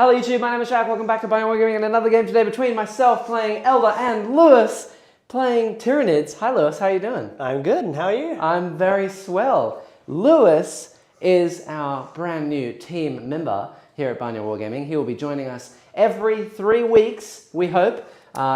Hello YouTube, my name is Jack, welcome back to Barnyard Wargaming and another game today between myself playing Elder and Lewis playing Tyranids. Hi Lewis, how are you doing? I'm good, and how are you? I'm very swell. Lewis is our brand new team member here at Barnyard Wargaming. He will be joining us every 3 weeks, we hope,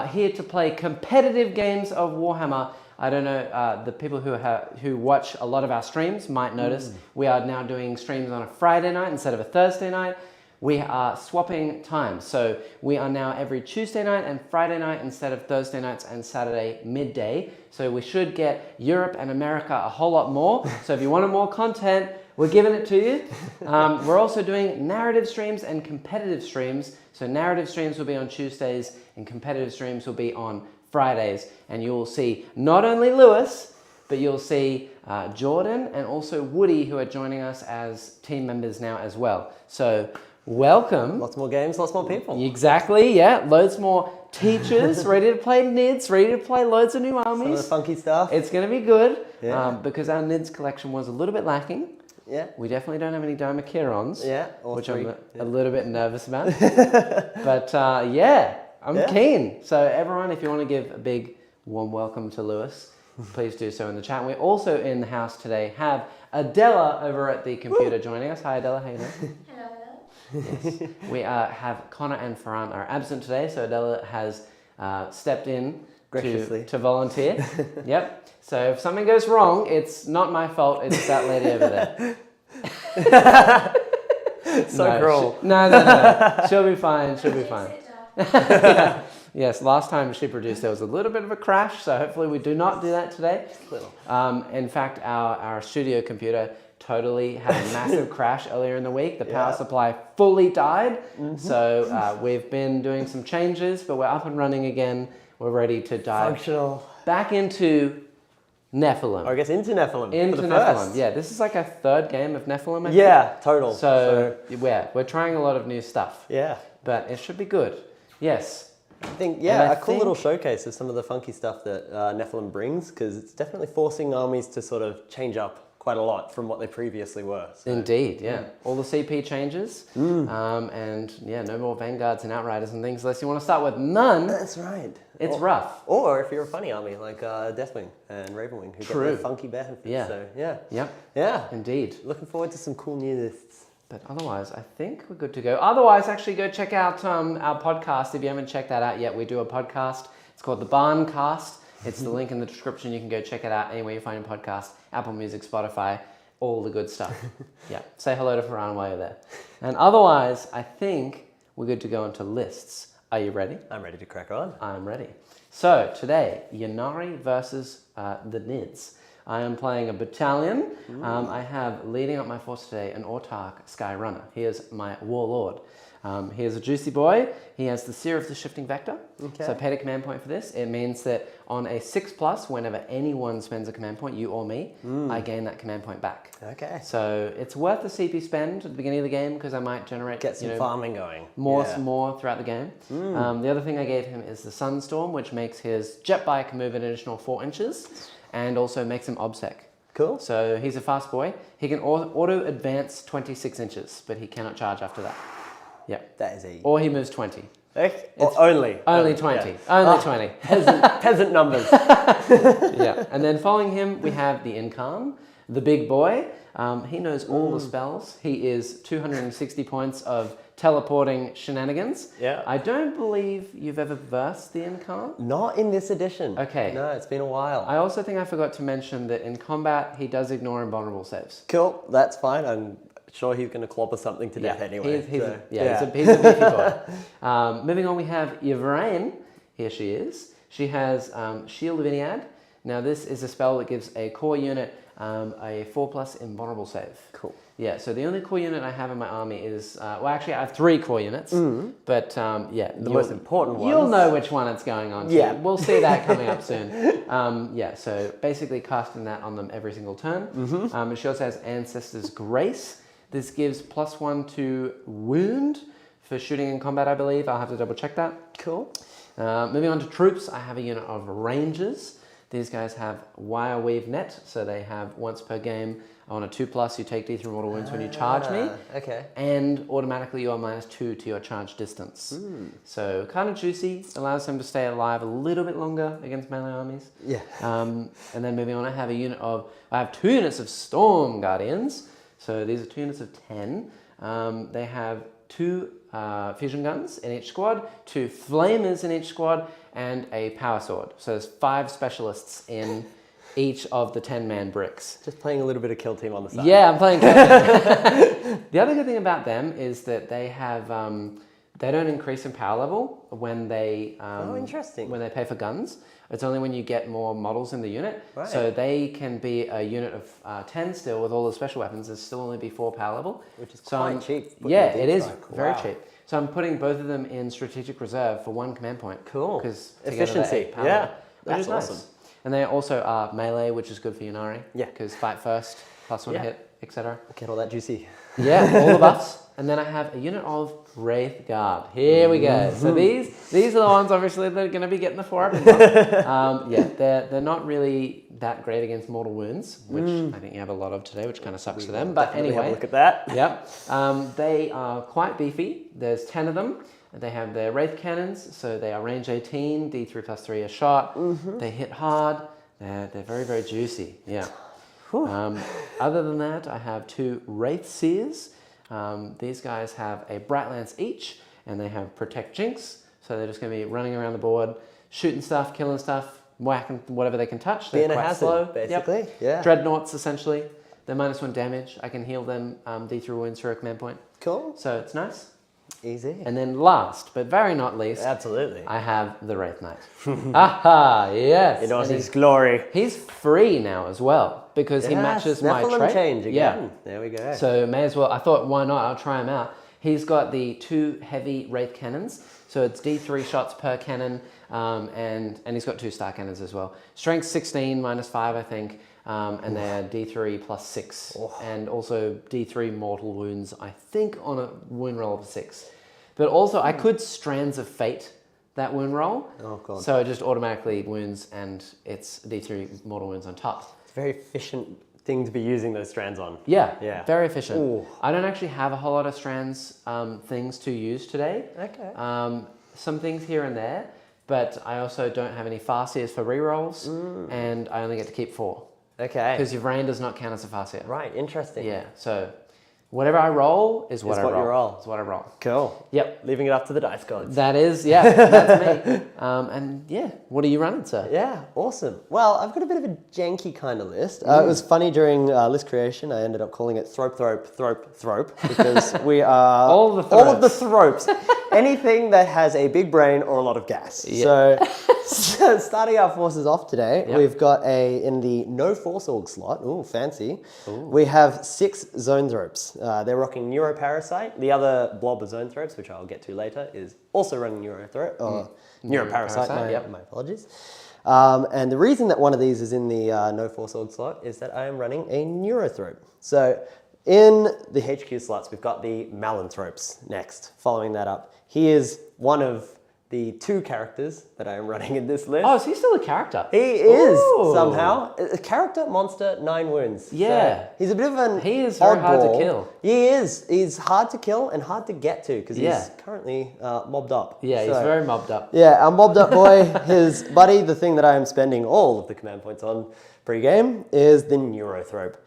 here to play competitive games of Warhammer. I don't know, the people who watch a lot of our streams might notice we are now doing streams on a Friday night instead of a Thursday night. We are swapping times, so we are now every Tuesday night and Friday night instead of Thursday nights and Saturday midday. So we should get Europe and America a whole lot more. So if you wanted more content, we're giving it to you. We're also doing narrative streams and competitive streams. So narrative streams will be on Tuesdays and competitive streams will be on Fridays. And you'll see not only Lewis, but you'll see Jordan and also Woody, who are joining us as team members now as well. So welcome. Lots more games, lots more people. Exactly, yeah. Loads more teachers ready to play Nids, ready to play loads of new armies. Some of the funky stuff. It's going to be good because our Nids collection was a little bit lacking. Yeah. We definitely don't have any Dharmakirons, which I'm a little bit nervous about. But yeah, I'm keen. So everyone, if you want to give a big warm welcome to Lewis, please do so in the chat. We also in the house today have Adela over at the computer joining us. Hi Adela, how you doing? Hello. Yes. We have Connor and Farhan are absent today, so Adela has stepped in to volunteer. Yep. So if something goes wrong, it's not my fault, it's that lady over there. So cruel. No. She'll be fine, she'll be fine. Yeah. Yes, last time she produced there was a little bit of a crash, so hopefully we do not do that today. In fact, our studio computer totally had a massive crash earlier in the week. The power supply fully died, so we've been doing some changes, but we're up and running again. We're ready to dive back into Nephilim. Or I guess into Nephilim. Into Nephilim, yeah. This is like a third game of Nephilim, I think. Yeah, total. So yeah, we're trying a lot of new stuff. Yeah. But it should be good. Yes. I think, a cool little showcase of some of the funky stuff that Nephilim brings, because it's definitely forcing armies to sort of change up quite a lot from what they previously were. So. Indeed, yeah. All the CP changes, and yeah, no more Vanguards and Outriders and things unless you want to start with none. That's right. It's rough. Or if you're a funny army like Deathwing and Ravenwing, who get their funky benefits. Yeah. So, yeah. Yep. Yeah. Indeed. Looking forward to some cool new lists. But otherwise, I think we're good to go. Otherwise, actually go check out our podcast. If you haven't checked that out yet, we do a podcast. It's called the Barncast. It's the link in the description. You can go check it out anywhere you find a podcast. Apple Music, Spotify, all the good stuff. Yeah, say hello to Farhan while you're there. And otherwise, I think we're good to go into lists. Are you ready? I'm ready to crack on. I'm ready. So today, Ynnari versus the Nids. I am playing a Battalion. I have leading up my force today an Autarch Skyrunner. He is my Warlord. He is a juicy boy. He has the Seer of the Shifting Vector. So I paid a command point for this. It means that on a 6+, whenever anyone spends a command point, you or me, I gain that command point back. Okay. So it's worth the CP spend at the beginning of the game because I might generate some farming going. More throughout the game. The other thing I gave him is the Sunstorm, which makes his jet bike move an additional 4 inches and also makes him obsec. Cool. So he's a fast boy. He can auto advance 26 inches, but he cannot charge after that. Yeah. That is a... Or he moves 20. Only 20. Yeah. Only 20. Peasant numbers. Yeah. And then following him, we have the Yncarne, the big boy. He knows all the spells. He is 260 points of teleporting shenanigans. Yeah. I don't believe you've ever versed the Yncarne. Not in this edition. Okay. No, it's been a while. I also think I forgot to mention that in combat, he does ignore invulnerable saves. Cool. That's fine. I'm sure he's going to clobber something to death anyway. He's a beefy boy. Moving on, we have Yvraine. Here she is. She has Shield of Ynnead. Now this is a spell that gives a core unit a 4+ invulnerable save. Cool. Yeah, so the only core unit I have in my army is, well actually I have 3 core units, but yeah. The most important ones. You'll know which one it's going on to. Yeah. We'll see that coming up soon. Yeah, so basically casting that on them every single turn. She also has Ancestor's Grace. This gives +1 to wound for shooting in combat, I believe. I'll have to double check that. Cool. Moving on to troops, I have a unit of Rangers. These guys have wire weave net, so they have once per game on a 2+, you take D3 mortal wounds when you charge me. Okay. And automatically you are -2 to your charge distance. So kind of juicy, allows them to stay alive a little bit longer against melee armies. Yeah. And then moving on, I have 2 units of Storm Guardians. So these are 2 units of 10. They have 2 fusion guns in each squad, 2 flamers in each squad, and a power sword. So there's 5 specialists in each of the 10-man bricks. Just playing a little bit of kill team on the side. Yeah, I'm playing captain. The other good thing about them is that they have they don't increase in power level when they interesting. when they pay for guns. It's only when you get more models in the unit. Right. So they can be a unit of 10 still with all the special weapons. There's still only be 4 power level, which is quite cheap. Yeah, it is very cheap. So I'm putting both of them in strategic reserve for 1 command point. Cool. Because efficiency. Yeah, that's awesome. Nice. And they also are melee, which is good for Ynnari. Yeah. Because fight first, +1 hit, etc. Get all that juicy. Yeah, all the buffs. And then I have a unit of Wraith Guard. Here we go. So these are the ones, obviously, that are going to be getting the 4-up and buff. They're not really that great against mortal wounds, which I think you have a lot of today, which kind of sucks for them. But anyway, have a look at that. Yep. They are quite beefy. There's 10 of them. They have their Wraith Cannons, so they are range 18, D3 +3 a shot. They hit hard. They're very, very juicy. Yeah. Other than that, I have 2 Wraith Seers. These guys have a Bright Lance each, and they have Protect Jinx, so they're just going to be running around the board, shooting stuff, killing stuff, whacking whatever they can touch. They're Being a hazard, slow, basically. Yep. Yeah. Dreadnoughts, essentially. They're -1 damage. I can heal them D3 wounds for a command point. Cool. So it's nice. Easy. And then last, but very not least, absolutely, I have the Wraith Knight. Aha, yes. In all his glory. He's free now as well, because he matches my Nephilim trait. change again. Yeah. There we go. So may as well, I thought, why not? I'll try him out. He's got the 2 heavy Wraith Cannons, so it's D3 shots per cannon, and he's got 2 star cannons as well. Strength 16, -5, I think, and they're D3 +6, and also D3 mortal wounds, I think, on a wound roll of 6. But also, I could Strands of Fate that wound roll. Oh, God. So it just automatically wounds, and it's D3 mortal wounds on top. It's a very efficient thing to be using those strands on. Yeah, very efficient. Ooh. I don't actually have a whole lot of strands things to use today. Okay. Some things here and there, but I also don't have any Farseers for rerolls, and I only get to keep 4. Okay. Because Yvraine does not count as a Farseer. Right, interesting. Yeah, so whatever I roll is what I roll. You roll. It's what I roll. Cool. Yep. Leaving it up to the dice gods. That is, that's me. And yeah, what are you running, sir? Yeah, awesome. Well, I've got a bit of a janky kind of list. It was funny during list creation, I ended up calling it Thrope, because we are all of the thropes. Anything that has a big brain or a lot of gas. Yep. So starting our forces off today, we've got in the no force org slot. Ooh, fancy. Ooh. We have 6 zone thropes. They're rocking Neuroparasite. The other blob of zone thropes, which I'll get to later, is also running Neuroparasite. My apologies. And the reason that one of these is in the no force org slot is that I am running a Neurothrope. So in the HQ slots, we've got the Malanthropes next. Following that up, he is one of the 2 characters that I am running in this list. Oh, is he still a character? He is, somehow. A character, monster, 9 wounds. Yeah. So he's a bit of an He is very hard to kill. He is. He's hard to kill and hard to get to, because he's currently mobbed up. Yeah, he's very mobbed up. Yeah, our mobbed up boy, his buddy, the thing that I am spending all of the command points on pre-game, is the Neurothrope.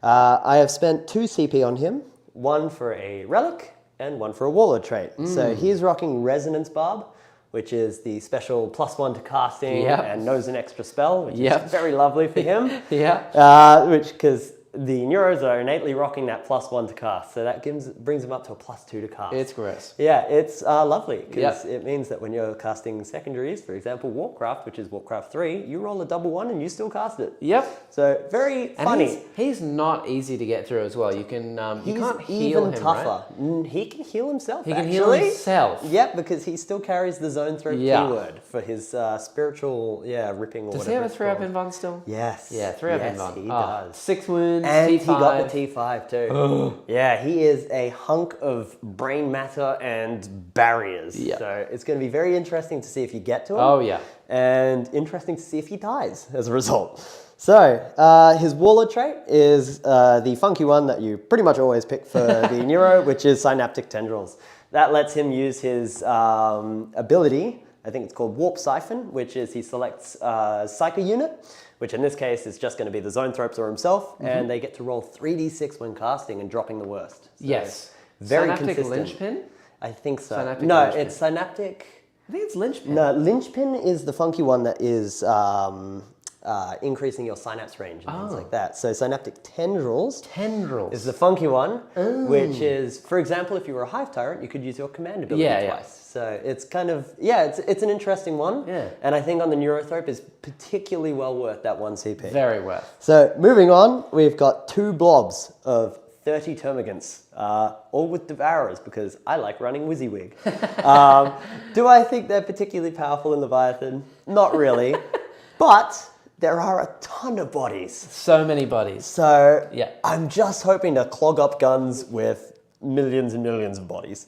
I have spent 2 CP on him, 1 for a Relic and 1 for a Warlord trait. So he's rocking Resonance Barb, which is the special +1 to casting and knows an extra spell, which is very lovely for him. Because the Neuros are innately rocking that +1 to cast, so that brings them up to a +2 to cast. It's gross. Yeah, it's lovely, because it means that when you're casting secondaries, for example, Warcraft, which is Warcraft 3, you roll a double 1 and you still cast it. Yep. So very funny. And he's not easy to get through as well. You can you can't heal even him, tougher. Right? He can heal himself. He can heal himself. Yep, because he still carries the Zone Thrope keyword for his spiritual ripping or whatever. Does he have a 3-up invuln still? Yes. Yeah, 3-up invuln. He does. 6 wounds. And T5. he got the T5 too. Yeah, he is a hunk of brain matter and barriers. Yeah. So it's going to be very interesting to see if you get to him. Oh, yeah. And interesting to see if he dies as a result. So, his Warlord trait is the funky one that you pretty much always pick for the Neuro, which is Synaptic Tendrils. That lets him use his ability, I think it's called Warp Siphon, which is he selects a Psycho unit, which in this case is just going to be the Zoanthropes or himself, and they get to roll 3d6 when casting and dropping the worst. So Yes. very Synaptic consistent. linchpin? I think so. Synaptic no, linchpin. it's Synaptic... I think it's linchpin. No, linchpin is the funky one that is increasing your synapse range and things like that. So synaptic tendrils is the funky one, which is, for example, if you were a Hive Tyrant, you could use your command ability twice. So it's kind of, it's an interesting one. Yeah. And I think on the Neurothrope is particularly well worth that 1 CP. Very worth. So moving on, we've got 2 blobs of 30 termagants, all with Devourers, because I like running WYSIWYG. Do I think they're particularly powerful in Leviathan? Not really. But there are a ton of bodies. So many bodies. So yeah. I'm just hoping to clog up guns with millions and millions of bodies.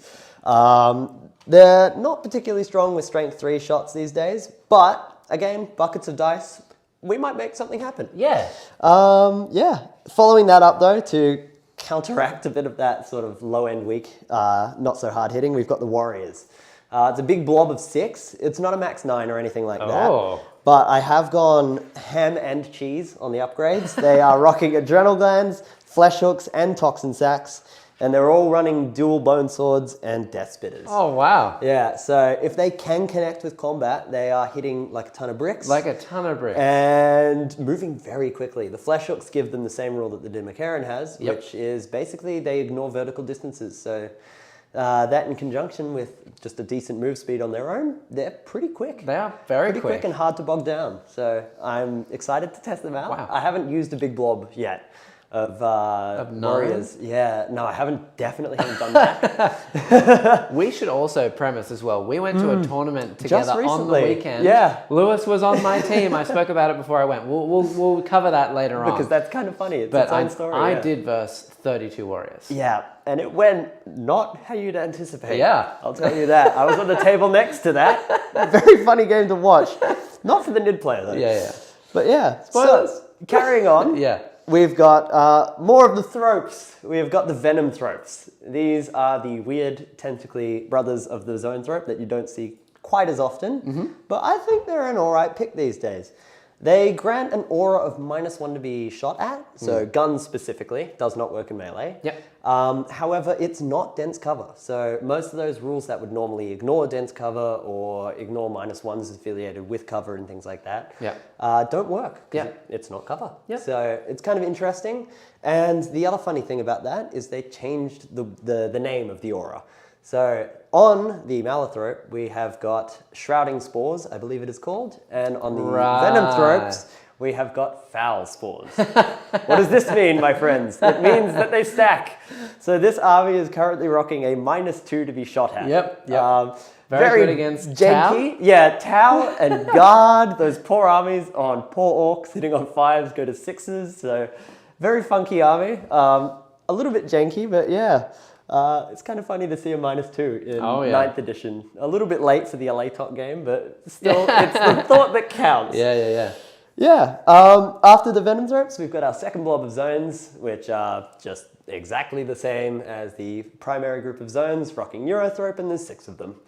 They're not particularly strong with strength 3 shots these days, but again, buckets of dice, we might make something happen. Yeah. Following that up though, to counteract a bit of that sort of low-end weak, not so hard-hitting, we've got the Warriors. It's a big blob of 6. It's not a max 9 or anything like that. But I have gone ham and cheese on the upgrades. They are rocking Adrenal Glands, Flesh Hooks, and Toxin Sacs. And they're all running dual Bone Swords and Death Spitters. Oh, wow. Yeah, so if they can connect with combat, they are hitting like a ton of bricks. Like a ton of bricks. And moving very quickly. The Flesh Hooks give them the same rule that the Dimakaran has, which is basically they ignore vertical distances. So that in conjunction with just a decent move speed on their own, they're pretty quick. They are very pretty quick and hard to bog down. So I'm excited to test them out. Wow. I haven't used a big blob yet of Warriors. Yeah, no, I definitely haven't done that. We should also premise as well. We went to a tournament together on the weekend. Yeah. Lewis was on my team. I spoke about it before I went. We'll cover that later on. Because that's kind of funny. It's but its own story. I did verse 32 Warriors. Yeah, and it went not how you'd anticipate. Yeah. I'll tell you that. I was on the table next to that. Very funny game to watch. Not for the NID player though. Yeah. But yeah. Spoilers. So, carrying on. Yeah. We've got more of the Thropes. We've got the Venom Thropes. These are the weird tentacly brothers of the Zoanthrope that you don't see quite as often, but I think they're an alright pick these days. They grant an aura of -1 to be shot at, so guns specifically, does not work in melee. Yep. However, it's not dense cover, so most of those rules that would normally ignore dense cover or ignore -1s affiliated with cover and things like that, don't work, because it's not cover. Yep. So it's kind of interesting. And the other funny thing about that is they changed the name of the aura. So on the Malethrope, we have got Shrouding Spores, I believe it is called, and on the Venom Thropes, we have got Foul Spores. What does this mean, my friends? It means that they stack. So this army is currently rocking a -2 to be shot at. Yep. Very good against janky. Tau. Yeah, Tau and Guard, those poor armies on poor orcs sitting on 5s go to 6s. So very funky army. A little bit janky, but yeah. It's kind of funny to see a -2 in 9th edition. A little bit late for the Autarch game, but still, it's the thought that counts. Yeah. After the Venom Thropes, we've got our second blob of zones, which are just exactly the same as the primary group of zones, rocking Neurothrope, and there's 6 of them.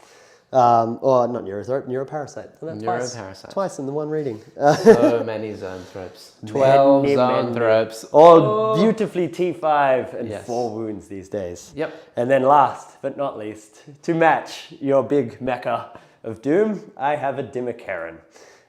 Or not Neurothrope, Neuroparasite. Neuroparasite. Twice in the one reading. So many Zoanthropes. 12 Zoanthropes. All beautifully T5 and 4 wounds these days. Yep. And then last but not least, to match your big mecha of doom, I have a Dimakaran.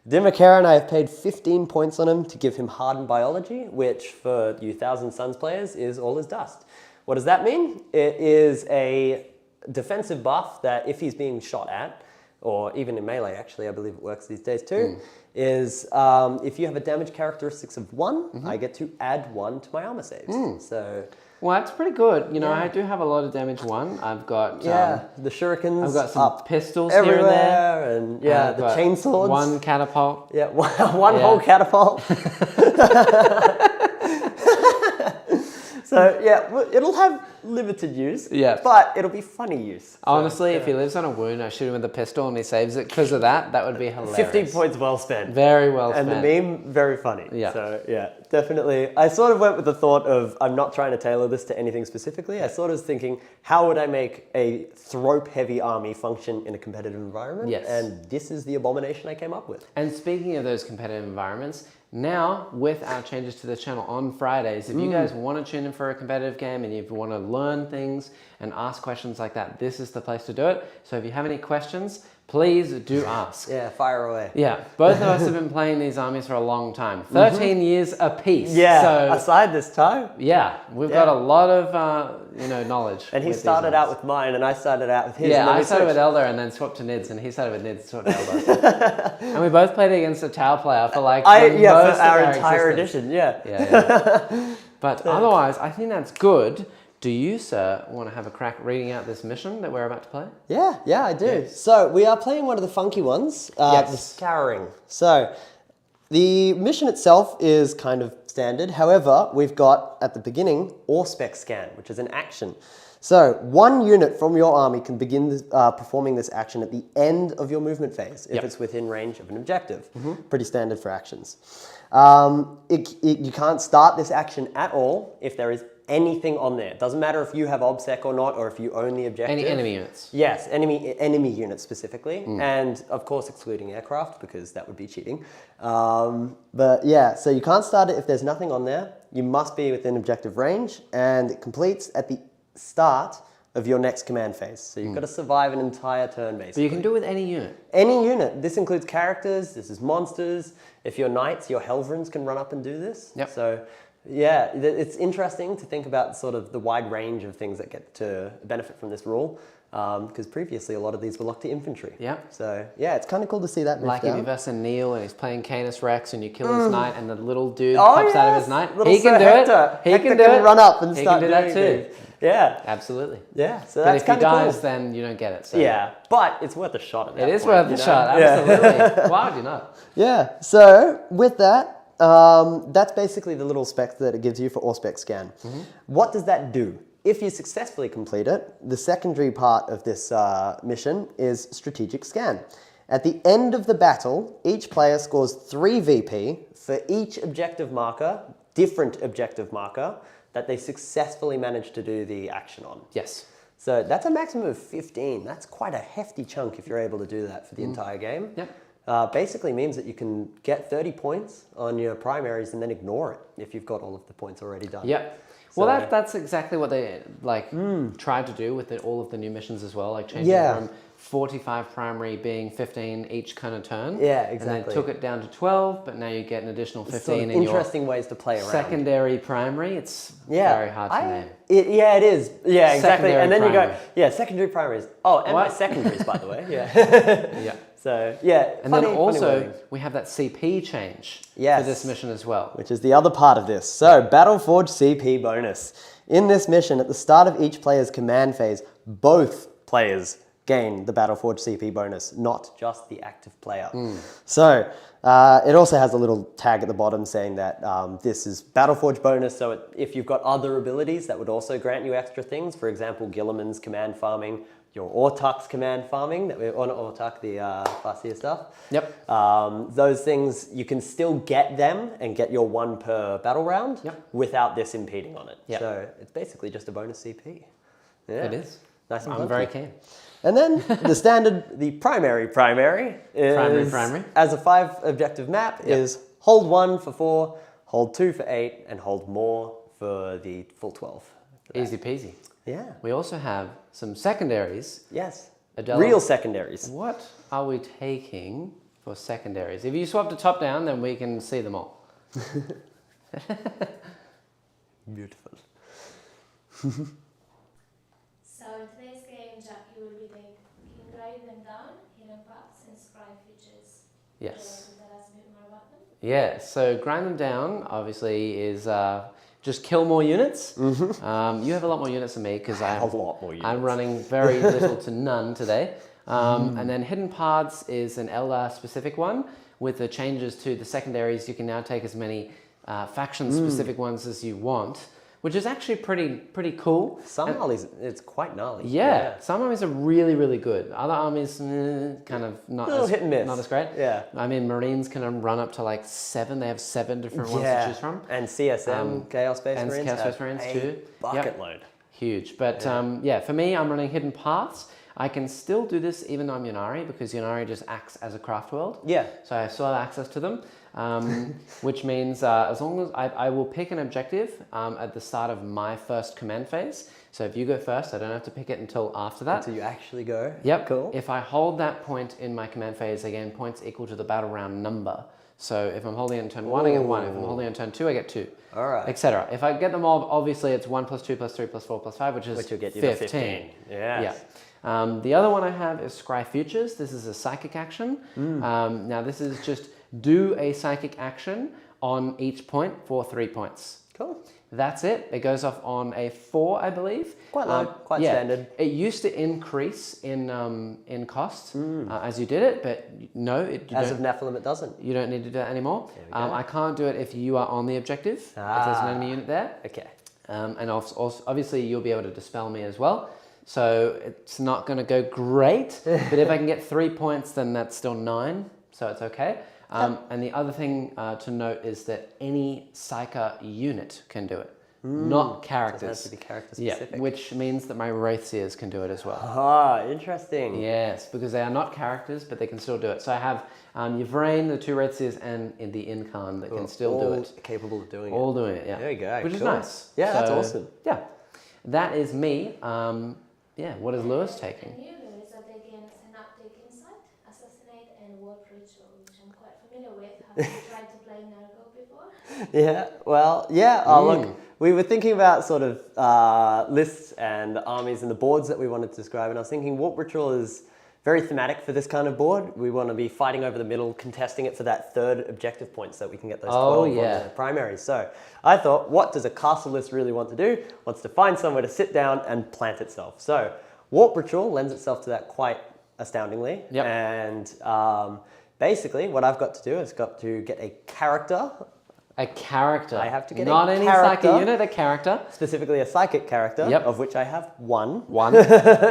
Dimakaran, I have paid 15 points on him to give him hardened biology, which for you Thousand Suns players is all is dust. What does that mean? It is a defensive buff that if he's being shot at, or even in melee actually, I believe it works these days too, is if you have a damage characteristics of 1, I get to add 1 to my armor saves. So, well, that's pretty good. You know, I do have a lot of damage 1. I've got the shurikens. I've got some pistols everywhere, here and there, and the chainswords. 1 catapult. Yeah, one whole catapult. So yeah, it'll have limited use. Yeah. But it'll be funny use. Honestly, if he lives on a wound, I shoot him with a pistol and he saves it because of that. That would be hilarious. 15 points well spent. Very well spent. And the meme, very funny. Yeah. So yeah, definitely. I sort of went with the thought of, I'm not trying to tailor this to anything specifically. I sort of was thinking, how would I make a thrope-heavy army function in a competitive environment? Yes. And this is the abomination I came up with. And speaking of those competitive environments, now with our changes to the channel on Fridays, if you guys want to tune in for a competitive game and you want to learn things and ask questions like that, this is the place to do it. So if you have any questions, please do ask. Yeah, fire away. Yeah, both of us have been playing these armies for a long time, 13 years apiece. Yeah, so, aside this time. yeah, we've got a lot of knowledge. And he started out with mine, and I started out with his. Yeah, and then I we started with switched. Eldar and then swapped to Nids, and he started with Nids, swapped to Eldar. And we both played against a Tau player for like most for of our entire existence. edition. Yeah. Yeah. But otherwise, I think that's good. Do you, sir, want to have a crack reading out this mission that we're about to play? Yeah, I do. Yes. So we are playing one of the funky ones, the Scouring. So the mission itself is kind of standard. However, we've got at the beginning Auspex Scan, which is an action. So one unit from your army can begin this, performing this action at the end of your movement phase if it's within range of an objective. Pretty standard for actions. You can't start this action at all if there is anything on there. It doesn't matter if you have OBSEC or not, or if you own the objective. Any enemy units. Yes, enemy units specifically, and of course excluding aircraft because that would be cheating. But yeah, so you can't start it if there's nothing on there. You must be within objective range, and it completes at the start of your next command phase. So you've got to survive an entire turn basically. But you can do it with any unit. Any unit. This includes characters, this is monsters. If you're knights, your Helverins can run up and do this. Yep. So yeah, it's interesting to think about sort of the wide range of things that get to benefit from this rule. Because previously a lot of these were locked to infantry. Yeah. So yeah, it's kind of cool to see that move Like down. if you're versus Neil and he's playing Canis Rex and you kill his knight and the little dude pops out of his knight. Little He can Sir do Hector. it. He Hector can do it. run up and He start can do that doing too. things. Yeah. Absolutely. Yeah. So But that's if he kind of dies, cool. then you don't get it. So. Yeah, but it's worth a shot at that It is point, worth you a know? shot. Yeah. Absolutely. Why would you not? Yeah, so with that, that's basically the little spec that it gives you for Auspex Scan. What does that do? If you successfully complete it, the secondary part of this mission is Strategic Scan. At the end of the battle, each player scores 3 VP for each objective marker, different objective marker, that they successfully managed to do the action on. Yes. So that's a maximum of 15. That's quite a hefty chunk if you're able to do that for the entire game. Yep. Basically means that you can get 30 points on your primaries and then ignore it if you've got all of the points already done. Yep. Well, that's exactly what they tried to do with all of the new missions as well, like changing from 45 primary being 15 each kind of turn. Yeah, exactly. And then took it down to 12, but now you get an additional 15 sort of in interesting ways to play your around. Secondary primary. It's very hard to name. Yeah, it is. Yeah, exactly. Secondary And then primary. you go, secondary primaries. Oh, and my secondaries, by the way. Yeah. Yeah. So, yeah. And then also, we have that CP change for this mission as well. Which is the other part of this. So, Battleforge CP bonus. In this mission, at the start of each player's command phase, both players gain the Battleforge CP bonus, not just the active player. So, it also has a little tag at the bottom saying that this is Battleforge bonus, so if you've got other abilities, that would also grant you extra things. For example, Gilliman's command farming, your Autarch's command farming, that we're on Autarch, the Farseer stuff. Yep. Those things, you can still get them and get your 1 per battle round without this impeding on it. Yep. So it's basically just a bonus CP. Yeah. It is. Nice and I'm very keen. And then the standard, the primary is, primary. as a 5 objective map, is hold 1 for 4, hold 2 for 8, and hold more for the full 12. Easy peasy. Yeah. We also have some secondaries. Yes. Adela, Real secondaries. What are we taking for secondaries? If you swap to top down, then we can see them all. Beautiful. So in today's game, Jack, you will be writing them down, hidden paths, and scribe features. Yes. Tell us a bit more about them. Yeah, so grind them down, obviously, is just kill more units. You have a lot more units than me because I'm running very little to none today. And then hidden paths is an Eldar specific one. With the changes to the secondaries, you can now take as many faction specific ones as you want, which is actually pretty cool. Some armies, it's quite gnarly. Yeah, some armies are really, really good. Other armies, kind of not little as, hit and miss. not as great. Yeah. I mean, Marines can run up to like 7. They have 7 different ones to choose from. And CSM, Chaos Space and Marines, Chaos Space Marines too. bucket load. Huge. But yeah, for me, I'm running Hidden Paths. I can still do this even though I'm Ynnari, because Ynnari just acts as a Craftworld. Yeah. So I still have access to them, which means as long as I will pick an objective at the start of my first command phase. So if you go first, I don't have to pick it until after that. Until you actually go. Yep. Cool. If I hold that point in my command phase, I gain points equal to the battle round number. So if I'm holding it in turn 1, I get 1. If I'm holding it in turn 2, I get 2. All right. Etc. If I get them all, obviously it's 1 + 2 + 3 + 4 + 5, which Which will get you 15. to 15. Yes. Yeah. The other one I have is Scry Futures. This is a psychic action. Now this is just do a psychic action on each point for 3 points. Cool. That's it. It goes off on a 4, I believe. Quite low, quite standard. It used to increase in cost as you did it, but no, As of Nephilim, it doesn't. you don't need to do that anymore. I can't do it if you are on the objective, if there's an enemy unit there. Okay. And also, obviously you'll be able to dispel me as well. So it's not going to go great, but if I can get 3 points, then that's still 9, so it's okay. And the other thing to note is that any Psyker unit can do it, not characters. So it has to be character specific. Yeah, which means that my Wraithseers can do it as well. Ah, interesting. Yes, because they are not characters, but they can still do it. So I have Yvraine, the 2 Wraithseers, and the Yncarne that can still do it. Capable of doing it. All doing it, yeah. There you go. Which is Cool. nice. Yeah, that's awesome. Yeah, that is me. Yeah, what is Lewis taking? And new is that they gain Synaptic Insight, Assassinate, and Warp Ritual, which I'm quite familiar with, having tried to play Nargo before. Yeah, well, yeah. Look, we were thinking about sort of lists and armies and the boards that we wanted to describe, and I was thinking Warp Ritual is very thematic for this kind of board. We want to be fighting over the middle, contesting it for that 3rd objective point so that we can get those 12 on the primaries. So I thought, what does a castle list really want to do? Wants to find somewhere to sit down and plant itself. So Warp Ritual lends itself to that quite astoundingly. Yep. And basically what I've got to do is got to get a character. A character. I have to get not a any character. psychic unit, a character. Specifically a psychic character, of which I have 1.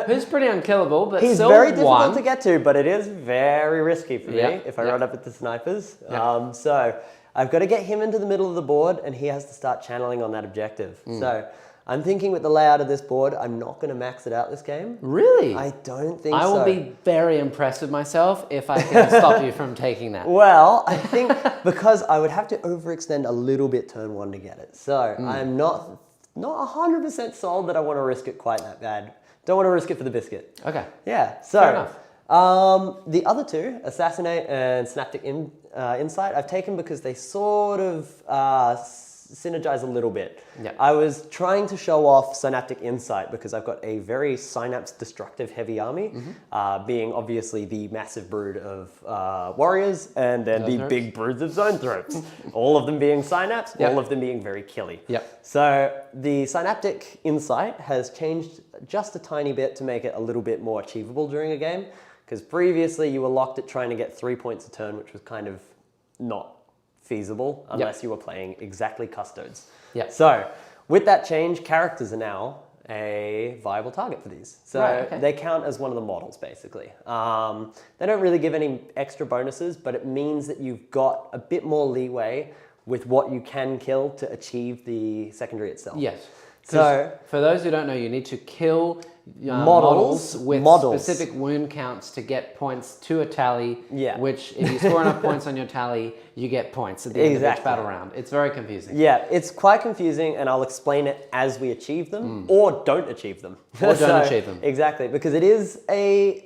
Who's pretty unkillable, but He's still very difficult 1. to get to, but it is very risky for me if I run up with the snipers. So I've got to get him into the middle of the board, and he has to start channeling on that objective. So I'm thinking with the layout of this board, I'm not going to max it out this game. Really? I don't think so. I will be very impressed with myself if I can stop you from taking that. Well, I think because I would have to overextend a little bit turn 1 to get it. So I'm not 100% sold that I want to risk it quite that bad. Don't want to risk it for the biscuit. Okay. Yeah, so fair enough. The other 2, Assassinate and Synaptic Insight, I've taken because they sort of synergize a little bit. Yeah. I was trying to show off Synaptic Insight because I've got a very synapse destructive heavy army, being obviously the massive brood of warriors and then the big broods of zone throats. All of them being synapse, all of them being very killy. Yep. So the Synaptic Insight has changed just a tiny bit to make it a little bit more achievable during a game, because previously you were locked at trying to get 3 points a turn, which was kind of not feasible unless you were playing exactly custodes. So with that change, characters are now a viable target for these. So they count as one of the models, basically. They don't really give any extra bonuses, but it means that you've got a bit more leeway with what you can kill to achieve the secondary itself. Yes. So for those who don't know, you need to kill models with specific wound counts to get points to a tally, which if you score enough points on your tally, you get points at the end of each battle round. It's very confusing. Yeah, it's quite confusing, and I'll explain it as we achieve them, or don't achieve them. Or don't achieve them. Exactly, because it is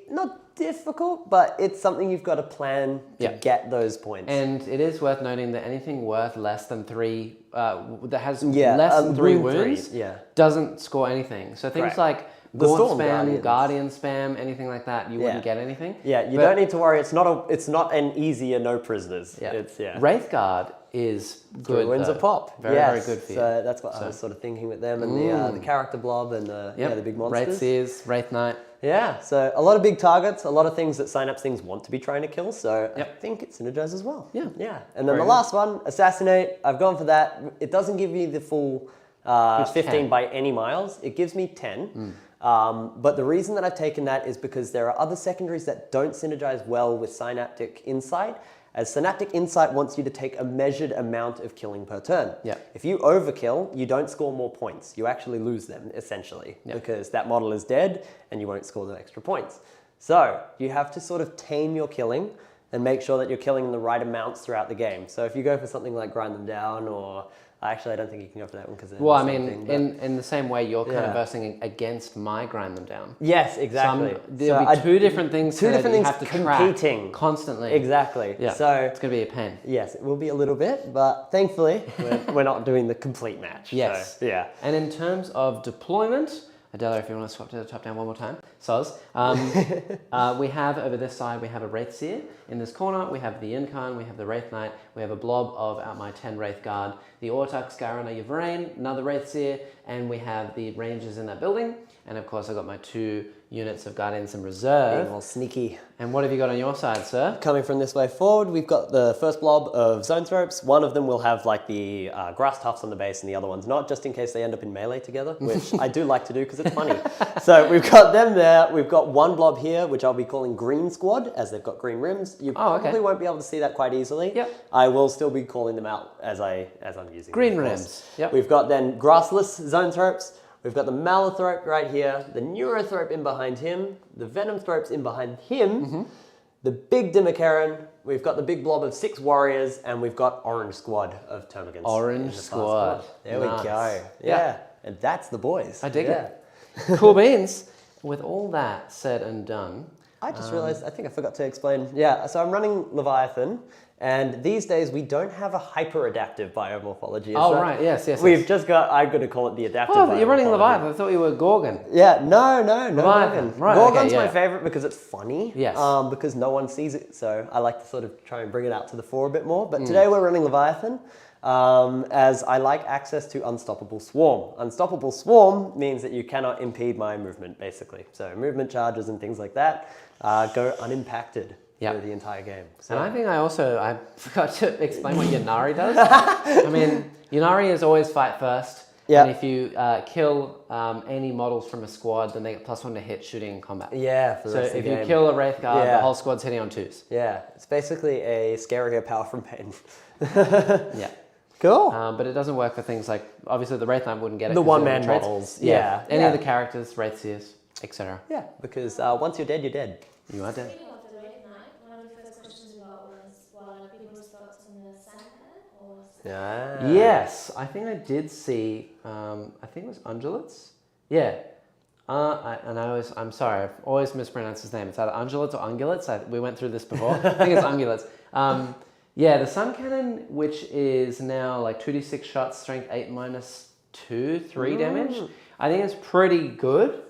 not difficult, but it's something you've got to plan to get those points. And it is worth noting that anything worth less than 3, that has less than 3 wounds, doesn't score anything. So things like Gaunt spam, Guardian spam, anything like that, you wouldn't get anything. Yeah, you don't need to worry. It's not an easier no prisoners. Yeah. It's Wraithguard is good. 3 wins a pop. Very, very good for you. So that's what I was sort of thinking with them, and the character blob and the big monsters. Wraith Seers, Wraith Knight. Yeah, so a lot of big targets, a lot of things that Synapse things want to be trying to kill, so I think it synergizes as well. Yeah. And then the last one, Assassinate, I've gone for that. It doesn't give you the full 15 10. by any miles. It gives me 10. But the reason that I've taken that is because there are other secondaries that don't synergize well with Synaptic Insight, as Synaptic Insight wants you to take a measured amount of killing per turn. Yep. If you overkill, you don't score more points. You actually lose them, essentially, because that model is dead and you won't score the extra points. So you have to sort of tame your killing and make sure that you're killing in the right amounts throughout the game. So if you go for something like Grind Them Down, or actually I don't think you can go for that one because well, I mean, in the same way, you're kind of versing against my Grind Them Down. Yes, exactly. So there'll be two different things. Two different things have to competing track constantly. Exactly. Yeah. So it's going to be a pain. yes, it will be a little bit, but thankfully we're not doing the complete match. Yes. So, yeah. And in terms of deployment, Adela, if you want to swap to the top down one more time, Soz. We have over this side, we have a Wraith Seer. In this corner, we have the Yncarne, we have the Wraith Knight, we have a blob of my 10 Wraith Guard, the Autarch, Skyrunner, Yvraine, another Wraith Seer, and we have the Rangers in that building. And of course, I've got my 2 units of Guardians in reserve. Being all sneaky. And what have you got on your side, sir? Coming from this way forward, we've got the first blob of Zone Ropes. One of them will have like the grass tufts on the base and the other one's not, just in case they end up in melee together, which I do like to do because it's funny. So we've got them there. We've got one blob here, which I'll be calling Green Squad, as they've got green rims. You probably won't be able to see that quite easily. Yep. I will still be calling them out as I'm using Green them, rims. Yep. We've got then Grassless Zone Ropes. We've got the Malethrope right here, the Neurothrope in behind him, the Venomthropes in behind him, the big Dimmercairn, we've got the big blob of 6 warriors, and we've got Orange Squad of Termagants. Orange Squad. There Nice. we go. Yeah. And that's the boys. I dig it. Cool beans. With all that said and done, I just realized, I think I forgot to explain. Yeah, so I'm running Leviathan, and these days we don't have a hyper-adaptive biomorphology. Oh, right, yes. We've just got, I'm going to call it the adaptive Oh, you're running biomorphology. Leviathan. I thought you were Gorgon. Yeah, no, Leviathan. Right, Gorgon's okay, my yeah. favorite because it's funny. Yes. Because no one sees it, so I like to sort of try and bring it out to the fore a bit more. But today we're running Leviathan, as I like access to Unstoppable Swarm. Unstoppable Swarm means that you cannot impede my movement, basically. So movement charges and things like that go unimpacted. Yep. For the entire game. So. And I think I forgot to explain what Ynnari does. I mean, Ynnari is always fight first. Yeah. And if you kill any models from a squad, then they get +1 to hit, shooting, and combat. Yeah, for the So rest of if the you game. kill a Wraith Guard, the whole squad's hitting on 2s. Yeah, it's basically a scarier Power from Pain. Yeah. Cool. But it doesn't work for things like, obviously the Wraith Knight wouldn't get it. The 'cause of one-man the traits. models. Yeah. Any Yeah. of the characters, Wraith Seers, etc. Yeah, because once you're dead, you're dead. You are dead. Speaking of the Red Knight, one of the first questions we got was what are people's thoughts on the Sun Cannon or Yeah. Yes, I think I did see, I think it was Ungulates. Yeah. I'm sorry, I've always mispronounced his name. It's either Ungulates or Ungulates. We went through this before. I think it's Ungulates. Yeah, the Sun Cannon, which is now like 2d6 shots, strength 8 -2, 3 damage. I think it's pretty good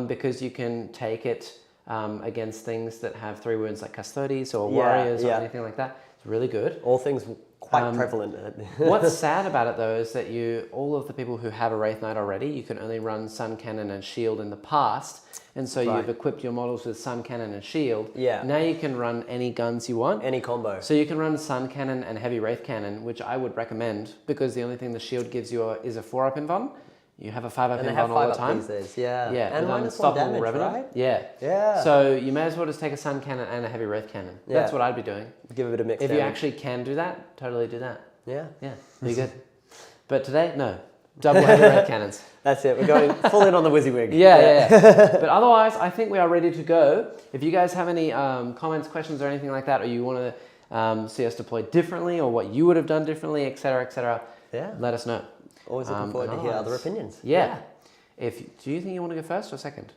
because you can take it against things that have 3 wounds like Custodes or Warriors or anything like that. It's really good. All things quite prevalent. What's sad about it though is that all of the people who have a Wraith Knight already, you can only run Sun Cannon and Shield in the past. And so you've equipped your models with Sun Cannon and Shield. Yeah. Now you can run any guns you want. Any combo. So you can run Sun Cannon and Heavy Wraith Cannon, which I would recommend because the only thing the Shield gives you is a 4-up invuln. You have a 5-up And they invuln have all 5 the up time. these days. Yeah. Yeah, And with -1 Unstoppable damage, Revenant. right? Yeah. Yeah. So you may as well just take a Sun Cannon and a Heavy Wraith Cannon. Yeah. That's what I'd be doing. Give it a bit of mixed If you damage. actually can do that, totally do that. Yeah. Yeah, be good. But today, no. Double Heavy Wraith Cannons. That's it. We're going full in on the WYSIWYG. Yeah. But otherwise, I think we are ready to go. If you guys have any comments, questions, or anything like that, or you want to see us deploy differently, or what you would have done differently, etc., Yeah. let us know. Always looking forward to hear other opinions. Yeah. Do you think you want to go first or second?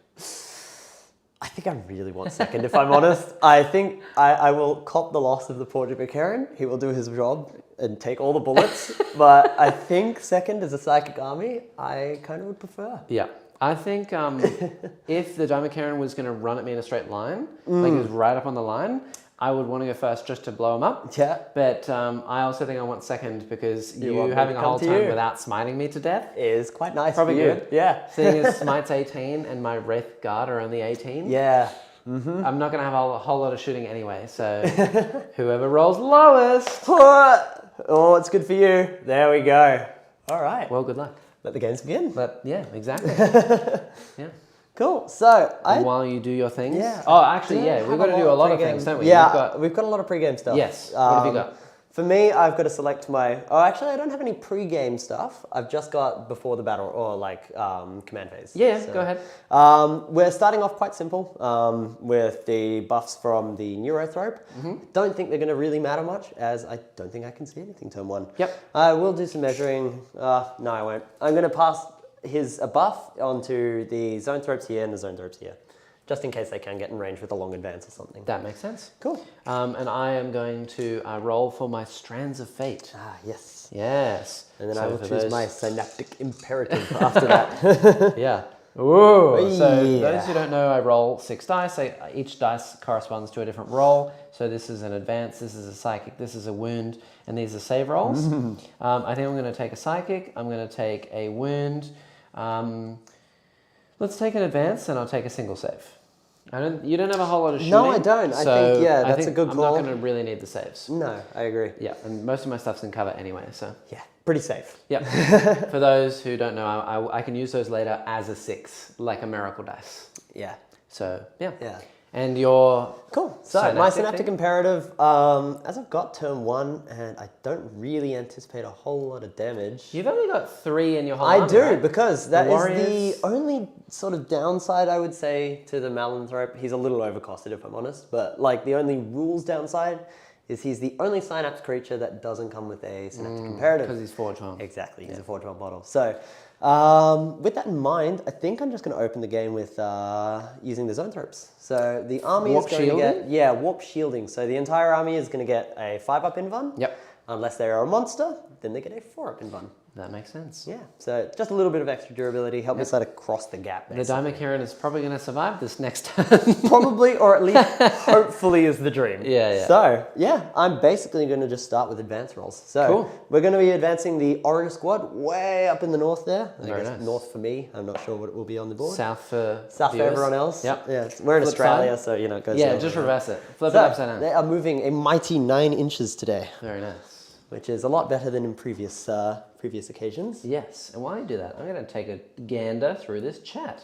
I think I really want second, if I'm honest. I think I will cop the loss of the poor Dimmercairn. He will do his job and take all the bullets. But I think second as a psychic army, I kind of would prefer. Yeah. I think if the Dimmercairn was going to run at me in a straight line, like it was right up on the line, I would want to go first just to blow him up. Yeah. But I also think I want second because You you want me having to a come whole to time you. without smiting me to death. Is quite nice Probably for you. good. Yeah. Seeing as Smite's 18 and my Wraith Guard are only 18. Yeah. I'm not going to have a whole lot of shooting anyway, so whoever rolls lowest. Oh, it's good for you. There we go. All right. Well, good luck. let the games begin. But yeah, exactly. Yeah. Cool. So And while you do your things. Yeah. Oh, actually, yeah, we've got to do a lot of things, don't we? Yeah, we've got a lot of pre-game stuff. Yes. What have you got? For me, I've got to select my... Oh, actually, I don't have any pre-game stuff. I've just got before the battle, or like command phase. Yeah, So, go ahead. We're starting off quite simple with the buffs from the Neurothrope. Don't think they're going to really matter much, as I don't think I can see anything turn 1. Yep. I will do some measuring. No, I won't. I'm going to pass a buff onto the Zoanthropes here and the Zoanthropes here, just in case they can get in range with a long advance or something. That makes sense. Cool. And I am going to roll for my Strands of Fate. Ah, yes. Yes. And then So I will for choose those- my Synaptic Imperative after that. Yeah. Ooh. So Yeah. those who don't know, I roll 6 dice. Each dice corresponds to a different roll. So this is an advance, this is a psychic, this is a wound, and these are save rolls. I think I'm going to take a psychic. I'm going to take a wound. Let's take an advance, and I'll take a single save. You don't have a whole lot of shooting. No, I don't. I think, yeah, that's a good I'm call. not going to really need the saves. No, I agree. Yeah, and most of my stuff's in cover anyway, so. Yeah, pretty safe. Yeah. For those who don't know, I can use those later as a 6, like a miracle dice. Yeah. So, yeah. Yeah. And your... Cool. So my Synaptic Imperative, as I've got turn 1, and I don't really anticipate a whole lot of damage. You've only got 3 in your whole I army, do, right? because that Warriors. is the only sort of downside, I would say, to the Malanthrope. He's a little overcosted, if I'm honest, but like the only rules downside is he's the only Synapse creature that doesn't come with a Synaptic Imperative. Because he's 4-12. Exactly, he's a 4-12 model. So with that in mind, I think I'm just going to open the game with using the Zoanthropes. So the army Warp is going to shielding? get... Yeah, Warp Shielding. So the entire army is going to get a 5-up invuln. Yep. Unless they are a monster, then they get a 4-up invuln. That makes sense. Yeah, so just a little bit of extra durability, help us sort of cross the gap, The basically. Daimokiran is probably going to survive this next turn. Probably, or at least hopefully is the dream. Yeah, yeah. So, yeah, I'm basically going to just start with advance rolls. So, Cool. we're going to be advancing the Orange Squad way up in the north there. I Very guess nice. north for me. I'm not sure what it will be on the board. South for South for viewers. everyone else. Yep. Yeah, we're in Flip Australia, side. so, you know, it goes the Yeah, other just way around. reverse it. Flip So, it upside down. they are moving a mighty 9 inches today, Very nice. which is a lot better than in previous occasions. Yes, and while you do that, I'm going to take a gander through this chat.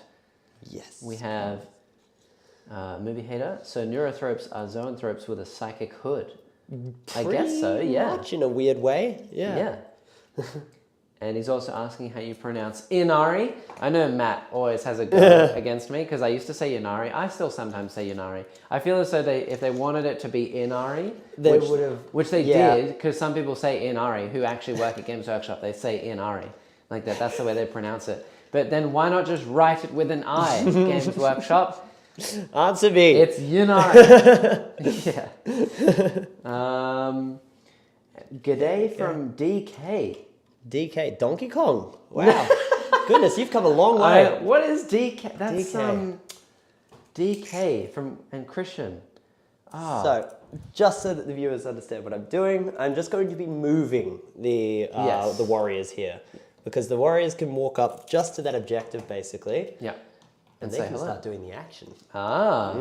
Yes. We have Movie Hater. So Neurothropes are Zoanthropes with a psychic hood. I guess so, yeah. Much in a weird way. Yeah. And he's also asking how you pronounce Ynnari. I know Matt always has a go against me because I used to say Ynnari. I still sometimes say Ynnari. I feel as though if they wanted it to be Ynnari, They would have... which they yeah. did, because some people say Ynnari who actually work at Games Workshop. They say Ynnari like that. That's the way they pronounce it. But then why not just write it with an I? Games Workshop. Answer B. It's Ynnari. Yeah. G'day from DK. DK. Donkey Kong. Wow. Goodness, you've come a long way. What is DK? That's DK. DK from and Christian. Ah. So, just so that the viewers understand what I'm doing, I'm just going to be moving the Yes. the warriors here. Because the warriors can walk up just to that objective, basically. Yeah. And they say can hello. start doing the action. Ah.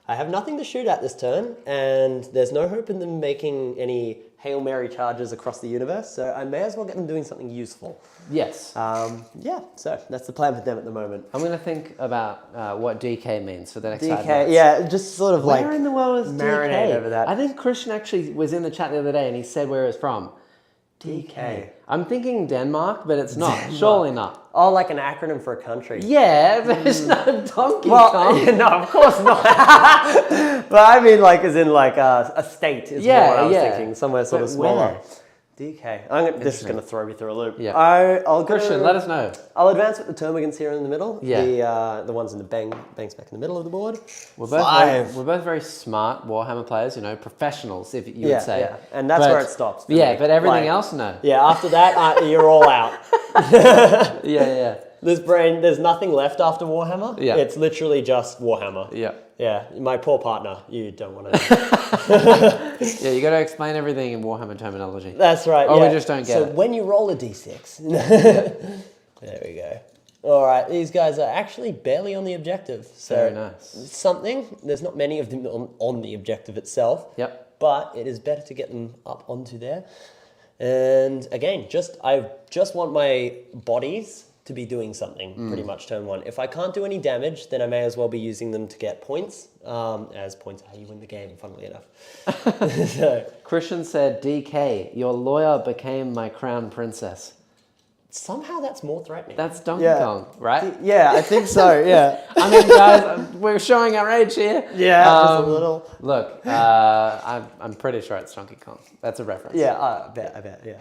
I have nothing to shoot at this turn, and there's no hope in them making any Hail Mary charges across the universe, so I may as well get them doing something useful. Yes. Yeah, so that's the plan with them at the moment. I'm going to think about what DK means for the next 5 DK, minutes. yeah, just sort of Where like in the world is marinate DK? over that. I think Christian actually was in the chat the other day and he said where it's from. DK. I'm thinking Denmark, but it's not. Surely not. Oh, like an acronym for a country. Yeah, there's no Donkey Well, Kong. no, of course not. But I mean, like, as in, like, a state is more what I was thinking. Somewhere sort But of smaller. where? DK. This is going to throw me through a loop. Yeah. I'll go, Christian, let us know. I'll advance with the termagants here in the middle. Yeah. The ones in the banks back in the middle of the board. We're both very smart Warhammer players, professionals, if you would say. Yeah, and that's where it stops. Yeah, but everything Like, else, no. Yeah, after that, you're all out. Yeah. There's nothing left after Warhammer. Yeah. It's literally just Warhammer. Yeah. Yeah, my poor partner. You don't want to. Yeah, you got to explain everything in Warhammer terminology. That's right. Or yeah. we just don't get so it. when you roll a d6, there we go. All right, these guys are actually barely on the objective. So Very nice. something. There's not many of them on the objective itself. Yep. But it is better to get them up onto there. And again, I just want my bodies to be doing something pretty much turn one. If I can't do any damage, then I may as well be using them to get points, as points are how you win the game, funnily enough. So, Christian said, DK, your lawyer became my crown princess. somehow that's more threatening. That's Donkey Kong, right? Yeah, I think so, yeah. I mean, guys, we're showing our age here. Yeah, just a little. Look, I'm pretty sure it's Donkey Kong. That's a reference. Yeah, I bet, yeah.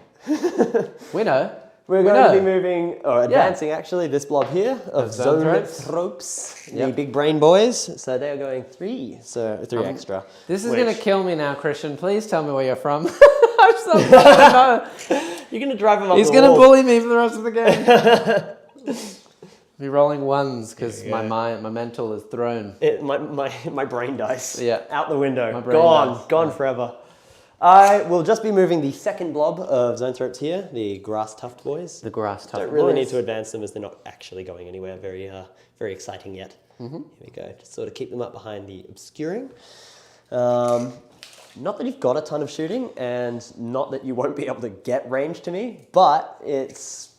We know. We're going to be moving, or advancing actually, this blob here of Zoanthropes, the big brain boys. So they're going 3 extra. This is going to kill me now, Christian. Please tell me where you're from. I'm so know. You're going to drive him up He's the going to wall. bully me for the rest of the game. Be rolling ones because my mental is thrown. My brain dice. Yeah. Out the window. My brain dice. Gone forever. I will just be moving the second blob of Zoanthropes here, the grass tuft boys. The grass tuft boys. Don't really need to advance them as they're not actually going anywhere. Very exciting yet. Here we go. Just sort of keep them up behind the obscuring. Not that you've got a ton of shooting, and not that you won't be able to get range to me, but it's,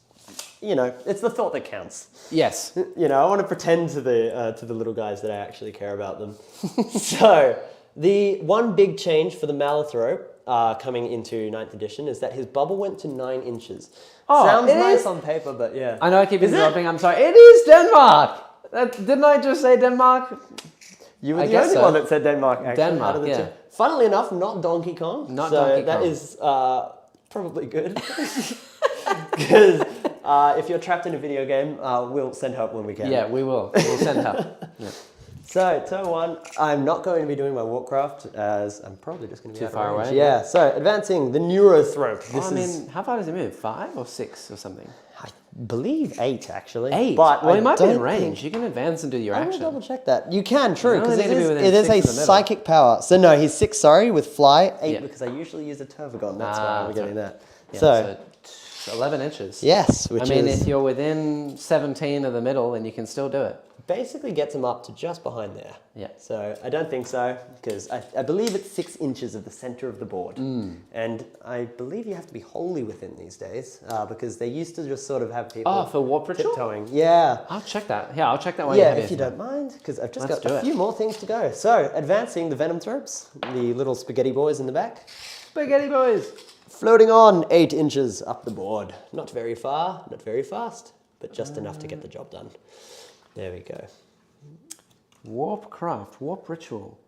it's the thought that counts. Yes. I want to pretend to the little guys that I actually care about them. So, the one big change for the Malethrope coming into 9th edition is that his bubble went to 9 inches. Oh, sounds nice is? on paper, but yeah. I know I keep interrupting. I'm sorry. It is Denmark. Didn't I just say Denmark? You were the only one that said Denmark, actually. Denmark, yeah. Funnily enough, not Donkey Kong. Not Donkey Kong. That is probably good. Because if you're trapped in a video game, we'll send help when we can. Yeah, we will. We'll send help. Yeah. So, turn 1, I'm not going to be doing my Warcraft, as I'm probably just going to be Too far away. Yeah, so advancing the Neurothrope. How far does he move? 5 or 6 or something? I believe 8, actually. 8? But well, he might be in range. You can advance and do your I action. will double check that. You can, true, because only need to be within it is 6 a of the middle. psychic power. So no, he's 6, sorry, with fly, 8 because I usually use a Turvagon. That's why I'm getting that. Yeah, so 11 inches. yes, which if you're within 17 of the middle, then you can still do it. basically gets him up to just behind there. Yeah. So I don't think so, because I believe it's 6 inches of the center of the board. And I believe you have to be wholly within these days, because they used to just sort of have people for Warp Ritual? tiptoeing. Yeah. I'll check that. Yeah, I'll check that one. Yeah, if you don't mind, because I've just Let's got do a it. few more things to go. So, advancing the Venom Thropes, the little spaghetti boys in the back. Spaghetti boys. Floating on 8 inches up the board. Not very far, not very fast, but just enough to get the job done. There we go. Warp Craft, Warp Ritual.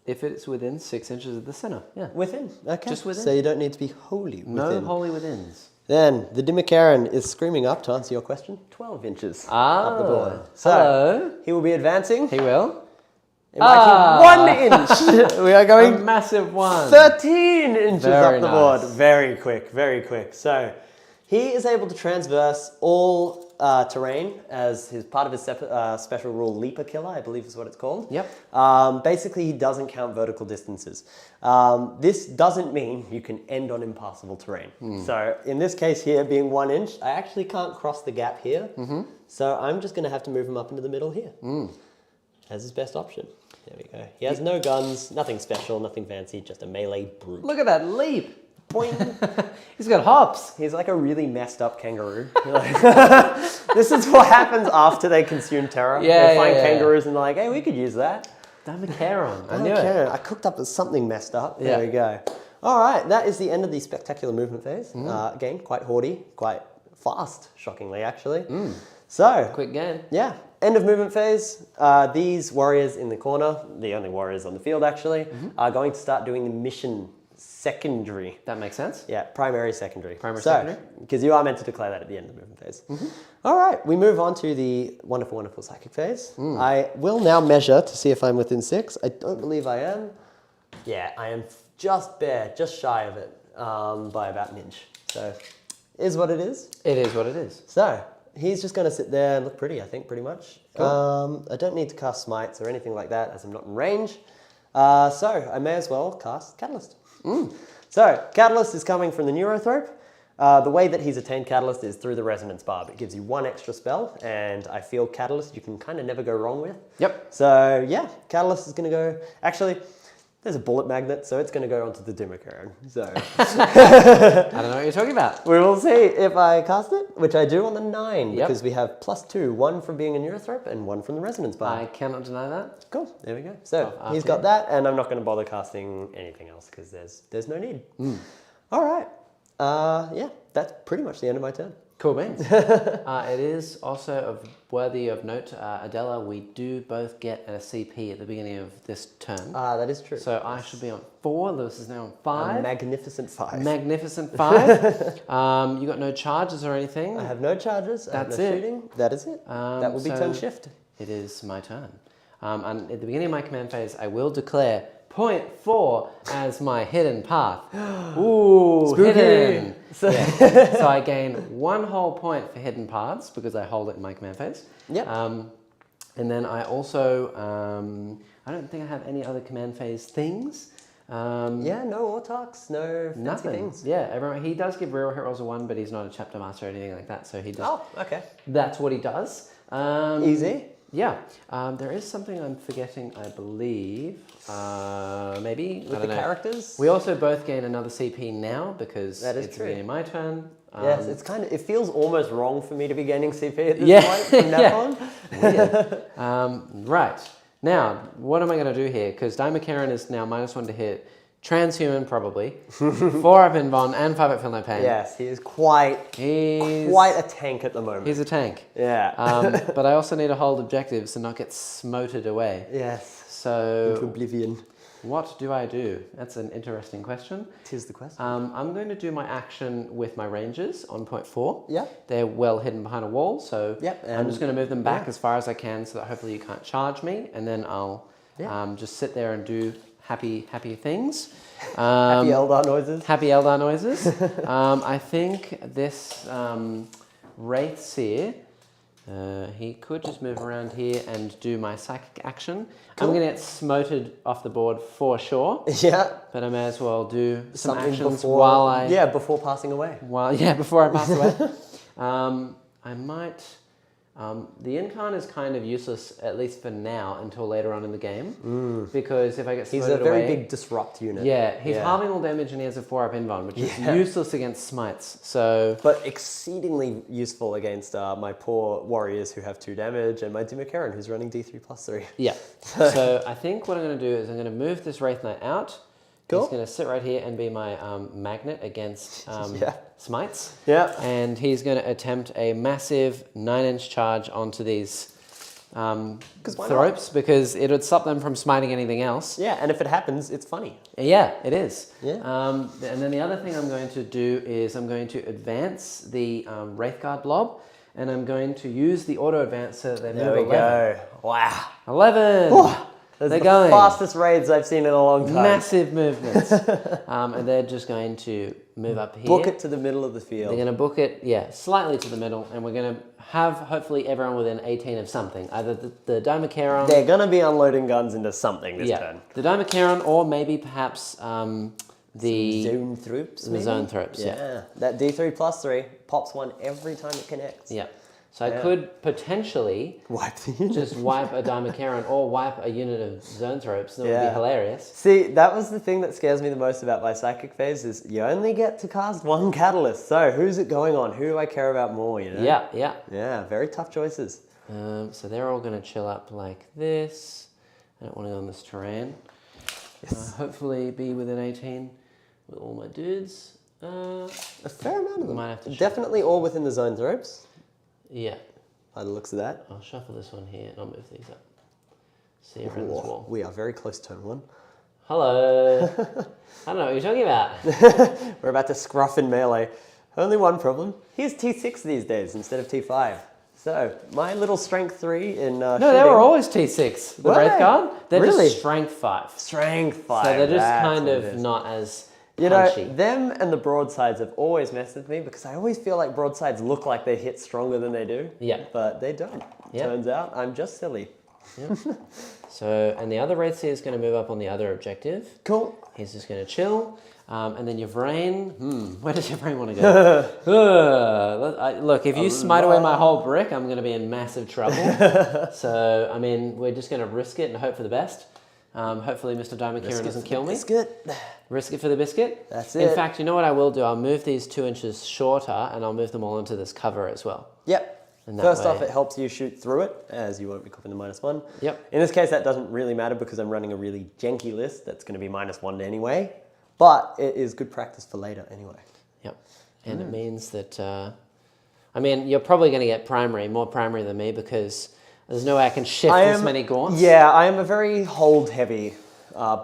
If it's within 6 inches of the center. Yeah. Within, okay. Just within. So you don't need to be wholly within. No holy withins. Then, the Dimmicaran is screaming up, to answer your question, 12 inches up the board. So, hello. he will be advancing. He will. It might be 1 inch. We are A going massive one. 13 inches Very up the nice. board. Very quick, very quick. So, he is able to transverse all terrain as his part of his special rule, Leaper Killer, I believe is what it's called. Yep. Basically, he doesn't count vertical distances. This doesn't mean you can end on impassable terrain. So, in this case here, being 1 inch, I actually can't cross the gap here. So, I'm just going to have to move him up into the middle here as his best option. There we go. He has no guns, nothing special, nothing fancy, just a melee brute. Look at that leap. Boing. He's got hops. He's like a really messed up kangaroo. This is what happens after they consume Terra. Yeah, they find yeah. kangaroos and they're like, hey, we could use that. Dimmicaran. I I knew don't it. care. I cooked up something messed up. There Yeah. we go. All right, that is the end of the spectacular movement phase. Again, quite haughty, quite fast, shockingly, actually. So, Quick game. yeah, end of movement phase. These warriors in the corner, the only warriors on the field actually, are going to start doing the mission secondary. That makes sense. Yeah, primary, secondary. Secondary. Because you are meant to declare that at the end of the movement phase. All right, we move on to the wonderful, wonderful psychic phase. I will now measure to see if I'm within 6. I don't believe I am. Yeah, I am just shy of it by about an inch. So, is what it is. It is what it is. So, he's just going to sit there and look pretty, I think, pretty much. Cool. I don't need to cast smites or anything like that as I'm not in range. So, I may as well cast Catalyst. So, Catalyst is coming from the Neurothrope. The way that he's attained Catalyst is through the Resonance Barb. It gives you 1 extra spell, and I feel Catalyst you can kind of never go wrong with. Yep. So, yeah, Catalyst is going to go... Actually, There's a bullet magnet, so it's going to go onto the Yncarne. So I don't know what you're talking about. we will see if I cast it, which I do on the 9, Yep. because we have +2, 1 from being a Neurothrope and 1 from the Resonance Bar. I cannot deny that. Cool, there we go. So Oh, he's after got you. that, and I'm not going to bother casting anything else because there's no need. All right. Yeah, that's pretty much the end of my turn. Cool beans. It is also worthy of note, Adela, we do both get a CP at the beginning of this turn. That is true. So I should be on 4, Lewis is now on 5. A magnificent 5. Magnificent 5. You got no charges or anything? I have no charges. I have That's no it. shooting. That is it. That will be so turn shift. It is my turn. And at the beginning of my command phase, I will declare point 4 as my hidden path. Ooh, Spooky. hidden. Yeah. So I gain 1 whole point for hidden paths because I hold it in my command phase. Yep. And then I also, I don't think I have any other command phase things. Yeah, no Autarchs, no fancy Nothing. things. Yeah, everyone, he does give real hit rolls a 1, but he's not a chapter master or anything like that. So he just, Oh, okay. that's what he does. Easy. Yeah, there is something I'm forgetting, I believe. Maybe? With the characters? We also both gain another CP now because That is it's true. the beginning of my turn. Yes, it's kind of, it feels almost wrong for me to be gaining CP at this Yeah, point from now yeah. on. Right. Now, what am I going to do here? Because Yncarne is now -1 to hit. Transhuman, probably. 4 up in Von and 5 up Feel No Pain. Yes, he is quite a tank at the moment. He's a tank. Yeah. But I also need to hold objectives and not get smoted away. Yes. So, Into oblivion. what do I do? That's an interesting question. Tis the question. I'm going to do my action with my rangers on point 4. Yep. They're well hidden behind a wall, so Yep, I'm just going to move them back yeah. as far as I can so that hopefully you can't charge me, and then I'll just sit there and do happy things. Happy Eldar noises. Happy Eldar noises. I think this Wraith Seer, he could just move around here and do my psychic action. Cool. I'm going to get smoted off the board for sure. Yeah. But I may as well do some Something actions before, while I... Yeah, before passing away. Before I pass away. I might... the Yncarne is kind of useless, at least for now, until later on in the game. Because if I get He's smoted a very away, big disrupt unit. yeah, he's halving all damage and he has a 4 up invuln, which is useless against smites. So But exceedingly useful against my poor warriors who have 2 damage and my Yncarne who's running D3+3. yeah. So I think what I'm going to do is I'm going to move this Wraith Knight out. Cool. He's going to sit right here and be my magnet against smites. Yeah. And he's going to attempt a massive 9-inch charge onto these why not? thropes because it would stop them from smiting anything else. Yeah, and if it happens, it's funny. Yeah, it is. Yeah. And then the other thing I'm going to do is I'm going to advance the Wraithguard blob, and I'm going to use the auto advance so that they There move we 11. go. Wow. 11! That's They're the going. fastest raids I've seen in a long time. Massive movements. And they're just going to move up here. Book it to the middle of the field. They're going to book it, slightly to the middle, and we're going to have hopefully everyone within 18 of something. Either the Yncarne... They're going to be unloading guns into something this turn. The Yncarne, or maybe perhaps the Zone Thropes, the zone thropes. Yeah. That D3+3 pops 1 every time it connects. Yeah. So I could potentially Wipe the unit. just wipe a Yncarne or wipe a unit of zone thropes. That would be hilarious. See, that was the thing that scares me the most about my psychic phase is you only get to cast 1 catalyst. So who's it going on? Who do I care about more, you know? Yeah. Yeah, very tough choices. So they're all going to chill up like this. I don't want to go on this terrain. Yes. Hopefully be within 18 with all my dudes. A fair amount of them. Might have to Definitely all within the zone thropes, Yeah. by the looks of that. I'll shuffle this one here and I'll move these up. See around this wall. We are very close to turn 1. Hello. I don't know what you're talking about. We're about to scruff in melee. Only one problem. He's T6 these days instead of T5. So, my little strength 3 in No, they were always T6. The Were they? Wraithguard, they're Really? just strength 5. Strength 5. So they're just that's kind what it of is. not as You punchy. know, them and the broadsides have always messed with me because I always feel like broadsides look like they hit stronger than they do. Yeah. But they don't. Yeah. Turns out I'm just silly. So, and the other Wraith Seer is going to move up on the other objective. Cool. He's just going to chill. And then Yvraine, where does Yvraine want to go? Look, if you smite away my whole brick, I'm going to be in massive trouble. So, I mean, we're just going to risk it and hope for the best. Hopefully Mr. Daimakira doesn't kill me. Biscuit. Risk it for the biscuit. That's it. In fact, you know what I will do? I'll move these 2 inches shorter and I'll move them all into this cover as well. Yep. And that First way- off, it helps you shoot through it, as you won't be copying the -1. Yep. In this case, that doesn't really matter because I'm running a really janky list that's going to be -1 anyway. But it is good practice for later anyway. Yep. And it means that, I mean, you're probably going to get more primary than me because there's no way I can shift this many gaunts. Yeah, I am a very hold-heavy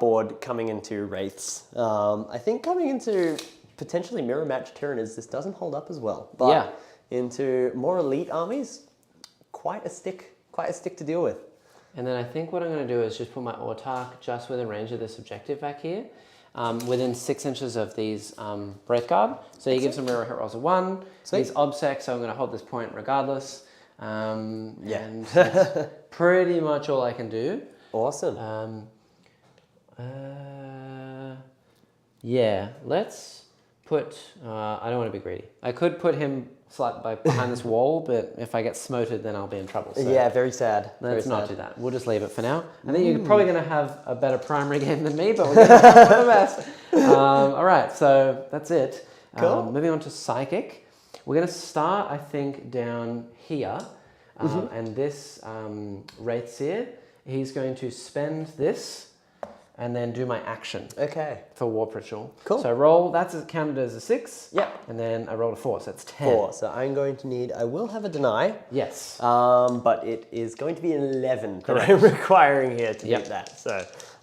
board coming into Wraiths. I think coming into potentially mirror match Tyranids, this doesn't hold up as well. But Yeah. into more elite armies, quite a stick to deal with. And then I think what I'm going to do is just put my Autarch just within range of this objective back here, within 6 inches of these Wraithguard. So he gives them mirror hit rolls of 1. Sweet. He's obsec, so I'm going to hold this point regardless. And that's pretty much all I can do. Awesome. Yeah, let's put, I don't want to be greedy. I could put him behind this wall, but if I get smoted, then I'll be in trouble. So Yeah, very sad. let's Very not sad. do that. We'll just leave it for now. I think you're probably going to have a better primary game than me, but we're going to try for the best. All right, so that's it. Cool. Moving on to Psychic. We're going to start, I think, down here. And this Wraith Seer, he's going to spend this and then do my action Okay. for Warp Ritual. Cool. So roll, that's counted as a 6. Yep. And then I rolled a 4, so that's 10. 4. So I'm going to need, I will have a deny, Yes. but it is going to be an 11 that I'm requiring here to Yep. beat that. So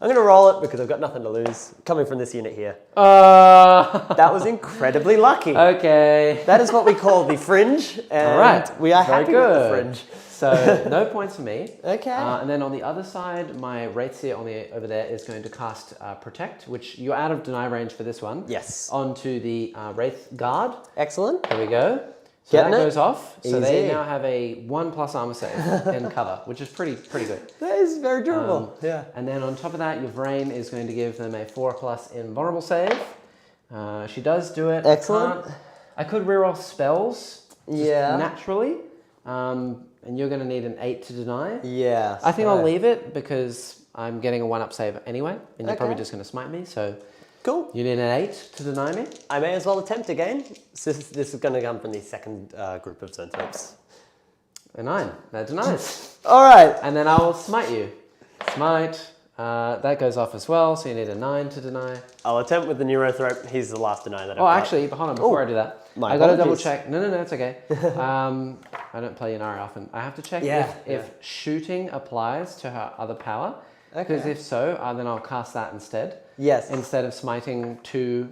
I'm going to roll it because I've got nothing to lose coming from this unit here. That was incredibly lucky. Okay. That is what we call the fringe. And All right. we are Very happy with the good. fringe. So no points for me. Okay. And then on the other side, my Wraith Seer over there is going to cast Protect, which you're out of deny range for this one. Yes. Onto the Wraith Guard. Excellent. There we go. So Getting that it? goes off. So they Easy. now have a 1+ armor save in cover, which is pretty good. That is very durable. Yeah. And then on top of that, Yvraine is going to give them a 4+ invulnerable save. She does do it. Excellent. I could reroll spells. just Yeah. Naturally. And you're going to need an 8 to deny. Yeah. I think I'll leave it because I'm getting a 1-up save anyway, and you're probably Okay. just going to smite me. So Cool. you need an 8 to deny me. I may as well attempt again. This is going to come from the second group of zone types. A 9. That denies. All right. And then I will smite you. Smite. That goes off as well, so you need a 9 to deny. I'll attempt with the Neurothrope. He's the last deny that I've Oh, got. actually, hold on, before I do that. my I got to double apologies. check. No, it's okay. I don't play Ynnari often. I have to check if shooting applies to her other power. Because Okay. if so, then I'll cast that instead. Yes. Instead of smiting two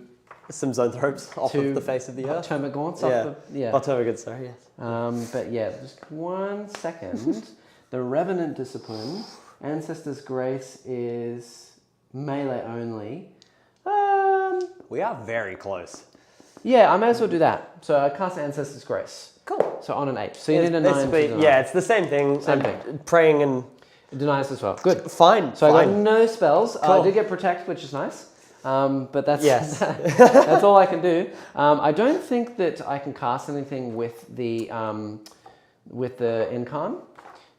Some zone thropes off of the face of the earth. Termagants Yeah. off the... Yeah. Oh, Termagants, sorry, yes. But yeah, just 1 second. The Revenant Discipline, Ancestor's Grace is melee only. We are very close. Yeah, I may as well do that. So I cast Ancestor's Grace. Cool. So on an 8. So you need a 9 to Basically, deny. yeah, it's the same thing. Same I'm thing. Praying and... It denies as well. Good. Fine, So I got fine. no spells. I Cool. did get Protect, which is nice. But that's Yes. that's all I can do. I don't think that I can cast anything with the Yncarne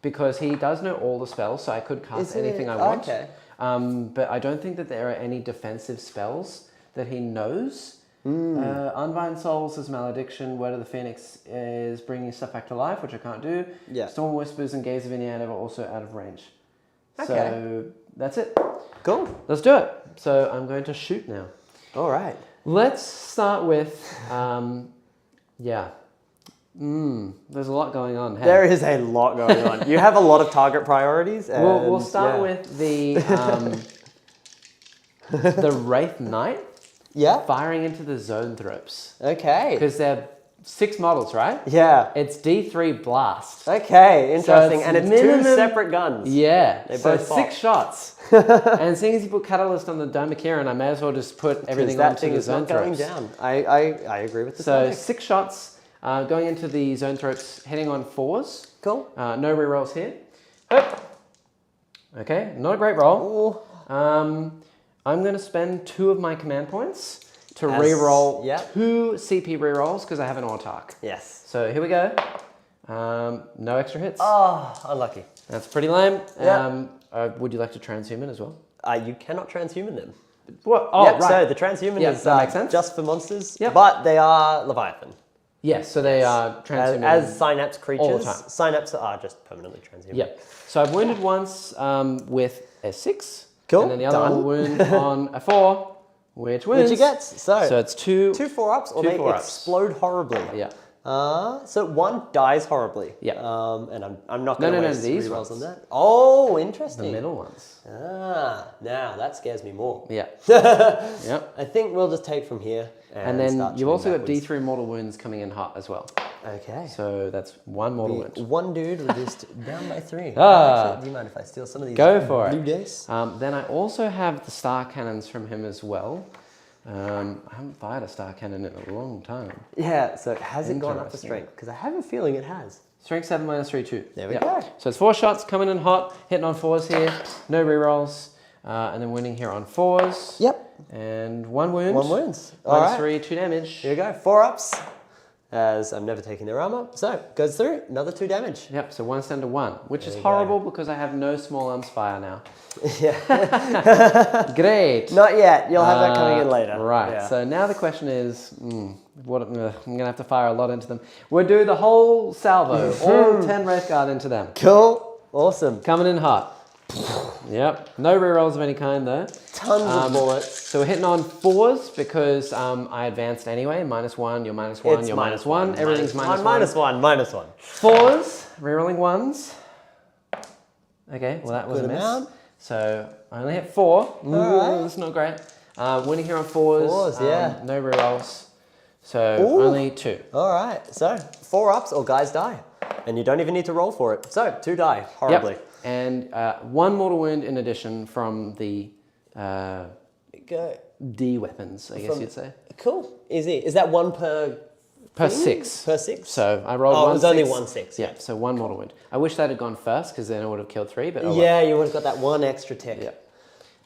because he does know all the spells, so I could cast anything I want. Okay. But I don't think that there are any defensive spells that he knows. Unbind Souls is Malediction. Word of the Phoenix is bringing stuff back to life, which I can't do. Yeah. Storm Whispers and Gaze of Ynnead are also out of range. Okay. So that's it. Cool. Let's do it. So I'm going to shoot now. All right. Let's start with, there's a lot going on. Hey? There is a lot going on. You have a lot of target priorities. And, We'll start with the the Wraith Knight Yeah. firing into the Zone Thropes. Okay. Because they're 6 models, right? Yeah. It's D3 Blast. Okay, interesting. it's And it's minimum- 2 separate guns. Yeah, They so both 6 pop. shots. And seeing as you put Catalyst on the Daimakira, I may as well just put everything that onto thing the is Zone not going Thropes. down. I agree with this. So logic. 6 shots going into the Zone Thropes, hitting on 4s. Cool. No rerolls here. Hup. Okay, not a great roll. Oh. I'm going to spend 2 of my command points to As- reroll yeah. 2 CP rerolls because I have an Autarch. Yes. So here we go. No extra hits. Oh, unlucky. That's pretty lame. Yeah. Would you like to transhuman as well? you cannot transhuman them. What? Oh, Yep, right. so the transhuman Yep, is that makes sense. just for monsters, Yep. but they are Leviathan. Yes, so they are transhuman. As synapse creatures, all the time. synapse are just permanently transhuman. Yep. So I've wounded once with a 6. Cool, And then the other done. one will wound on a 4, which wins. Which he gets. So it's 2 4-ups, or two they 4-ups. explode horribly. Yeah. So one dies horribly. Yeah. And I'm not going to waste these rerolls ones. on that. Oh, The interesting. middle ones. Now that scares me more. Yeah. Yep. I think we'll just take from here. And then start you've also got backwards. D3 mortal wounds coming in hot as well. Okay. So that's 1 mortal wound. One dude reduced down by 3. Ah. Actually, do you mind if I steal some of these Go for blue it. dice? Then I also have the star cannons from him as well. I haven't fired a star cannon in a long time. Yeah, so has it gone up to Interesting. strength? Because I have a feeling it has. Strength 7 minus 3, 2. There we go. So it's 4 shots coming in hot, hitting on 4s here, no rerolls, and then winning here on 4s. Yep. And 1 wound. 1 wounds. Minus All right. 3, 2 damage. Here we go. 4-ups. As I'm never taking their armor. So, goes through. Another 2 damage. Yep, so 1 stand to 1, which is There you horrible because I have no small arms fire now. Yeah. Great. Not yet. You'll have that coming in later. Right. Yeah. So now the question is, I'm going to have to fire a lot into them. We'll do the whole salvo, all 10 Wraithguard into them. Cool. Awesome. Coming in hot. Yep. No rerolls of any kind though. Tons of bullets. So we're hitting on 4s because I advanced anyway. -1, you're -1, It's you're -1. Everything's -1. -1. 4s, rerolling 1s. Okay, well that was a Good miss. amount. So I only hit 4. Alright. That's not great. Winning here on 4s. 4s, yeah. No rerolls. So Ooh. only 2. All right. So, 4-ups or guys die. And you don't even need to roll for it. So, 2 die horribly. Yep. And 1 mortal wound in addition from the Go. D weapons, I guess you'd say. Cool. Easy. Is that 1 per... Per thing? 6. Per 6? So I rolled Oh, one it was only 6. 1 6. Yeah, so 1 mortal wound. I wish that had gone first because then it would have killed 3, but oh well. Yeah, you would have got that 1 extra tick. Yeah.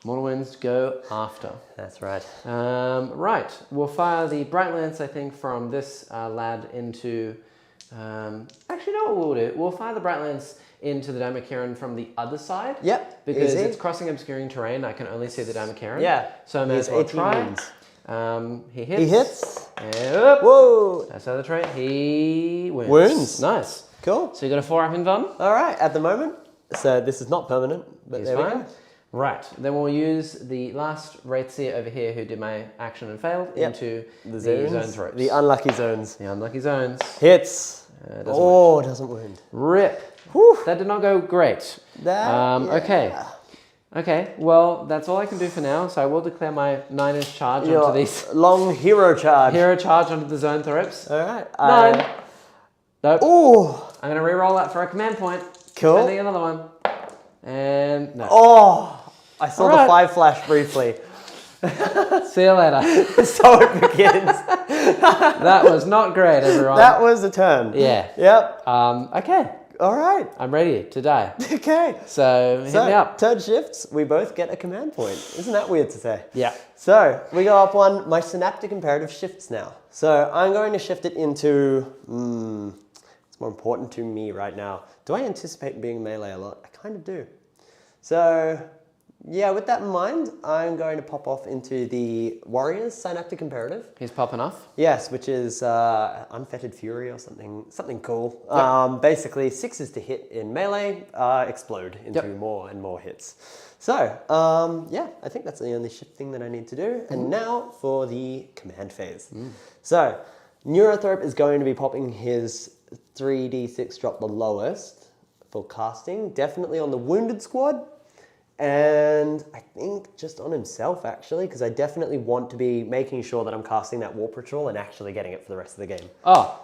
Mortal wounds go after. That's right. Right, we'll fire the Bright Lance, I think, from this lad into... actually, no, what we'll do. We'll fire the Bright Lance into the Damakiran from the other side. Yep, Because easy. it's crossing obscuring terrain. I can only see the Damakiran. Yeah. So I may He as has well 18 try. wounds. He hits. He hits. And whoop. Whoa. That's the other trait. He wounds. Wounds. Nice. Cool. So you got a 4-up in Von. All right, at the moment. So, this is not permanent, but He's there we fine. go. Right, then we'll use the last Wraithseer over here who did my action and failed into the zone throats. The unlucky zones. The unlucky zones. Hits. Doesn't wound. Rip. Whew. That did not go great. Okay. Okay, well, that's all I can do for now, so I will declare my 9-inch charge onto these. Long hero charge. Hero charge onto the zone throps. All right. 9. Nope. Ooh. I'm going to re-roll that for a command point. Cool. Spending another one. And no. Oh, I saw All the right. 5 flash briefly. See you later. So it begins. That was not great, everyone. That was a turn. Yeah. Yep. Okay. All right. I'm ready to die. Okay. So hit me up. Turn shifts, we both get a command point. Isn't that weird to say? Yeah. So we go up one. My synaptic imperative shifts now. So I'm going to shift it into. It's more important to me right now. Do I anticipate being melee a lot? I kind of do. So yeah, with that in mind, I'm going to pop off into the Warriors synaptic imperative. He's popping off. Yes, which is Unfettered Fury or something cool. Yep. Basically, 6s to hit in melee, explode into more and more hits. So, yeah, I think that's the only shifting that I need to do. And now for the command phase. So, Neurothrop is going to be popping his 3d6 drop the lowest for casting, definitely on the Wounded Squad. And I think just on himself, actually, because I definitely want to be making sure that I'm casting that Warp Ritual and actually getting it for the rest of the game. Oh,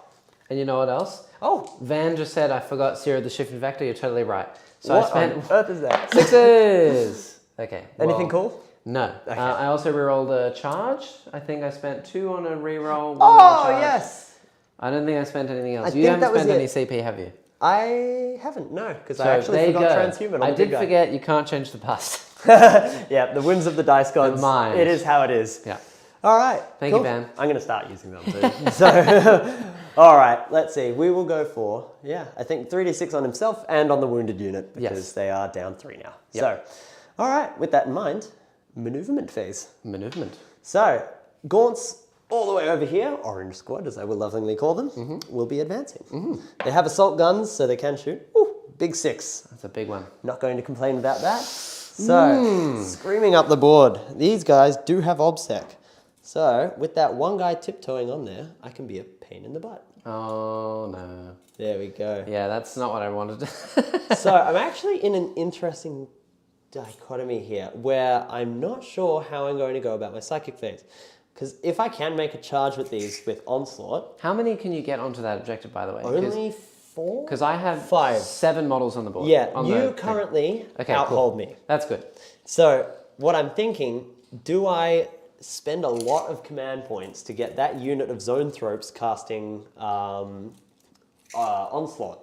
and you know what else? Oh, Van just said I forgot Seer of the Shifting Factor. You're totally right. So what I spent on earth is that? 6s. Okay. Anything well, cool? No. Okay. I also rerolled a charge. I think I spent 2 on a reroll. 1 Oh, on a charge. yes. I don't think I spent anything else. I You think haven't that was spent any it. CP, have you? I haven't, no, because I So actually there you forgot go. Transhuman on I the did big guy. forget you can't change the past. Yeah, the whims of the dice gods. mind. It is how it is. Yeah. All right. Thank cool. you, Van. I'm going to start using them too. So, all right, let's see. We will go for, I think 3d6 on himself and on the wounded unit because they are down 3 now. Yep. All right, with that in mind, maneuverment phase. Maneuverment. So, Gaunts all the way over here, Orange Squad as I will lovingly call them, will be advancing. They have assault guns, so they can shoot. Ooh, big 6. That's a big one. Not going to complain about that. So, screaming up the board, these guys do have OBSEC. So, with that one guy tiptoeing on there, I can be a pain in the butt. Oh, no. There we go. Yeah, that's not what I wanted. So, I'm actually in an interesting dichotomy here, where I'm not sure how I'm going to go about my psychic phase. Because if I can make a charge with these with Onslaught... How many can you get onto that objective, by the way? Only 4? Because I have 5. 7 models on the board. Yeah, on you the currently Okay, outhold cool. me. That's good. So, what I'm thinking, do I spend a lot of command points to get that unit of Zoanthropes casting Onslaught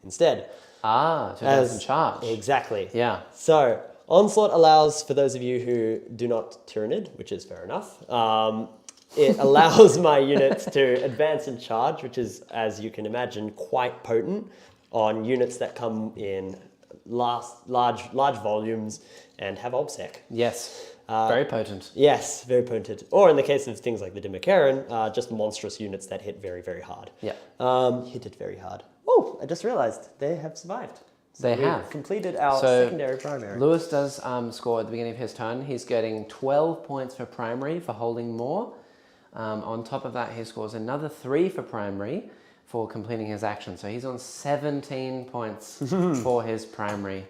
instead? Ah, to have some charge. Exactly. Yeah. So, Onslaught allows, for those of you who do not Tyranid, which is fair enough, it allows my units to advance and charge, which is, as you can imagine, quite potent on units that come in large volumes and have OBSEC. Yes. Very potent. Yes, very potent. Or in the case of things like the Dimakaran, just monstrous units that hit very, very hard. Yeah. Hit it very hard. Oh, I just realized they have survived. So They we've have. completed our So, secondary primary. Lewis does score at the beginning of his turn. He's getting 12 points for primary for holding more. On top of that, he scores another 3 for primary for completing his action. So he's on 17 points for his primary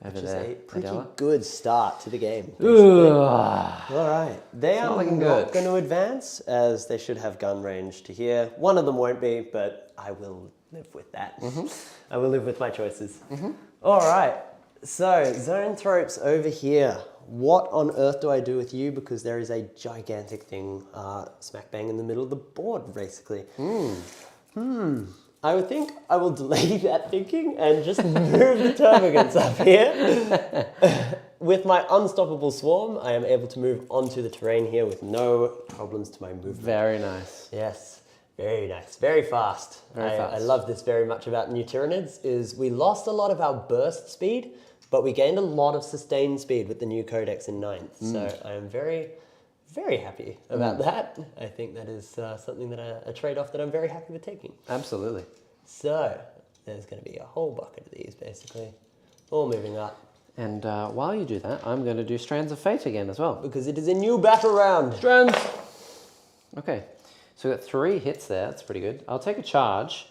over Which is there. a pretty Adela. good start to the game. Ugh. All right. They are looking not good. going to advance, as they should have gun range to here. One of them won't be, but I will live with that. I will live with my choices. All right. So, Zoanthropes over here. What on earth do I do with you? Because there is a gigantic thing smack bang in the middle of the board, basically. I would think I will delay that thinking and just move the termagants up here. With my Unstoppable Swarm, I am able to move onto the terrain here with no problems to my movement. Very nice. Yes, very nice. Very fast. Very fast. I love this very much about new Tyranids, is we lost a lot of our burst speed, but we gained a lot of sustained speed with the new Codex in 9th. So I am very, very happy about that. I think that is something that a trade-off that I'm very happy with taking. Absolutely. So there's going to be a whole bucket of these, basically, all moving up. And while you do that, I'm going to do Strands of Fate again as well. Because it is a new battle round. Strands! Okay, so we've got 3 hits there. That's pretty good. I'll take a charge.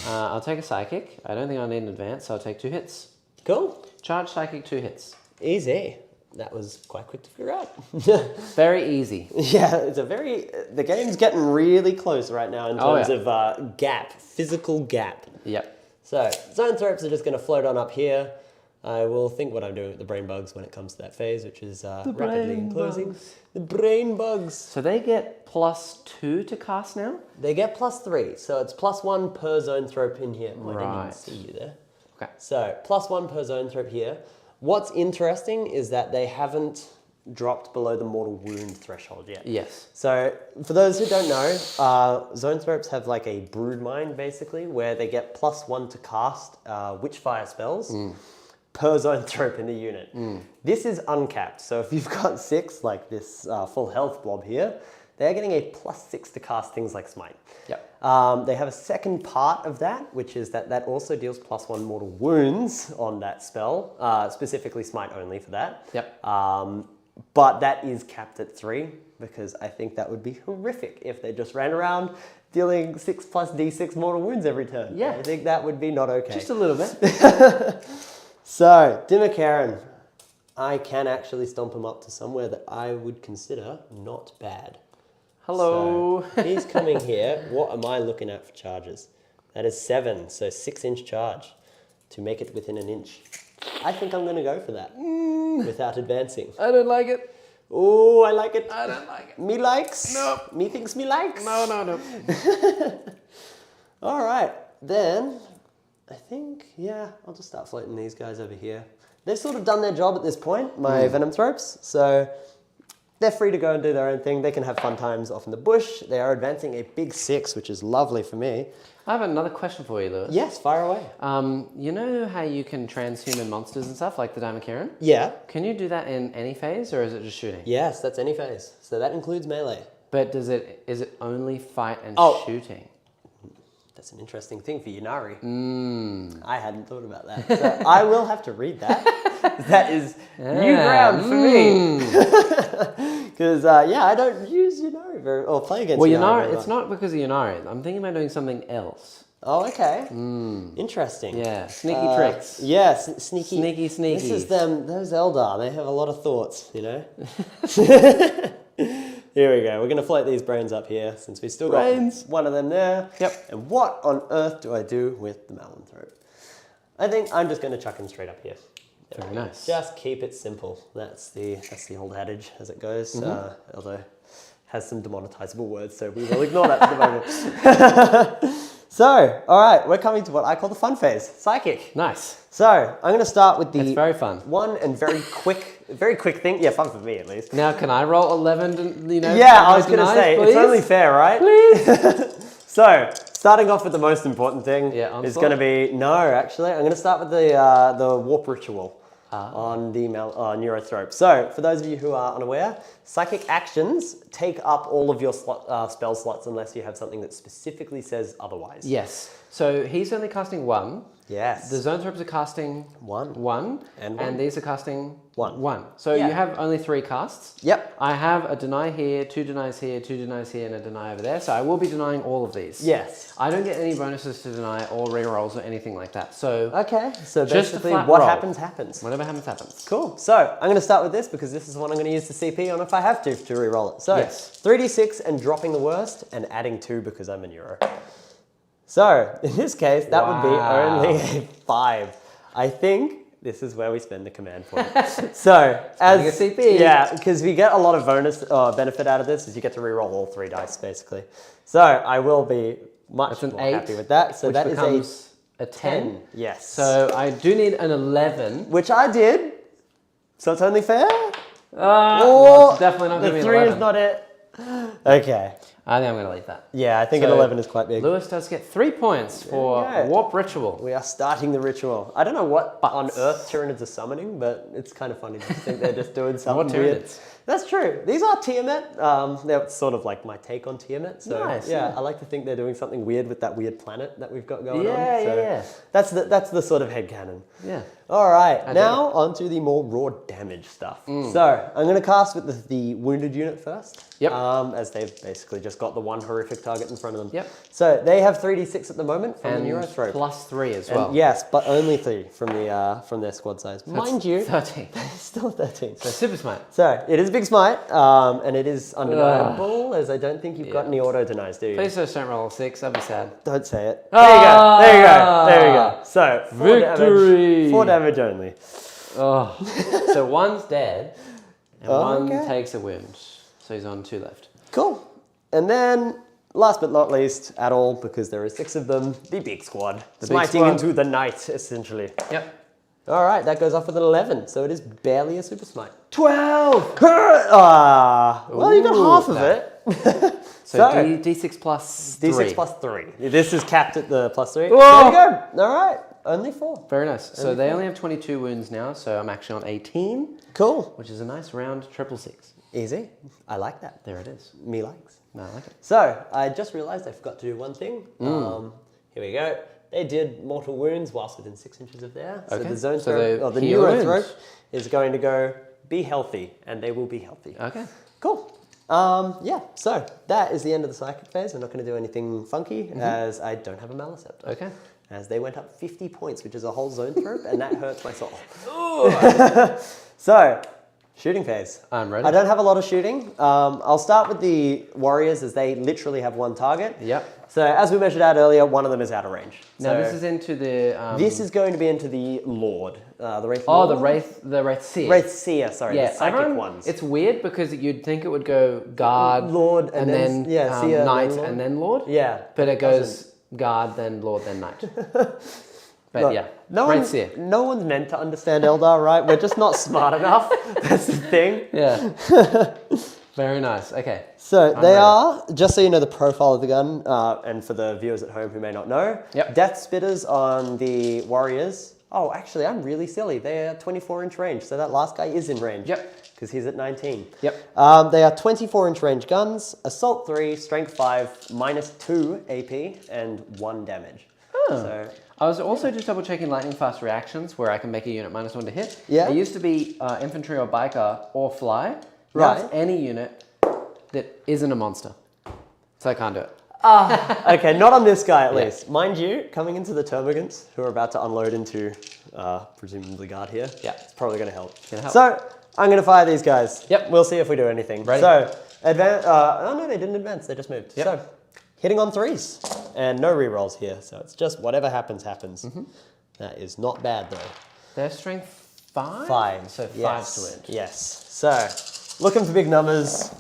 I'll take a Psychic. I don't think I'll need an advance, so I'll take 2 hits. Cool. Charge, Psychic, 2 hits. Easy. That was quite quick to figure out. Very easy. Yeah, it's a very... The game's getting really close right now in terms of gap, physical gap. Yep. So, Zoanthropes are just going to float on up here. I will think what I'm doing with the brain bugs when it comes to that phase, which is rapidly enclosing. The brain bugs. So they get +2 to cast now? They get +3, so it's +1 per Zoanthrope in here. Oh, I didn't even see you there. Okay. So, +1 per Zoanthrope here. What's interesting is that they haven't dropped below the mortal wound threshold yet. Yes. So, for those who don't know, Zoanthropes have like a brood mind, basically, where they get +1 to cast Witchfire spells per Zoanthrope in the unit. This is uncapped, so if you've got 6, like this full health blob here, they're getting a +6 to cast things like Smite. Yep. They have a second part of that, which is that also deals +1 mortal wounds on that spell, specifically Smite only for that. Yep. But that is capped at 3, because I think that would be horrific if they just ran around dealing 6 + D6 mortal wounds every turn. Yeah. I think that would be not okay. Just a little bit. So, Dimakaran. I can actually stomp him up to somewhere that I would consider not bad. Hello. So, he's coming here. What am I looking at for charges? That is 7, so 6-inch charge to make it within an inch. I think I'm going to go for that without advancing. I don't like it. Oh, I like it. I don't like it. Me likes. No. Me thinks me likes. No. All right, then I think, yeah, I'll just start floating these guys over here. They've sort of done their job at this point, my Venom Thropes, so they're free to go and do their own thing. They can have fun times off in the bush. They are advancing a big 6, which is lovely for me. I have another question for you, Lewis. Yes, fire away. You know how you can transhuman monsters and stuff, like the Diamond Yeah. Can you do that in any phase, or is it just shooting? Yes, that's any phase. So that includes melee. But is it only fight and shooting? That's an interesting thing for Ynnari. I hadn't thought about that. So I will have to read that. That is new ground for me. Because, I don't use Ynnari or play against Ynnari. Well, Ynnari, it's not because of Ynnari. I'm thinking about doing something else. Oh, okay. Interesting. Yeah, sneaky tricks. Yes, sneaky. Sneaky. This is them, those Eldar. They have a lot of thoughts, you know? Here we go. We're going to float these brains up here since we still got one of them there. Yep. And what on earth do I do with the Malinthrope? I think I'm just going to chuck him straight up here. Very nice. Just keep it simple. That's the old adage as it goes. Although it has some demonetizable words, so we will ignore that for the moment. So, all right, we're coming to what I call the fun phase, Psychic. Nice. So, I'm going to start with the It's very fun. one and very quick thing. Yeah, fun for me at least. Now, can I roll 11? Yeah, I was going to say, please? it's only fair, right? Please. So, starting off with the most important thing is onslaught? going to be, no, actually, I'm going to start with the Warp Ritual. On the Neurothrope. So, for those of you who are unaware, psychic actions take up all of your spell slots unless you have something that specifically says otherwise. Yes. So he's only casting 1. Yes. The Zoanthropes are casting 1. And these are casting 1. So you have only 3 casts. Yep. I have a deny here, 2 denies here, 2 denies here, and a deny over there. So I will be denying all of these. Yes. I don't get any bonuses to deny or rerolls or anything like that. So okay. So just basically, a flat what roll. happens, happens. Whatever happens, happens. Cool. So I'm going to start with this because this is what I'm going to use the CP on if I have to reroll it. So yes. 3d6 and dropping the worst and adding 2 because I'm a neuro. So in this case, that would be only a 5. I think this is where we spend the command point. So as a CP. Yeah, because we get a lot of bonus benefit out of this is you get to reroll all 3 dice basically. So I will be much more 8, happy with that. So which that becomes is a 10. Yes. So I do need an 11. Which I did. So it's only fair? It's definitely not going to be The an 3 11. is not it. Okay. I think I'm going to leave that. Yeah, I think an So 11 is quite big. Lewis does get 3 points for There you go. Warp Ritual. We are starting the ritual. I don't know what on earth Tyranids are summoning, but it's kind of funny to think they're just doing something weird. Tyranids? That's true. These are Tiamat. They're sort of like my take on Tiamat. So Nice, yeah, yeah. I like to think they're doing something weird with that weird planet that we've got going on. Yeah. So that's the sort of headcanon. Yeah. All right, now on to the more raw damage stuff. So I'm going to cast with the wounded unit first. Yep. As they've basically just got the one horrific target in front of them. Yep. So they have 3d6 at the moment from And the Neurothrope. +3 as well. Yes, but only 3 from their squad size. Mind you, 13. still 13. So Super Smite. So it is a big smite, and it is undeniable, as I don't think you've got any auto denies, do you? Please just don't roll a 6. I'd be sad. Don't say it. There you go. There you go. So 4 Victory! damage. 4 damage only. Oh. So one's dead, and one Okay. takes a wound. So he's on 2 left. Cool. And then, last but not least, at all, because there are 6 of them, the big squad. Smiting squad. into the night, essentially. Yep. All right, that goes off with an 11, so it is barely a super smite. 12! Well, you got half of it. So D6 plus 3. D6 plus 3. This is capped at the plus 3. Whoa. There you go. All right, only 4. Very nice. So they only have 22 wounds now, so I'm actually on 18, Cool. which is a nice round 666. Easy. I like that. There it is. Me likes. No, I like it. So, I just realized I forgot to do one thing. Here we go. They did mortal wounds whilst within 6 inches of there. So Okay. the zone So throat, they or the heal neurothrope wounds. is going to go be healthy, and they will be healthy. Okay. Cool. Yeah, so that is the end of the psychic phase. I'm not going to do anything funky as I don't have a Maleceptor. Okay. As they went up 50 points, which is a whole zone thrope, and that hurts my soul. So, shooting phase. I'm ready. I don't have a lot of shooting. I'll start with the warriors as they literally have one target. Yep. So as we measured out earlier, one of them is out of range. Now So this is into the... this is going to be into the Lord, the Wraith Oh, Lord. the Wraith Seer. Wraith Seer, sorry, Yeah, the psychic everyone- ones. It's weird because you'd think it would go guard, Lord, and then Seer, knight, Lord. and then lord. Yeah. But it goes guard, then lord, then knight. But Look, yeah, no great one's, Seer. no one's meant to understand Eldar, right? We're just not smart enough. That's the thing. Yeah. Very nice. Okay. So I'm they ready. are, just so you know the profile of the gun, and for the viewers at home who may not know, Yep. Death Spitters on the Warriors. Oh, actually, I'm really silly. They are 24-inch range, so that last guy is in range. Yep. Because he's at 19. Yep. They are 24-inch range guns, Assault 3, Strength 5, -2 AP, and 1 damage. Oh. So, I was also just double checking lightning fast reactions where I can make a unit -1 to hit. Yeah. It used to be infantry or biker or fly. Now Right. it's any unit that isn't a monster. So I can't do it. okay, not on this guy at least. Mind you, coming into the Termagants, who are about to unload into, presumably guard here. Yeah. It's probably going to help. Gonna help. So, I'm going to fire these guys. Yep. We'll see if we do anything. Ready. So, advance. Oh no, they didn't advance. They just moved. Yep. So, hitting on 3s. And no rerolls here. So, it's just whatever happens, happens. That is not bad though. Their strength 5? 5. So 5 yes. to win. Yes. So, looking for big numbers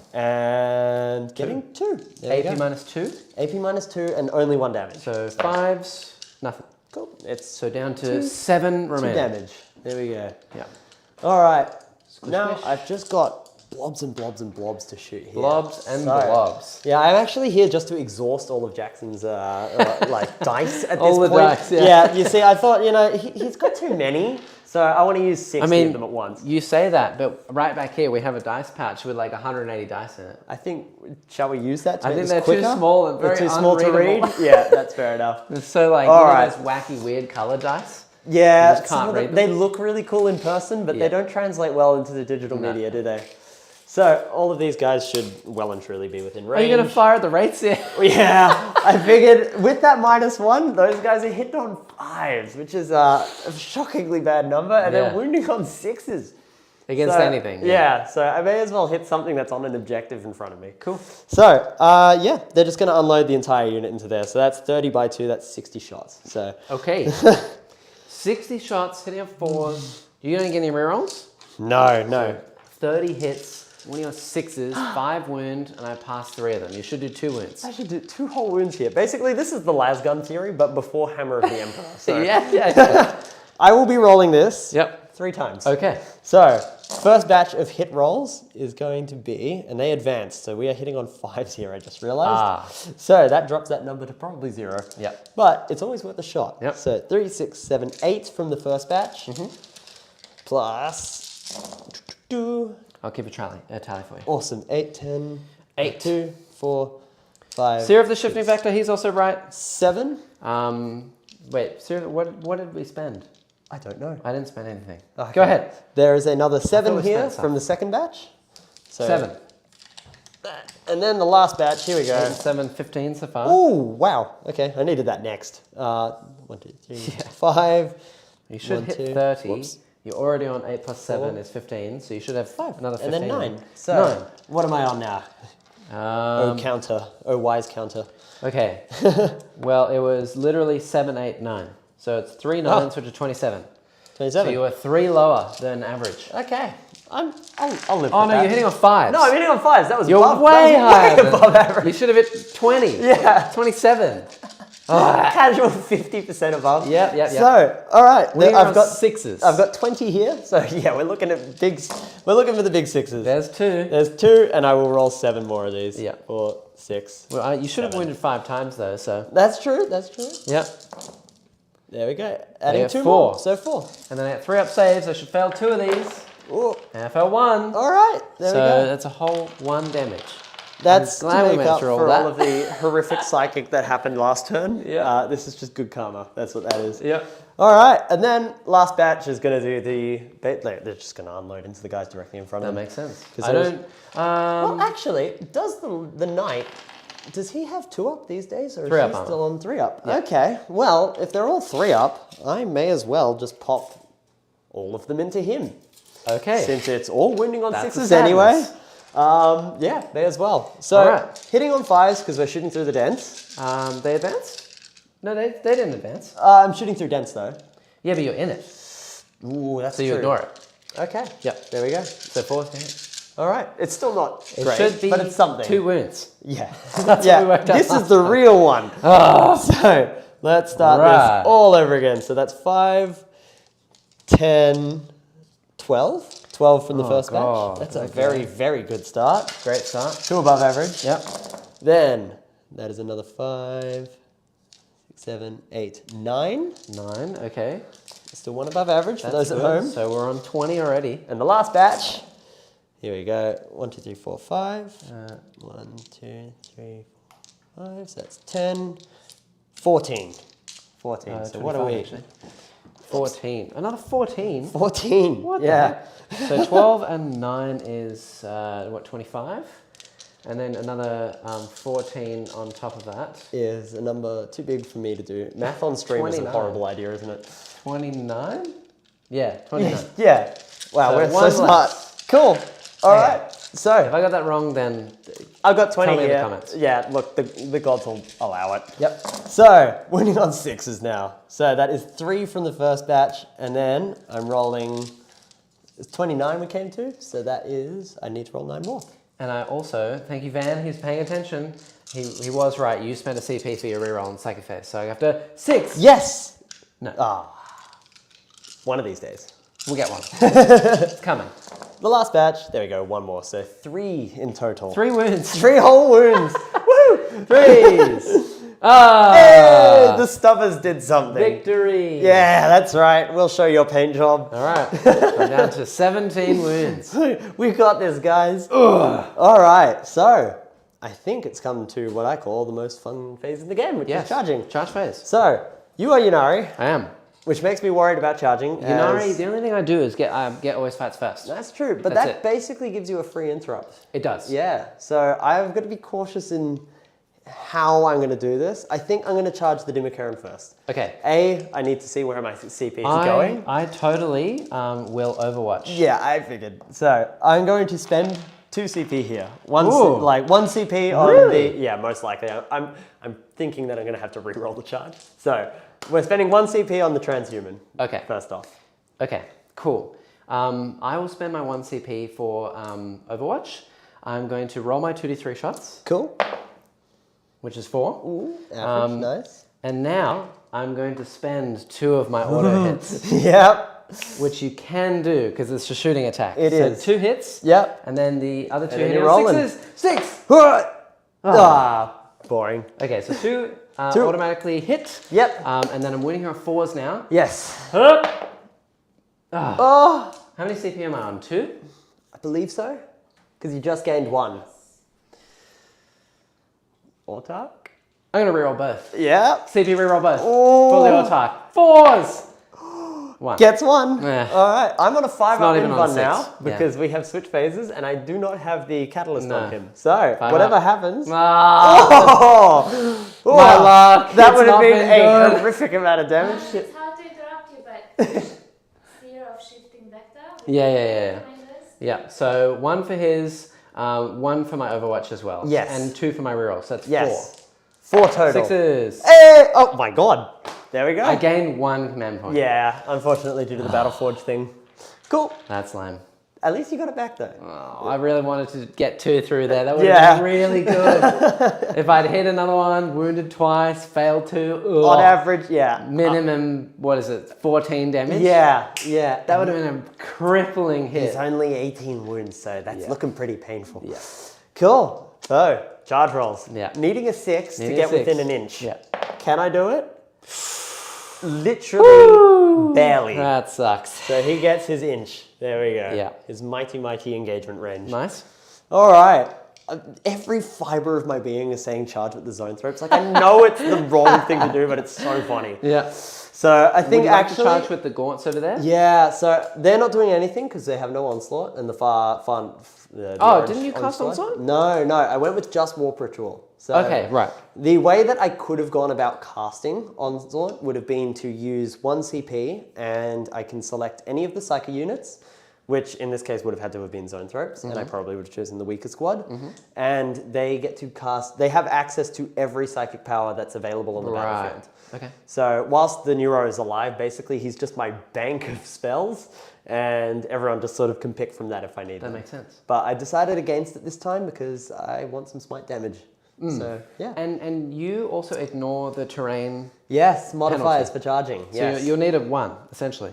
and getting 2. There you AP go. -2. AP -2 and only 1 damage. So 5s, nothing. Cool. It's So down to 7 2 remaining. damage. There we go. Yeah. All right. Squish, Now squish. I've just got blobs and blobs and blobs to shoot here. Blobs and So, blobs. Yeah, I'm actually here just to exhaust all of Jackson's like dice at All this the point. dice, yeah. Yeah, you see, I thought, you know, he's got too many, so I want to use 60 I mean, of them at once. you say that, but right back here we have a dice pouch with like 180 dice in it. I think, shall we use that to I make think this they're too quicker? small and They're very too small to read? unreadable. Yeah, that's fair enough. It's so like, All you know right. those wacky weird color dice? Yeah, You just can't some of read them, them. they look really cool in person, but Yeah. they don't translate well into the digital No. media, do they? So all of these guys should well and truly be within range. Are you going to fire at the rates here? Yeah, I figured with that -1, those guys are hitting on 5s, which is a shockingly bad number, and Yeah. they're wounding on 6s. Against So, anything. Yeah, so I may as well hit something that's on an objective in front of me. Cool. So, yeah, they're just going to unload the entire unit into there. So that's 30 by 2, that's 60 shots. So Okay. 60 shots, hitting on 4s. You going to get any rerolls? no. 30 hits, winning on 6s, 5 wound, and I passed 3 of them. You should do 2 wounds. I should do 2 whole wounds here. Basically, this is the lasgun theory, but before Hammer of the Emperor. So Yeah. I will be rolling this Yep. 3 times. Okay. So, first batch of hit rolls is going to be, and they advanced, so we are hitting on 5s here, I just realized. So that drops that number to probably 0. Yep. But it's always worth a shot. Yep. So 3, 6, 7, 8 from the first batch, plus... I'll keep a tally for you. Awesome. 8, 10, 8. 2, 4, 5, Seer of the Shifting Vector, he's also right. 7. Wait, Seer, what did we spend? I don't know. I didn't spend anything. Okay. Go ahead. There is another thought 7 we here spent some. from the second batch. So 7. And then the last batch, here we 8 go. and 7, 15 so far. Oh, wow. Okay, I needed that next. 1, 2, 3, 5. You should 1, hit 2, 30. whoops. You're already on 8 plus 7 4. is 15, so you should have 5. another 15. And then 9. then. So, 9. what am I on now? Counter. Wise counter. Okay. Well, it was literally 7, 8, 9. So it's 3 9s, which are 27. 27. So you were 3 lower than average. Okay. I'll live with Oh no, that. you're hitting on 5s. No, I'm hitting on 5s. That was You're above, way that was higher. way above average. You should have hit 20. Yeah. 27. Casual 50% above. Yep. So, all right. We're I've on got 6s. I've got 20 here. So yeah, we're looking at big. We're looking for the big 6s. There's 2. There's 2, and I will roll 7 more of these. Yeah. 4, 6. Well, you should have 7. wounded 5 times though, so. That's true. That's true. Yep. There we go. Adding have 2 4. more. So 4. And then I had 3 up saves, I should fail 2 of these. Ooh. And I failed 1. All right. There So we go. that's a whole 1 damage. That's glad to we make went up through all for that. all of the horrific psychic that happened last turn. Yeah. This is just good karma. That's what that is. Yep. All right. And then last batch is going to do the... They're just going to unload into the guys directly in front That of them. makes sense. 'Cause I there's- don't. Well, actually, does the knight... Does he have 2 up these days, or is 3 he up armor. still on 3 up? Yeah. Okay. Well, if they're all 3 up, I may as well just pop all of them into him. Okay. Since it's all wounding on That's 6s the anyway. sadness. Yeah, may as well. So, Alright. hitting on 5s because we're shooting through the dents. They advanced? No, they didn't advance. I'm shooting through dents though. Yeah, but you're in it. Ooh, that's So you true. ignore it. Okay. Yep. There we go. So 4 to hit. All right. It's still not It great, should be but it's something. 2 wounds. Yeah. That's what we yeah. worked out This is last the real one. So Let's start Right. this all over again. So that's 5, 10, 12. 12 from the first God. batch. That's a very, very good start. Great start. 2 above average. Yep. Then that is another 5, 6, 7, 8, 9. 9, okay. Still 1 above average for those at good. home. So we're on 20 already. And the last batch, here we go. 1, 2, 3, 4, 5. 1, 2, 3, 4, 5. So that's 10, 14. 14. So what are we? Actually. 14. Another 14? 14. What the yeah. heck? So 12 and 9 is, 25? And then another 14 on top of that. Is a number too big for me to do. Math on stream is a 29. horrible idea, isn't it? 29? Yeah, 29. Yeah. Wow, So we're so one smart. Cool. All right. If So I got that wrong, then I've got 20 tell me in the here. comments. Yeah, look, the gods will allow it. Yep. So, winning on 6s now. So that is 3 from the first batch, and then I'm rolling, it's 29 we came to, so that is, I need to roll 9 more. And I also, thank you Van, he's paying attention. He was right, you spent a CP for your reroll on Psychic Face, so I have to 6! Yes! No. One of these days. We'll get one. It's coming. The last batch, there we go, 1 more, so 3 in total. 3 wounds. 3 whole wounds. Woo! 3s. Hey, the stuffers did something. Victory. Yeah, that's right. We'll show your paint job. All right, I'm down to 17 wounds. We got this, guys. All right, so I think it's come to what I call the most fun phase in the game, which is charging. Charge phase. So, you are Ynnari, I am. which makes me worried about charging. Ynnari, the only thing I do is get always fights first. That's true, but That's that it. basically gives you a free interrupt. It does. Yeah, so I've got to be cautious in how I'm going to do this. I think I'm going to charge the Dimmerkern first. Okay. I need to see where my CP is going. I totally will Overwatch. Yeah, I figured. So I'm going to spend 2 CP here. One Ooh. CP on Really? the... Yeah, most likely. I'm thinking that I'm going to have to re-roll the charge. So we're spending 1 CP on the transhuman. Okay. First off. Okay, cool. I will spend my 1 CP for Overwatch. I'm going to roll my 2d3 shots, Cool. which is 4. Ooh, average, nice. And now I'm going to spend 2 of my auto hits, Yep. which you can do because it's a shooting attack. It so is. 2 hits. Yep. And then the other 2 then hits you're rolling. 6s. 6! Boring. Okay, so 2 Two. automatically hit. Yep. And then I'm winning her 4s now. Yes. Oh. Oh, How many CP am I on? 2? I believe so. Because you just gained 1. Autarch? I'm going to reroll both. Yeah. CP reroll both. Oh. For the Autarch. 4s! 1. Gets 1. Yeah. All right. I'm on a 5 not up even in on one 6. now Yeah. because we have switch phases and I do not have the catalyst No. on him. So 5 whatever up. happens. Ah, Oh, my Wow. luck. That It's would have not been been a good. horrific amount of damage. It's hard to interrupt you, but Seer of shifting vector. Yeah. Reminders. Yeah, so 1 for his, 1 for my Overwatch as well. Yes. And 2 for my reroll, so that's Yes. 4 4. total. 6s. Hey! Oh my god. There we go. I gained 1 command point. Yeah, unfortunately due to the Battleforge thing. Cool. That's lame. At least you got it back though. Oh, I really wanted to get 2 through there. That would have Yeah. been really good. If I'd hit another one, wounded twice, failed 2. Ugh. On average, yeah. Minimum, 14 damage? Yeah. That would have been a crippling hit. He's only 18 wounds, so that's Yeah. looking pretty painful. Yeah. Cool. So, charge rolls. Yeah. Needing a 6 Needing to a get 6. within an inch. Yeah. Can I do it? Literally barely. That sucks. So he gets his inch. There we go. Yeah. His mighty engagement range. Nice. All right. Every fiber of my being is saying charge with the zone throats. Like I know it's the wrong thing to do, but it's so funny. Yeah. So I think Would you like to actually, charge with the gaunts over there? yeah. So they're not doing anything because they have no onslaught and the the orange didn't you cast onslaught? No. I went with just warp ritual. So Okay, right. the way that I could have gone about casting onslaught would have been to use 1 CP and I can select any of the psycho units, which in this case would have had to have been zone thropes, and I probably would have chosen the weaker squad. And they get to cast, they have access to every psychic power that's available on the battlefield. Okay. So whilst the Neuro is alive, basically he's just my bank of spells, and everyone just sort of can pick from that if I need That them. makes sense. But I decided against it this time because I want some smite damage. So, yeah. And you also ignore the terrain. Yes, modifiers Penalty. for charging. So Yes. you'll need a 1, essentially.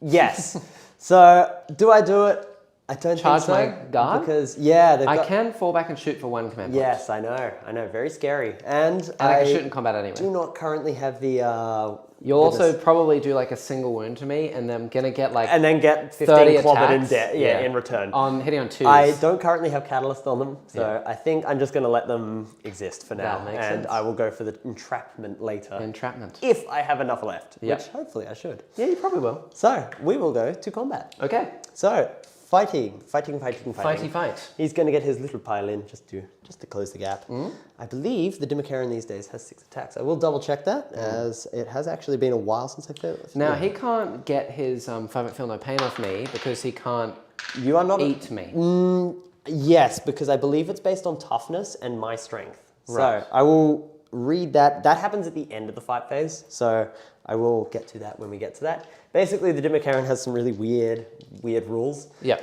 Yes. So, do I do it? I don't Charge think so. my guard? Because, yeah, they've I got... can fall back and shoot for 1 command point. Yes, I know. Very scary. And I can shoot in combat anyway. do not currently have the... You'll also probably do like a single wound to me, and then I'm gonna get like and then get 30 15 clobbered in, attacks. in return. On hitting on 2s. I don't currently have Catalyst on them, so I think I'm just going to let them exist for now. That makes and sense. I will go for the Entrapment later. Entrapment. If I have enough left, Yep. which hopefully I should. Yeah, you probably will. So, we will go to combat. Okay. So, fighting. Fighty fight. He's going to get his little pile in just to close the gap. I believe the Dimakaran these days has 6 attacks. I will double check that, as it has actually been a while since I played it. Now, he can't get his 5 Feel No Pain off me because he can't You are not eat me. Yes, because I believe it's based on toughness and my strength. Right. So I will read that. That happens at the end of the fight phase. So I will get to that when we get to that. Basically, the Dimakaran has some really weird rules. Yeah.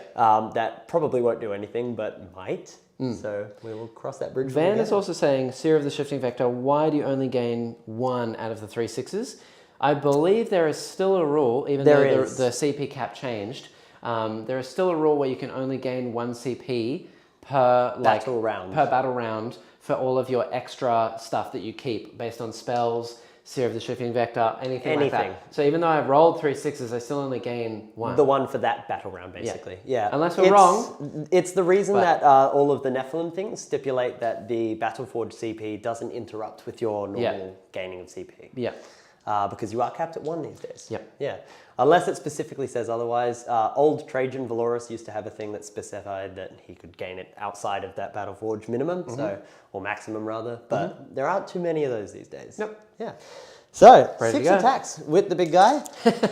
That probably won't do anything, but might. So we will cross that bridge. Van is also saying, Seer of the Shifting Vector, why do you only gain 1 out of the 3 6s? I believe there is still a rule, even though the CP cap changed. There is still a rule where you can only gain 1 CP per battle round. Per battle round for all of your extra stuff that you keep based on spells, Seer of the Shifting Vector, anything like that. So even though I've rolled 3 6s, I still only gain 1. The one for that battle round, basically. Yeah. Unless we're wrong. It's the reason that all of the Nephilim things stipulate that the Battleforge CP doesn't interrupt with your normal gaining of CP. Yeah. Because you are capped at 1 these days. Yep. Yeah. Unless it specifically says otherwise. Old Trajan Valorous used to have a thing that specified that he could gain it outside of that Battleforge minimum, or maximum rather, but there aren't too many of those these days. Nope. Yeah. So, Ready 6 attacks with the big guy.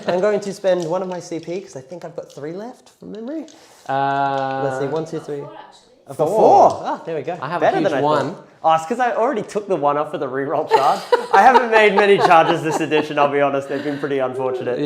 I'm going to spend 1 of my CP because I think I've got 3 left from memory. Let's see, 1, 2, 3. 4 actually. I've got 4. Ah, there we go. I have Better a huge than I 1. thought. Oh, it's because I already took the 1 off for the reroll charge. I haven't made many charges this edition, I'll be honest. They've been pretty unfortunate.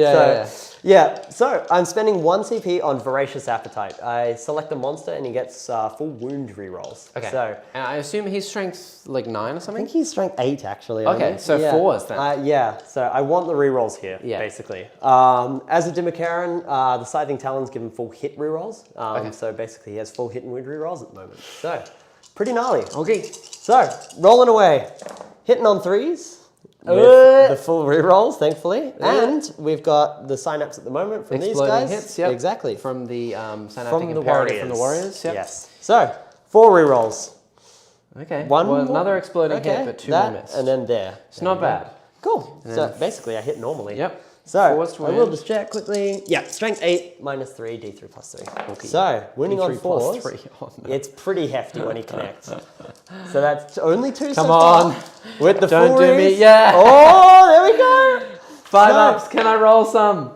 So I'm spending 1 CP on Voracious Appetite. I select a monster and he gets full wound rerolls. Okay. So and I assume he's strength like 9 or I something? think he's strength 8 actually. Okay, so 4s then. Yeah, so I want the rerolls here, basically. As a Dimakaran, the Scything Talons give him full hit rerolls. So basically he has full hit and wound rerolls at the moment. So, pretty gnarly. Okay. So, rolling away. Hitting on 3s. With the full rerolls, thankfully. And we've got the synapse at the moment from these guys. Hits, yep. Exactly. From the synaptic From the imperative Warriors. from the Warriors, yep. Yes. So, 4 rerolls. Okay. One well, more. another exploding hit, but 2 more missed. And then there. It's not bad. Cool. So, basically, I hit normally. Yep. So, Forced to I will win. just check quickly. Yeah, strength 8, minus 3, D3 plus 3. Okay. So, winning on D3 plus 4s, 3. Oh, no. it's pretty hefty when he connects. So that's only 2 so Come far. on. With the Don't full do me. reads. Yeah. Oh, there we go. 5 So- ups. Can I roll some?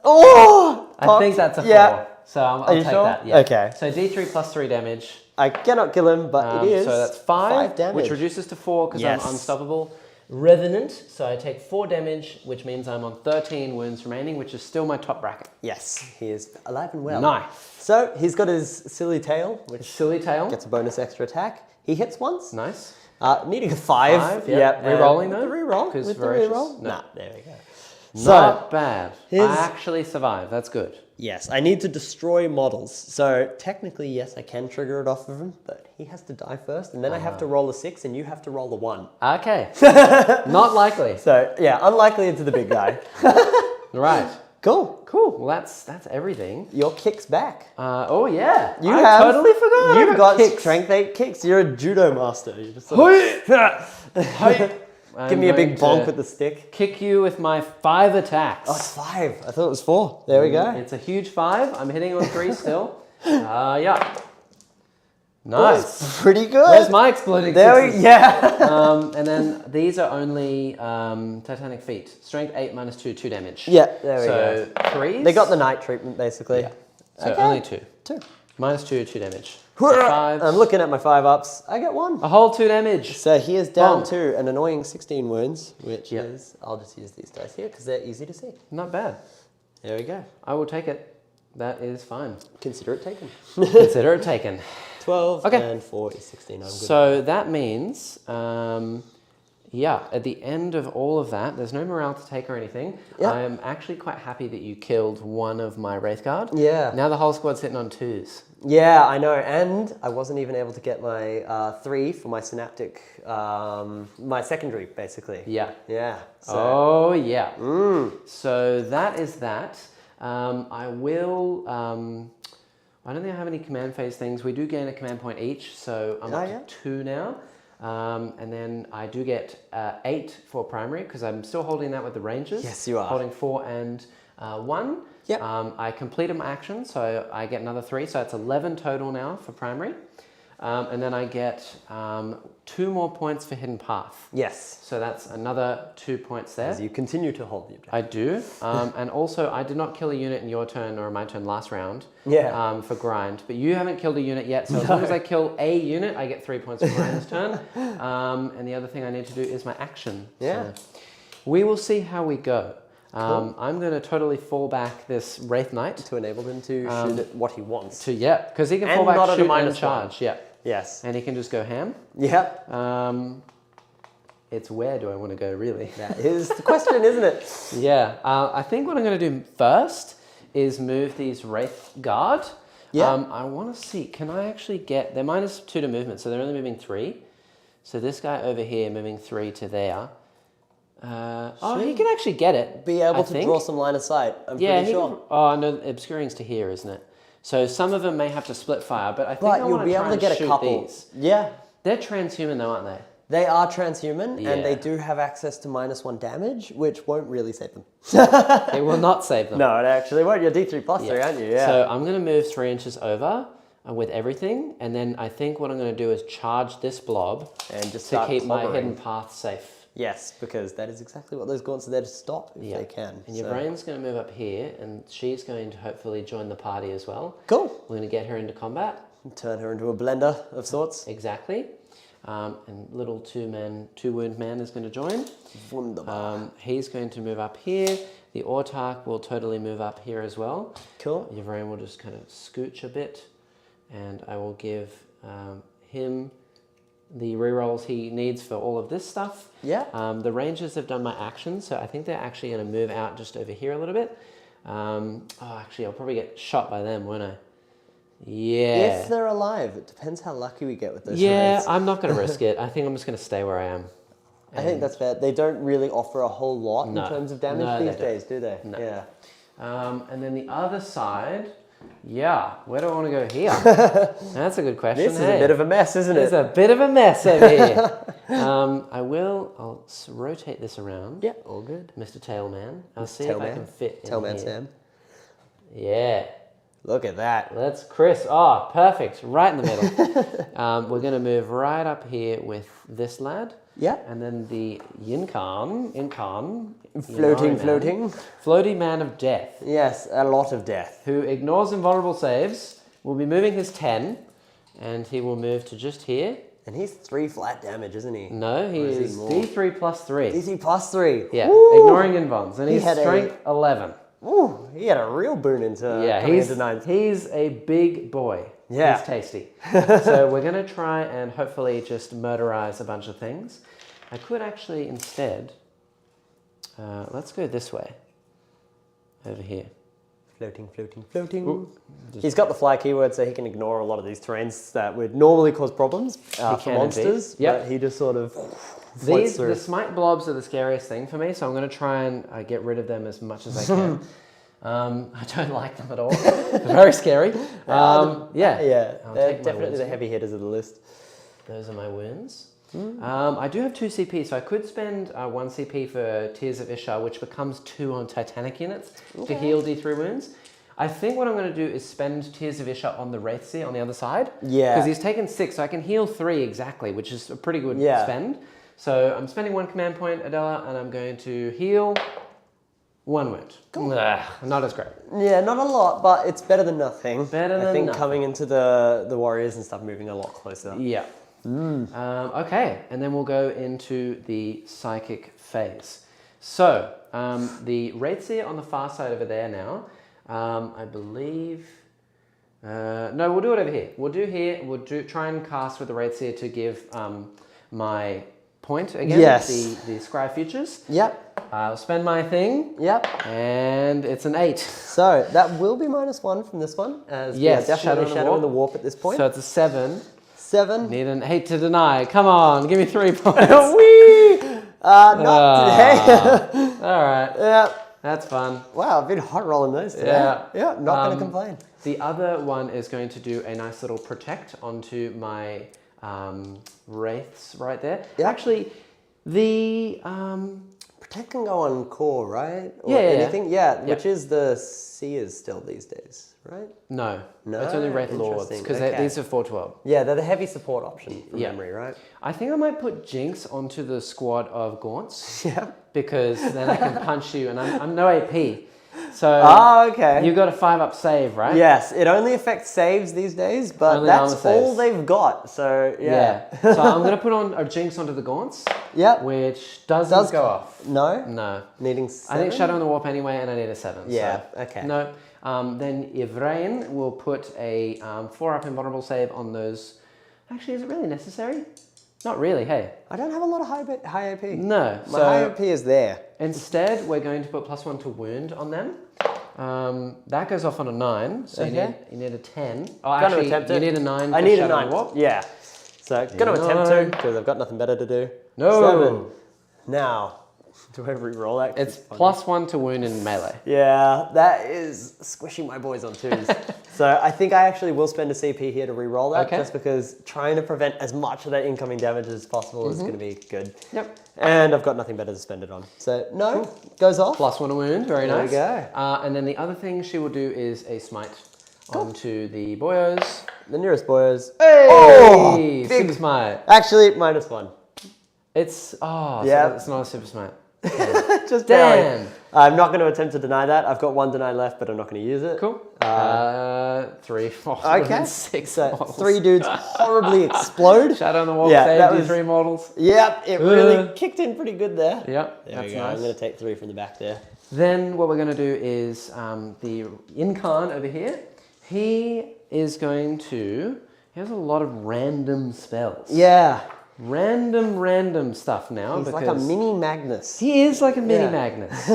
Oh! I think that's a 4. Yeah. So I'll you take sure? that. Yeah. Okay. So D3 plus 3 damage. I cannot kill him, but it is. So that's 5 damage. which reduces to 4 because Yes. I'm unstoppable. Revenant, so I take 4 damage, which means I'm on 13 wounds remaining, which is still my top bracket. Yes, he is alive and well. Nice. So he's got his silly tail, which Silly tail. gets a bonus extra attack. He hits once. Nice. Needing a 5. 5, yep. Rerolling though? With the reroll. 'Cause With the voracious? reroll. No. Nah, there we go. Not bad. his- I actually survived. That's good. Yes, I need to destroy models. So technically, yes, I can trigger it off of him, but he has to die first, and then I have to roll a 6, and you have to roll a 1. Okay. Not likely. So yeah, unlikely into the big guy. Right. Cool. Cool. Well, that's everything. Your kick's back. Oh yeah. You I have totally forgot. You've got kicks. strength 8 kicks. You're a judo master. You just sort of give me a big bonk with the stick. Kick you with my 5 attacks. Oh, it's 5. I thought it was 4. There we go. It's a huge 5. I'm hitting on 3 still. Yeah. Oh, Nice. it's pretty good. Where's my exploding There sixes? we, yeah. And then these are only Titanic Feet. Strength 8 minus 2, 2 damage. Yeah, there we go. So 3s? They got the night treatment, basically. Yeah. So Okay. only 2. 2. Minus 2, 2 damage. So 5. I'm looking at my 5-ups. I get 1. A whole 2 damage. So he is down Bonk. to an annoying 16 wounds, which Yep. is, I'll just use these dice here because they're easy to see. Not bad. There we go. I will take it. That is fine. Consider it taken. Consider it taken. 12 Okay. and 4 is 16. I'm good. So that means, yeah, at the end of all of that, there's no morale to take or anything. Yep. I'm actually quite happy that you killed one of my Wraith Guard. Yeah. Now the whole squad's hitting on 2s. Yeah, I know. And I wasn't even able to get my 3 for my synaptic, my secondary, basically. Yeah. Yeah. So. Oh, yeah. So that is that. I will... I don't think I have any command phase things. We do gain a command point each, so I'm up to 2 now. And then I do get 8 for primary, because I'm still holding that with the Rangers. Yes, you are. Holding 4 and 1. Yep. I completed my action, so I get another 3, so it's 11 total now for primary. And then I get 2 more points for Hidden Path. Yes. So that's another 2 points there. As you continue to hold the objective. I do. And also, I did not kill a unit in your turn or my turn last round. Yeah. For grind. But you haven't killed a unit yet, so as long as I kill a unit, I get 3 points for grind this turn. And the other thing I need to do is my action. Yeah. So we will see how we go. Cool. I'm going to totally fall back this Wraith Knight. To enable him to shoot at what he wants. Yeah, because he can And fall back, not at a shoot, and -1. charge. Yeah. Yes. And he can just go ham. Yep. It's where do I want to go, really? That is the question, isn't it? Yeah, I think what I'm going to do first is move these Wraith Guard. Yeah. I want to see, can I actually get, they're -2 to movement, so they're only moving 3. So this guy over here moving 3 to there. Oh, he can actually get it. Be able I to think. draw some line of sight. I'm Yeah, pretty he sure. can, oh no, obscuring's to here, isn't it? So some of them may have to split fire, but I think But I you'll want be to able try to and get a shoot couple. these. Yeah. They're transhuman though, aren't they? They are transhuman, Yeah. and they do have access to -1 damage, which won't really save them. It will not save them. No, it actually won't. You're D3 plus 3, aren't you? Yeah. So I'm going to move 3 inches over with everything, and then I think what I'm going to do is charge this blob and just to start keep my clobbering. hidden path safe. Yes, because that is exactly what those gaunts are there to stop if Yeah. they can. And so. Yvraine's going to move up here, and she's going to hopefully join the party as well. Cool. We're going to get her into combat. Turn her into a blender of sorts. Exactly. And little 2-wound man is going to join. Wunderbar. He's going to move up here. The Autarch will totally move up here as well. Cool. Yvraine will just kind of scooch a bit, and I will give him the rerolls he needs for all of this stuff. Yeah. The Rangers have done my actions, so I think they're actually going to move out just over here a little bit. Actually, I'll probably get shot by them, won't I? Yeah. If they're alive, it depends how lucky we get with those Yeah, raids. I'm not going to risk it. I think I'm just going to stay where I am. I think that's fair. They don't really offer a whole lot No. in terms of damage No, they these days, do they? No. Yeah. And then the other side, yeah, where do I want to go here? That's a good question. This is a bit of a mess, isn't It's it? a bit of a mess over here. I'll rotate this around. Yeah, all good. Mr. Tailman. I'll see if I Tailman. can fit in Tailman here. Sam. Yeah. Look at that. Let's Chris. Oh, perfect. Right in the middle. We're going to move right up here with this lad. Yeah. And then the Yncarne. Floating, Ynnari man. Floaty man of death. Yes, a lot of death. Who ignores invulnerable saves. Will be moving his 10. And he will move to just here. And he's 3 flat damage, isn't he? No, he Or is he is more? D3 plus 3. DC plus 3. Yeah, Woo! ignoring invulns. And He he's had strength 11. Ooh, he had a real boon into coming into 9th. he's a big boy. Yeah. He's tasty. So we're going to try and hopefully just murderize a bunch of things. I could actually instead, let's go this way. Over here. Floating, floating, floating. Ooh, He's got the fly keyword, so he can ignore a lot of these terrains that would normally cause problems for can monsters. indeed. Yep. But he just sort of floats through. The smite blobs are the scariest thing for me, so I'm going to try and get rid of them as much as I can. I don't like them at all. They're very scary. Yeah. Yeah, I'll they're take my definitely wounds. the heavy hitters of the list. Those are my wounds. I do have 2 CP, so I could spend 1 CP for Tears of Ishar, which becomes 2 on Titanic units to heal D3 wounds. I think what I'm going to do is spend Tears of Ishar on the Wraithseer on the other side. Yeah. Because he's taken 6, so I can heal 3 exactly, which is a pretty good spend. So I'm spending 1 command point, Adela, and I'm going to heal 1 wound. Cool. Not as great. Yeah, not a lot, but it's better than nothing. Better than I think nothing. coming into the warriors and stuff moving a lot closer. Yeah. Okay, and then we'll go into the psychic phase. So, the Wraithseer on the far side over there now, I believe No, we'll do it over here. We'll try and cast with the Wraith Seer to give my point again. Yes. The Scry Futures. Yep. I'll spend my thing. Yep. And it's an 8. So that will be -1 from this one. As yes, we are definitely Shadow in the Warp at this point. So it's a 7. 7. Need an 8 to deny. Come on, give me 3 points. Whee! Not today. All right. Yeah. That's fun. Wow, I've been hot rolling those today. Yeah. Yeah, not going to complain. The other one is going to do a nice little protect onto my wraiths right there. Yeah. Actually, the Protect can go on core, right? Or Yeah, anything? Yeah, Yeah. which is the Seers still these days, right? no, No? it's only Wraith Lords Interesting. because Okay. these are 412. Yeah, they're the heavy support option from Yeah. memory, right? I think I might put Jinx onto the squad of Gaunts Yeah. because then I can punch you, and I'm no AP, so Oh, okay. you got a 5-up save, right? Yes, it only affects saves these days, but Only that's armor all saves. they've got. So yeah. So I'm gonna put on a Jinx onto the Gaunts, Yep. which doesn't go off. No. No. Needing I 7? think Shadow in the Warp anyway, and I need a 7. Yeah, So. okay. No. Then Yvraine will put a 4-up invulnerable save on those. Actually, is it really necessary? Not really, hey. I don't have a lot of high AP. No. My high AP is there. Instead, we're going to put +1 to wound on them. That goes off on a 9, so Okay. you need a 10. Oh, Gonna actually, attempt you it. need a 9 I for need a Shadow in 9. the Warp. Yeah. So going to attempt to 9. because I've got nothing better to do. No. 7. Now, do I re-roll that? 'Cause It's funny. +1 to wound in melee. Yeah, that is squishing my boys on 2s. So I think I actually will spend a CP here to re-roll that, Okay. just because trying to prevent as much of that incoming damage as possible is going to be good. Yep. And I've got nothing better to spend it on. So no, goes off. +1 to wound, very There we nice. go. And then the other thing she will do is a smite onto the boyos. The nearest boyos. Hey! Oh, Super big. smite. Actually, -1. It's, Yeah. so it's not a super smite. Just barely. Damn. I'm not going to attempt to deny that. I've got 1 deny left, but I'm not going to use it. Cool. 3, 4, Okay. 6 So models. 3 dudes horribly explode. Shadow on the Wall Yeah, saved that you was- 3 models. Yep, it really kicked in pretty good there. Yep, There that's we go. nice. I'm going to take 3 from the back there. Then what we're going to do is the Yncarne over here. He is going to... He has a lot of random spells. Yeah, Random stuff now. he's like a because mini Magnus. He is like a mini Yeah. Magnus.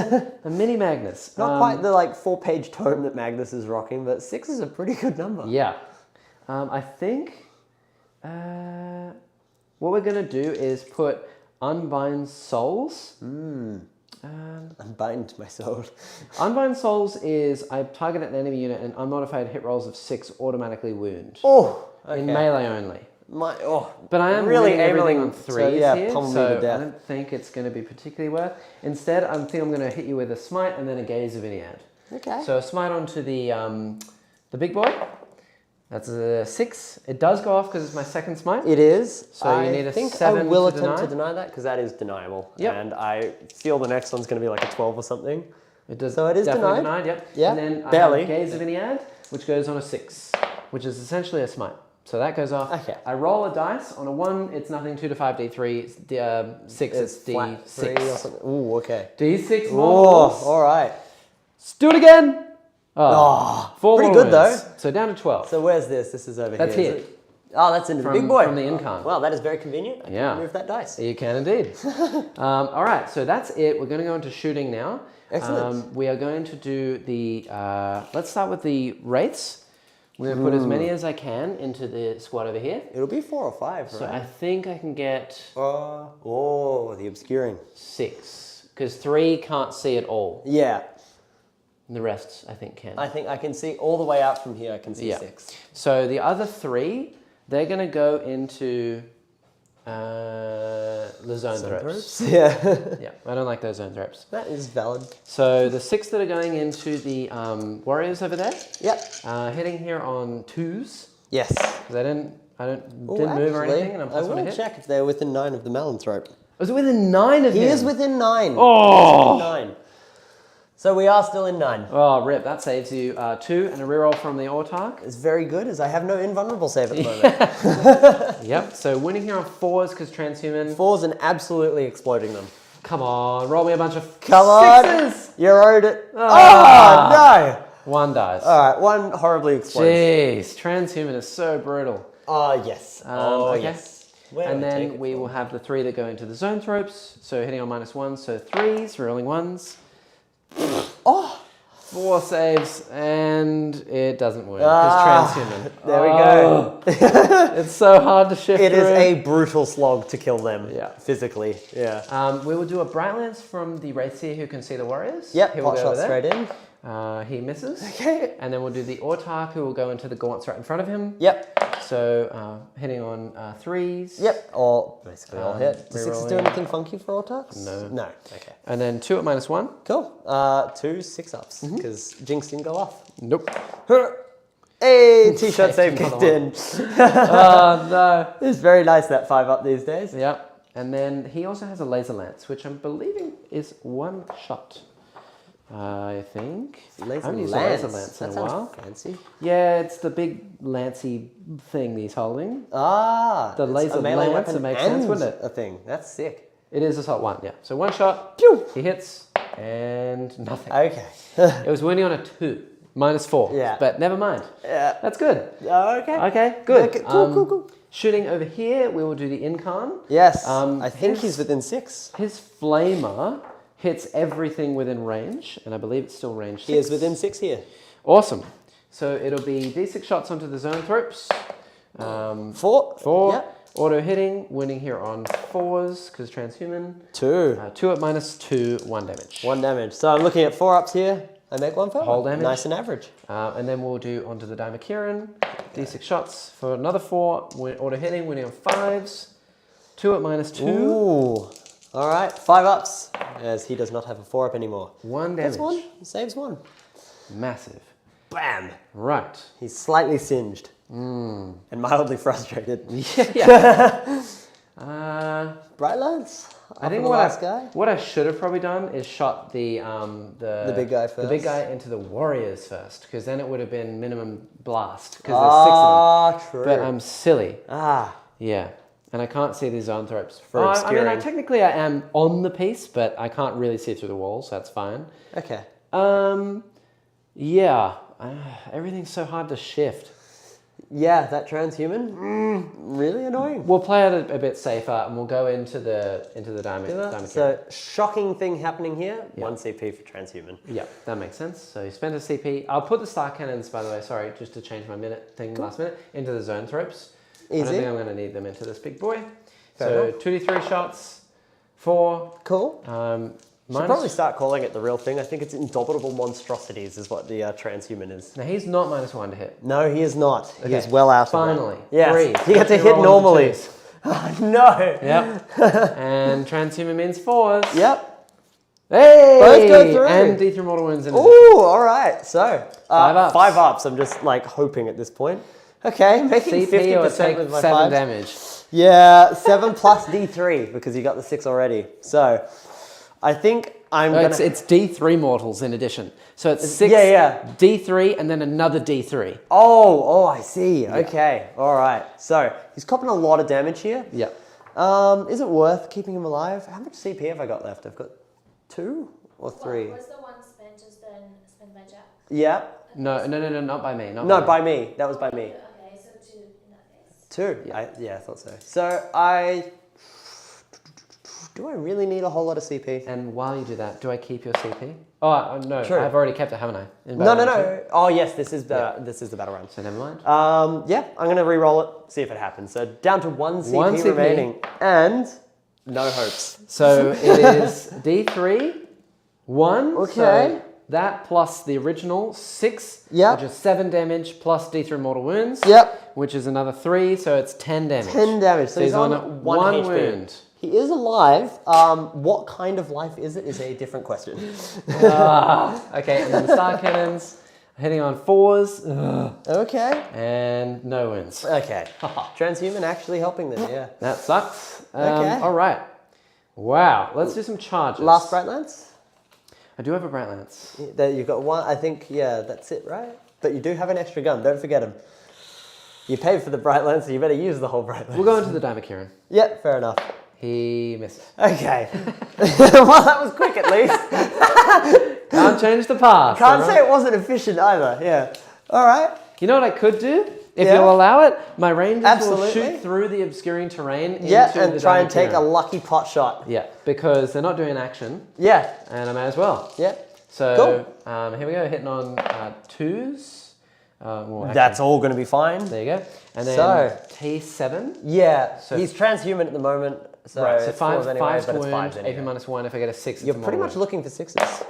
A mini Magnus. Not quite the 4-page tome that Magnus is rocking, but 6 is a pretty good number. Yeah. I think what we're going to do is put Unbind Souls. Unbind my soul. Unbind Souls is I target an enemy unit and unmodified hit rolls of 6 automatically wound. Oh, okay. In melee only. But I am really winning everything aiming on 3s so, yeah, here, pummel me so to death. I don't think it's going to be particularly worth. Instead, I think I'm going to hit you with a smite and then a gaze of Ynnead. Okay. So a smite onto the big boy. That's a 6. It does go off because it's my second smite. It is. So you need a I think 7 I will to attempt deny? to deny that because that is deniable. Yep. And I feel the next one's going to be like a 12 or something. It does. So it is definitely denied? Yep. Yeah, And then barely. I have gaze of Ynnead, which goes on a 6, which is essentially a smite. So that goes off. Okay. I roll a dice. On a 1, it's nothing. 2 to 5, D3. It's 6, it's flat 3 or D6. something. Ooh, okay. D6 Oh, models. all right. Let's do it again. Oh, 4 pretty more good wins. though. So down to 12. So where's this? This is over That's here. here. Is it? Oh, that's into the From- big boy. from the Yncarne. Well, that is very convenient. I Yeah. can move that dice. You can indeed. All right, so that's it. We're going to go into shooting now. Excellent. We are going to do the, let's start with the wraiths. We're going to put as many as I can into the squad over here. It'll be 4 or 5, So I right? think I can get The obscuring. 6, because 3 can't see at all. Yeah. And the rest, I think, can. I think I can see all the way out from here. I can see Yeah. 6. So the other 3, they're going to go into the zone threats. Yeah. Yeah, I don't like those zone threats. That is valid. So the 6 that are going into the warriors over there, Yep. hitting here on 2s, Yes. because I didn't Ooh, move or actually, anything, and I'm I plus 1 to will hit. check if they're within 9 of the Malanthrope. Was it within 9 of He him? is within 9. Oh! Within 9. So we are still in 9. Oh, rip, that saves you 2 and a reroll from the Autarch. It's very good, as I have no invulnerable save at the moment. Yep, so winning here on 4s because transhuman. 4s and absolutely exploding them. Come on, roll me a bunch of Come on! 6s! You owed it. Ah. Oh, One dies. All right, one horribly explodes. Jeez, transhuman is so brutal. Oh, yes. Okay. Yes. Where And do I take then it we from? will have the 3 that go into the zone ropes. So hitting on -1, so 3s, rolling 1s. Oh! 4 saves, and it doesn't work. It's transhuman. There we go. It's so hard to shift It is through. a brutal slog to kill them. Yeah. Physically. Yeah. We will do a Bright Lance from the Wraith Seer who can see the warriors. Yep. He will Pot go shot over there. straight in. He misses. Okay. And then we'll do the Autarch who will go into the gaunts right in front of him. Yep. So hitting on 3s. Yep. Or basically all hit. Does 6s do rerolling. anything funky for Autarchs? No. No. Okay. And then 2 at -1. Cool. 2 6-ups because Jinx didn't go off. Nope. Hey, T-shirt save kicked in. Oh no. It's very nice that 5-up these days. Yep. And then he also has a laser lance, which I'm believing is 1 shot. I think. I haven't used a laser lance in a while. Fancy. Yeah, it's the big lancy thing he's holding. Ah, The it's laser a melee lance, weapon it makes and sense, wouldn't it? A thing. That's sick. It is assault 1, yeah. So 1 shot, pew, he hits, and nothing. Okay. It was winning on a 2, -4. Yeah. But never mind. Yeah. That's good. Okay. Okay, good. Okay, cool. Shooting over here, we will do the Yncarne. Yes. I think his- he's within 6. His flamer hits everything within range, and I believe it's still range 6. He is within 6 here. Awesome. So it'll be D6 shots onto the zone ropes. 4. 4. Yep. Auto hitting, winning here on 4s, because transhuman. 2. 2 at -2, 1 damage. 1 damage. So I'm looking at 4-ups here. I make 1 for Whole damage. Nice and average. And then we'll do onto the Kieran. D6 shots for another 4. Auto hitting, winning on 5s. 2 at -2. Ooh. All right. 5-ups, as he does not have a 4-up anymore. 1 damage. That's 1. Saves 1. Massive. Bam. Right. He's slightly singed. And mildly frustrated. Yeah. Bright Lance? I think what I should have probably done is shot the big guy The big first. guy into the warriors first, because then it would have been minimum blast. Because there's 6 of them. True. But I'm silly. Ah. Yeah. And I can't see these zoanthropes. For I mean, obscuring. technically I am on the piece, but I can't really see through the walls, so that's fine. Okay. Yeah. Everything's so hard to shift. Yeah, that transhuman. Really annoying. We'll play it a bit safer, and we'll go into the diamond. So shocking thing happening here. Yeah. 1 CP for transhuman. Yeah, that makes sense. So you spent a CP. I'll put the star cannons, by the way, sorry, just to change my last minute, into the zoanthropes. I don't Easy. think I'm going to need them into this big boy. Fair So enough. 2d3 shots, 4. Cool. Should Minus- probably start calling it the real thing. I think it's indomitable monstrosities is what the transhuman is. Now he's not -1 to hit. No, he is not. He Okay. is well out Finally. of that. Yes. 3. He gets to Especially hit rolling normally. 2s. No. Yep. And transhuman means 4s. Yep. Hey! Both go through. And D3 mortal wounds in addition. Ooh, all right. So, 5-ups. 5-ups. I'm just like hoping at this point. Okay, making CP or 50% take with my 7 5s. damage. Yeah, 7 plus D3 because you got the 6 already. So, I think I'm No, gonna. it's D3 mortals in addition. So it's 6 yeah. D3 and then another D3. Oh, I see. Okay, all right. So he's copping a lot of damage here. Yeah. Is it worth keeping him alive? How much CP have I got left? I've got 2 or 3. Was the one spent just then spent by Jack? Yeah. No, not by me. No, by me. That was by me. Okay, so 2 in that case. 2. Yeah. I thought so. So do I really need a whole lot of CP? And while you do that, do I keep your CP? Oh, no, True. I've already kept it, haven't I? In No. Battle Run 2? Oh yes, this is the battle run. So never mind. Yeah, I'm gonna re-roll it, see if it happens. So down to 1 CP, 1 CP. remaining, and no hopes. So it is D3, 1. Okay. So that plus the original 6, Yep. which is 7 damage plus D3 mortal wounds. Yep. Which is another 3, so it's 10 damage. 10 damage. So he's on one 1 HP. wound. He is alive. What kind of life is it is a different question. Okay, and then the star cannons hitting on 4s. Okay. And no wounds. Okay. Transhuman actually helping them, yeah. That sucks. Okay. All right. Wow. Let's do some charges. Last Bright Lance? I do have a Bright Lance. There you've got 1, I think, yeah, that's it, right? But you do have an extra gun, don't forget him. You paid for the Bright Lance, so you better use the whole Bright Lance. We'll go into the Kieran. Yeah, fair enough. He misses. Okay. Well, that was quick at least. Can't change the past. Can't all say it wasn't efficient either. Yeah. All right. You know what I could do? If Yeah. you'll allow it, my Rangers Absolutely. will shoot through the obscuring terrain Yeah, into and the try and take a Diamond lucky pot shot. Yeah, because they're not doing action, Yeah. and I may as well. Yeah. So here we go, hitting on 2s. Well, actually, That's all going to be fine. there you go. And then So- T7. Yeah. So- he's transhuman at the moment. So, Right, so it's 5 fours anyway, fives to but it's wound, fives AP anyway. -1. If I get a 6, You're it's a pretty mortal much wound. looking for 6s.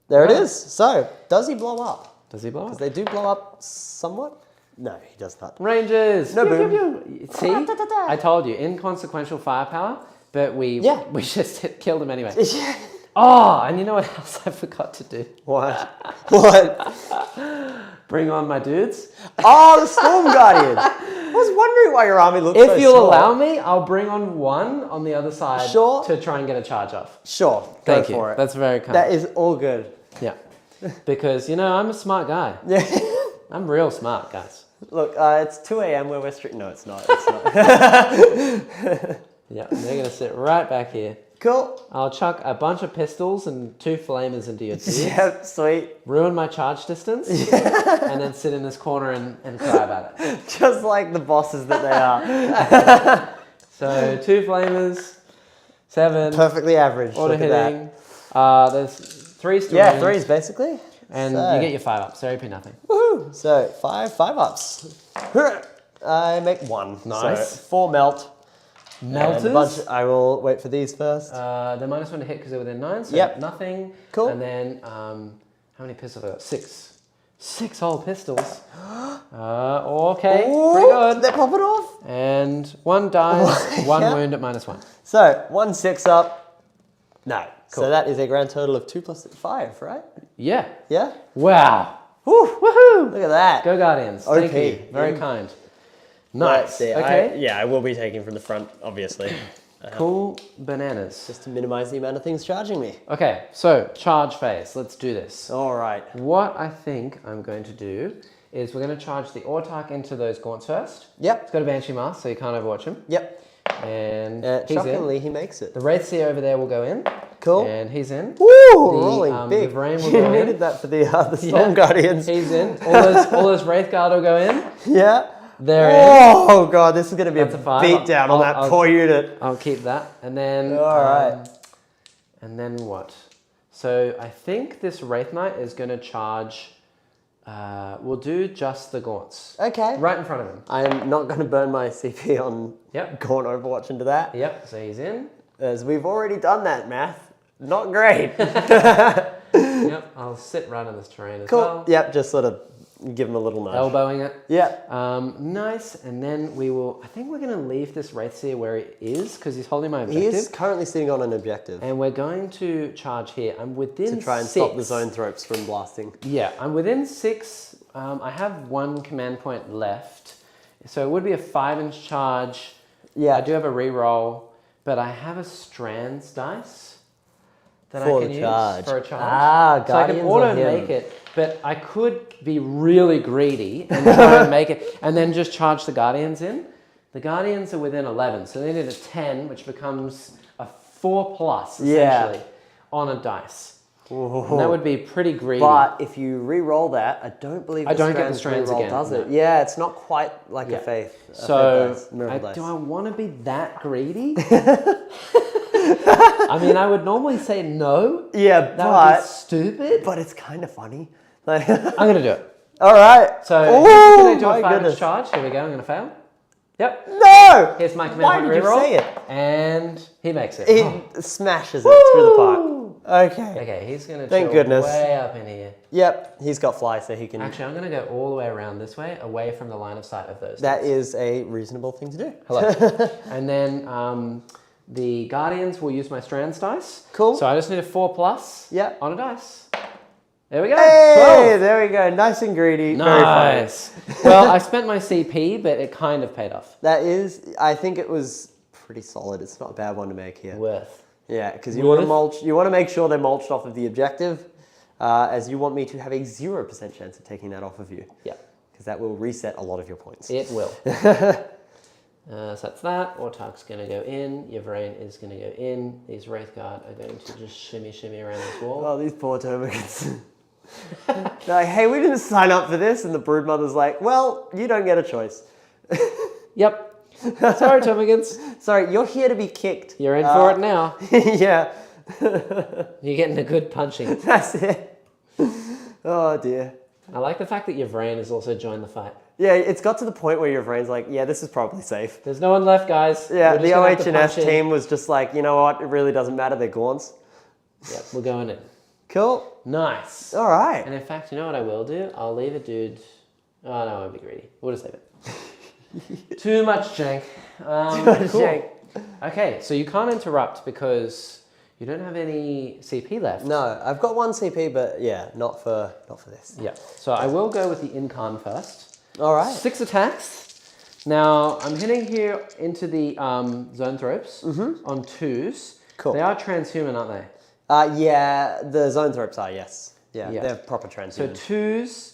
There it Right. is. So, does he blow up? Does he blow Because up? they do blow up somewhat. No, he does not. Rangers! No Pew, boom. pew, pew. See? I told you, inconsequential firepower, but we just killed him anyway. Oh, and you know what else I forgot to do? What? What? Bring on my dudes. Oh, the Storm Guardian. I was wondering why your army looks so If you'll small. allow me, I'll bring on one on the other side Sure. to try and get a charge off. Sure. Thank go you. for it. That's very kind. That is all good. Yeah. Because, you know, I'm a smart guy. Yeah. I'm real smart, guys. Look, it's 2 a.m. where we're strict. No, it's not. It's not. Yeah, they're going to sit right back here. Cool. I'll chuck a bunch of pistols and 2 flamers into your dudes. Yep, sweet. Ruin my charge distance. And then sit in this corner and cry about it. Just like the bosses that they are. So 2 flamers, 7. Perfectly average. Auto Look at that. hitting. There's 3s to Yeah, wound, 3s basically. And So- you get your 5 up, so AP nothing. Woohoo! So 5 ups. I make 1. Nice. So 4 melt. And a bunch, Melters. I will wait for these first. They're -1 to hit because they're within 9, so Yep. nothing. Cool. And then, how many pistols have I got? 6. 6 whole pistols. Okay, pretty good. They're popping off. And 1 dies, 1 Yeah. wound at -1. So 1 6 up. No. Cool. So that is a grand total of 2 plus 5, right? Yeah. Yeah. Wow. Woo. Woohoo! Look at that. Go Guardians. Thank OP. you. Very kind. Let's Nice. see. Okay. I will be taking from the front, obviously. Cool bananas. Just to minimize the amount of things charging me. Okay, so charge phase. Let's do this. All right. What I think I'm going to do is we're going to charge the Autarch into those gaunts first. Yep. It's got a Banshee mask, so you can't overwatch him. Yep. And he's in. Shockingly, he makes it. The Wraithseer over there will go in. Cool. And he's in. Woo! Rolling big. Yvraine will You go in. needed that for the Storm Guardians. He's in. All those Wraithguard will go in. Yeah. They're in. Oh god, this is going to be That's a a 5. beat down on that poor unit. I'll keep that. And then... All right. And then what? So I think this Wraith Knight is going to charge... we'll do just the gaunts. Okay. Right in front of him. I am not going to burn my CP on Yep. Gaunt Overwatch into that. Yep, so he's in. As we've already done that, math. Not great. Yep, I'll sit right on this terrain as Cool. well. Yep, just sort of give him a little nudge. Elbowing it. Yep. Nice, and then we will... I think we're going to leave this Wraithseer where he is, because he's holding my objective. He is currently sitting on an objective And we're going to charge here. I'm within to try and 6. stop the zone thropes from blasting. Yeah, I'm within 6. I have 1 command point left. So it would be a 5-inch charge. Yeah. I do have a reroll, but I have a Strands dice that For I the can use charge. for a charge. Ah, so I can Guardians auto on him. make it, but I could be really greedy and try and make it, and then just charge the Guardians in. The Guardians are within 11, so they need a 10, which becomes a 4+, essentially, on a dice. And that would be pretty greedy. But if you re-roll that, I don't believe I the don't get the Strands Strands re-roll again, does it. no. Yeah, it's not quite like Yeah. a Faith. a So, Faith dice, Miracle dice. do I want to be that greedy? I mean, I would normally say no. Yeah, That would but be stupid. but it's kind of funny. Like, I'm going to do it. all right. So, Ooh, he's going to do my a 5-inch goodness. charge. Here we go. I'm going to fail. Yep. No! Here's my command Why point did you reroll. say it? And he makes it. He Oh. smashes it through the park. Okay. Okay, he's going to Thank chill goodness. way up in here. Yep, he's got fly, so he can. Actually, I'm going to go all the way around this way, away from the line of sight of those. That things. is a reasonable thing to do. Hello. And then the Guardians will use my Strands dice. Cool. So I just need a 4+ Yep. on a dice. There we go. Hey, 12. there we go. Nice and greedy. Nice. Very fun. Well, I spent my CP, but it kind of paid off. That is, I think it was pretty solid. It's not a bad one to make here. Worth. Yeah, because you want to Worth. mulch. You want to make sure they're mulched off of the objective, as you want me to have a 0% chance of taking that off of you. Yeah, Because that will reset a lot of your points. it will. So that's that. Autarch's going to go in. Yvraine is going to go in. These Wraith Guard are going to just shimmy around this wall. Oh, these poor termagants. They're like, hey, we didn't sign up for this. And the Broodmother's like, well, you don't get a choice. Yep. Sorry, termagants. Sorry, you're here to be kicked. You're in for it now. Yeah. You're getting a good punching. That's it. Oh, dear. I like the fact that Yvraine has also joined the fight. Yeah, it's got to the point where your brain's like, yeah, this is probably safe. There's no one left, guys. Yeah, We're just the gonna have to OH&S punch in. team was just like, you know what, it really doesn't matter, they're Gaunts. Yep, we're going in. Cool. Nice. All right. And in fact, you know what I will do? I'll leave a dude. Oh, no, I won't be greedy. We'll just save it. Too much jank. Too much jank. Okay, so you can't interrupt because you don't have any CP left. No, I've got one CP, but yeah, not for this. Yeah. So I will go with the Yncarne first. All right. 6 attacks. Now I'm hitting here into the zone thropes on 2s. Cool. They are transhuman, aren't they? Yeah, the zone thropes are, yes. Yeah, Yeah. they're proper So transhumans. 2s,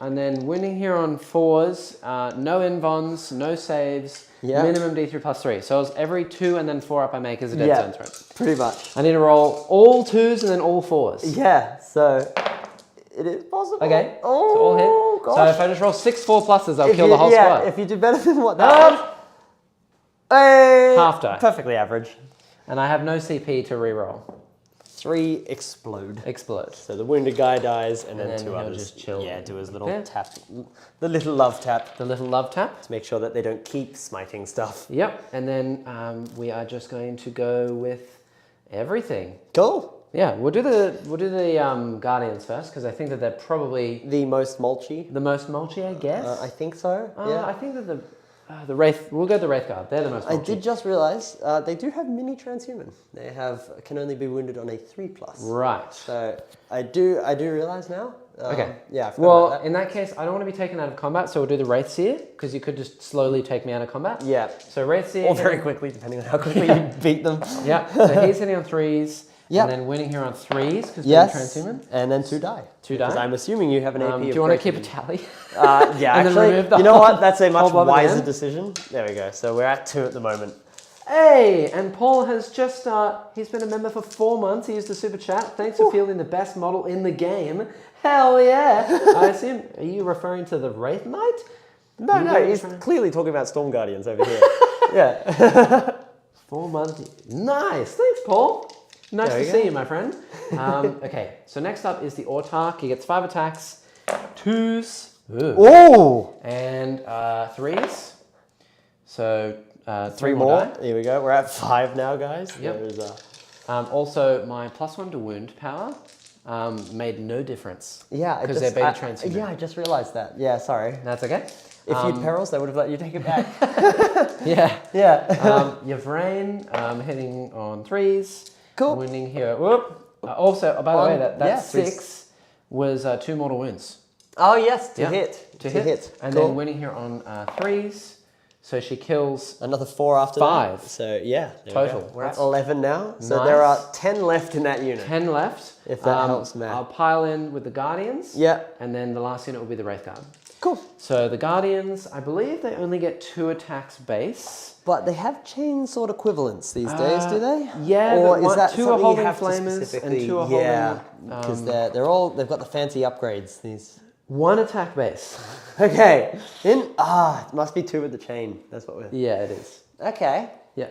and then winning here on 4s. No invons, no saves. Yeah. Minimum D3 plus 3. So it's every 2 and then 4 up I make is a dead zone thrope. Pretty much. I need to roll all 2s and then all 4s. Yeah, so it is possible. Okay. Oh, so all hit. gosh. So if I just roll 6 4 pluses, I'll kill the whole yeah, squad. if you do better than what that was. Hey, Half die. Perfectly average. And I have no CP to reroll. 3 explode. Explode. So the wounded guy dies, and then then 2 he'll others. just chill. Yeah, do his little Okay. tap, the little love tap, The little love tap. to make sure that they don't keep smiting stuff. Yep. And then we are just going to go with everything. Cool. Yeah, we'll do the Guardians first because I think that they're probably The most mulchy. the most mulchy, I guess. I think so. Yeah. I think that the Wraith. We'll go the Wraith Guard. They're the most I mulchy. did just realize they do have mini transhuman. They can only be wounded on a 3+. Right. So I do realize now. Okay. Yeah. I forgot Well, about that. in that case, I don't want to be taken out of combat, so we'll do the Wraith Seer because you could just slowly take me out of combat. Yeah. So Wraith Seer. Or very quickly, depending on how quickly you beat them. Yeah. So he's hitting on 3s. Yep. And then winning here on 3s because Yes. they're transhuman. And then 2 die. 2 die. Because I'm assuming you have an AP. Do of you want to greater keep a tally? Yeah, And then actually, remove the you know whole- what? That's a much whole blob at the wiser end? decision. There we go. So we're at 2 at the moment. Hey, and Paul has just, he's been a member for 4 months. He used the super chat. Thanks for fielding the best model in the game. Hell yeah. I assume, are you referring to the Wraith Knight? No, You no, guys he's are trying- clearly talking about Storm Guardians over here. Yeah. 4 months. Nice. Thanks, Paul. Nice There to we see go. you, my friend. Okay, so next up is the Autarch. He gets 5 attacks, 2s, Ooh! and 3s. So 3 more. die. Here we go. We're at 5 now, guys. Yep. There's Also, my +1 to wound power made no difference. yeah, Because they're beta transhuman. Yeah, I just realized that. Yeah, sorry. That's okay. If you'd perils, they would have let you take it back. Yeah. Yeah. Yvraine hitting on 3s. Cool. Wounding here. Whoop. Also, by the way, that yeah, 6 was 2 mortal wounds. Oh, yes, to Yeah. hit. To hit. And Cool. then winning here on 3s. So she kills Another 4 after 5. that. So, yeah. there we Total. go. We're That's at 11 now. So Nice. there are 10 left in that unit. 10 left. If that helps, Matt. I'll pile in with the Guardians. Yeah. And then the last unit will be the Wraith Guard. Cool. So the Guardians, I believe they only get 2 attacks base. But they have chain sword equivalents these days, do they? Yeah, Or but is that 2 are something you holding have to flamers and specifically- 2 are yeah, holding... because they've got the fancy upgrades. These. 1 attack base. Okay. It must be 2 with the chain. That's what we're. Yeah, it is. Okay. Yeah.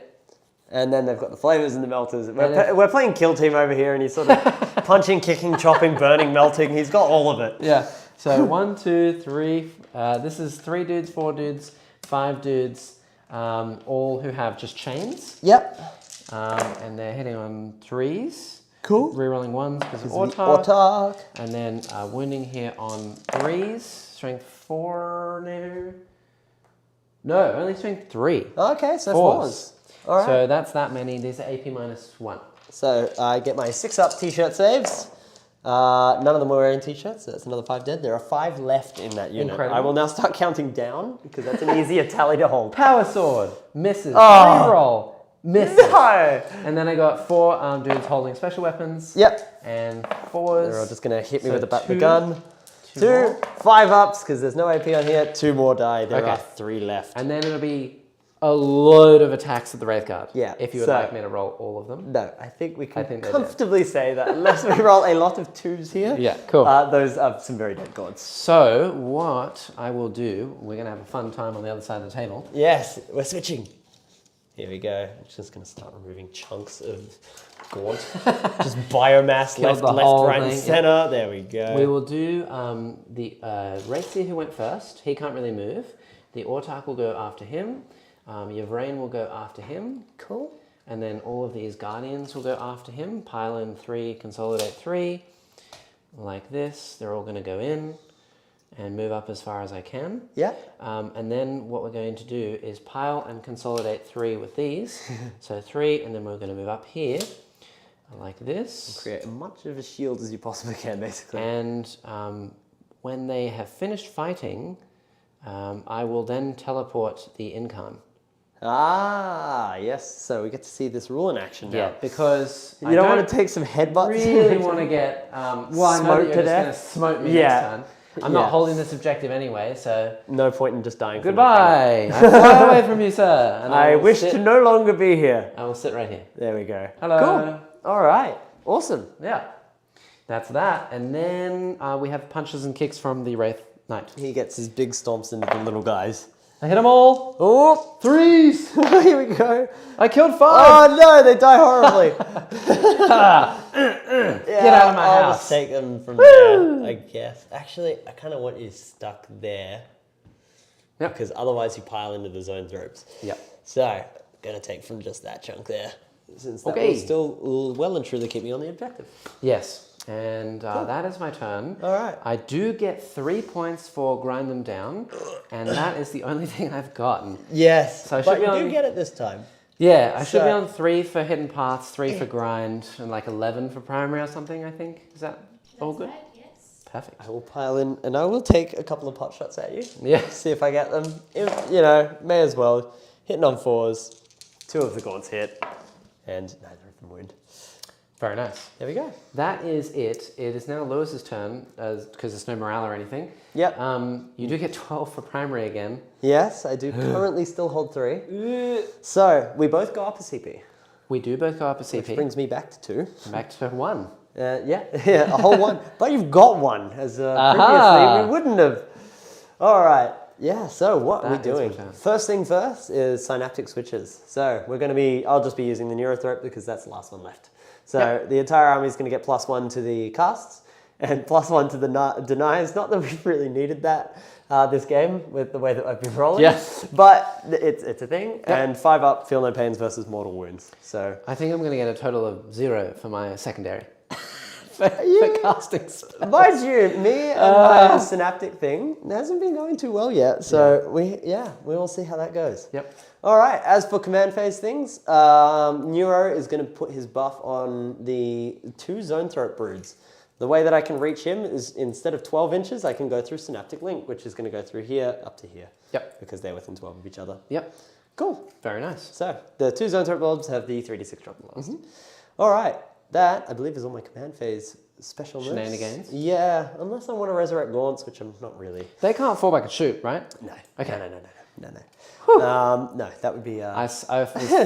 And then they've got the flamers and the melters. then- We're playing kill team over here, and he's sort of punching, kicking, chopping, burning, melting. He's got all of it. Yeah. So 1, 2, 3. This is 3 dudes, 4 dudes, 5 dudes, all who have just chains. Yep. And they're hitting on 3s. Cool. Rerolling 1s because of Autarch. Autarch. And then wounding here on 3s. Strength 4, no. No, only strength 3. Okay, so 4s. 4s. All right. So that's that many. These are AP -1. So I get my 6 up t-shirt saves. None of them were wearing t-shirts, so that's another 5 dead. There are 5 left in that unit. Incredible. I will now start counting down because that's an easier tally to hold. Power Sword. Misses. Oh. Reroll. Misses. No! And then I got 4 dudes holding special weapons. Yep. And 4s. They're all just going to hit me So with the 2, gun. 2 2, more. 5 ups because there's no AP on here. 2 more die. There Okay. are 3 left. And then it'll be a load of attacks at the Wraith Guard. Yeah, If you would so- like me to roll all of them. No, I think we can think they comfortably say that unless we roll a lot of 2s here, Yeah, cool. those are some very dead gods. So what I will do, we're going to have a fun time on the other side of the table. Yes, we're switching. Here we go. I'm just going to start removing chunks of gaunt. Just biomass Killed left, the whole right, and thing, center. There we go. We will do the Wraithseer who went first. He can't really move. The Autarch will go after him. Yvraine will go after him. Cool. And then all of these Guardians will go after him. Pile in 3, consolidate 3. Like this. They're all going to go in and move up as far as I can. Yeah. And then what we're going to do is pile and consolidate 3 with these. So 3, and then we're going to move up here like this. Create as much of a shield as you possibly can, basically. And when they have finished fighting, I will then teleport the Yncarne. Ah, yes. So we get to see this rule in action now. Yeah, because You don't want to take some headbutts? really want to get... well, I know that you're just going to smoke me next turn. I'm not holding this objective anyway, so... No point in just dying. Goodbye! I fly away from you, sir. And I will wish sit- to no longer be here. I will sit right here. There we go. Hello. Cool. All right. Awesome. Yeah. That's that. And then we have punches and kicks from the Wraith Knight. He gets his big stomps into the little guys. I hit them all. Oh, 3s. Here we go. I killed 5. Oh no, they die horribly. Get out of my I'll house. just take them from there, I guess. Actually, I kind of want you stuck there. Yep. Because otherwise you pile into the zone's ropes. Yep. So, going to take from just that chunk there. Since that Okay. will still well and truly keep me on the objective. Yes. And that is my turn. All right. I do get 3 points for grind them down. And that is the only thing I've gotten. Yes, So I should but be you on- do get it this time. Yeah, I should So- be on 3 for hidden paths, 3 for grind, and like 11 for primary or something, I think. Is that all good? Right, yes. Perfect. I will pile in, and I will take a couple of pot shots at you. Yeah. See if I get them. You know, may as well. Hitting on 4s. 2 of the gaunts hit, and neither of them wound. Very nice. There we go. That is it. It is now Lewis's turn, because there's no morale or anything. Yep. You do get 12 for primary again. Yes, I do currently still hold 3. So, we both go up a CP. We do both go up a CP. Which brings me back to 2. Back to 1. Yeah, a whole 1. But you've got 1, as Aha. previously we wouldn't have. All right. Yeah, so what are we That is doing? my turn. First thing first is synaptic switches. So we're going to be, I'll just be using the Neurothrope because that's the last one left. So the entire army is going to get +1 to the casts and +1 to the denies. Not that we've really needed that this game with the way that I've been rolling. Yes. But it's a thing. And 5 up, feel no pains versus mortal wounds. So I think I'm going to get a total of 0 for my secondary. for casting spells. mind you, me and my synaptic thing hasn't been going too well yet. So we will see how that goes. Yep. All right, as for command phase things, Neuro is going to put his buff on the 2 Zone Throat Broods. The way that I can reach him is instead of 12 inches, I can go through Synaptic Link, which is going to go through here up to here. Yep. Because they're within 12 of each other. Yep. Cool. Very nice. So, the 2 Zone Throat Bulbs have the 3d6 drop and blast. All right, that, I believe, is all my command phase special moves. Shenanigans? Yeah, unless I want to resurrect Gaunts, which I'm not really. They can't fall back and shoot, right? No. Okay. No, that would be... I was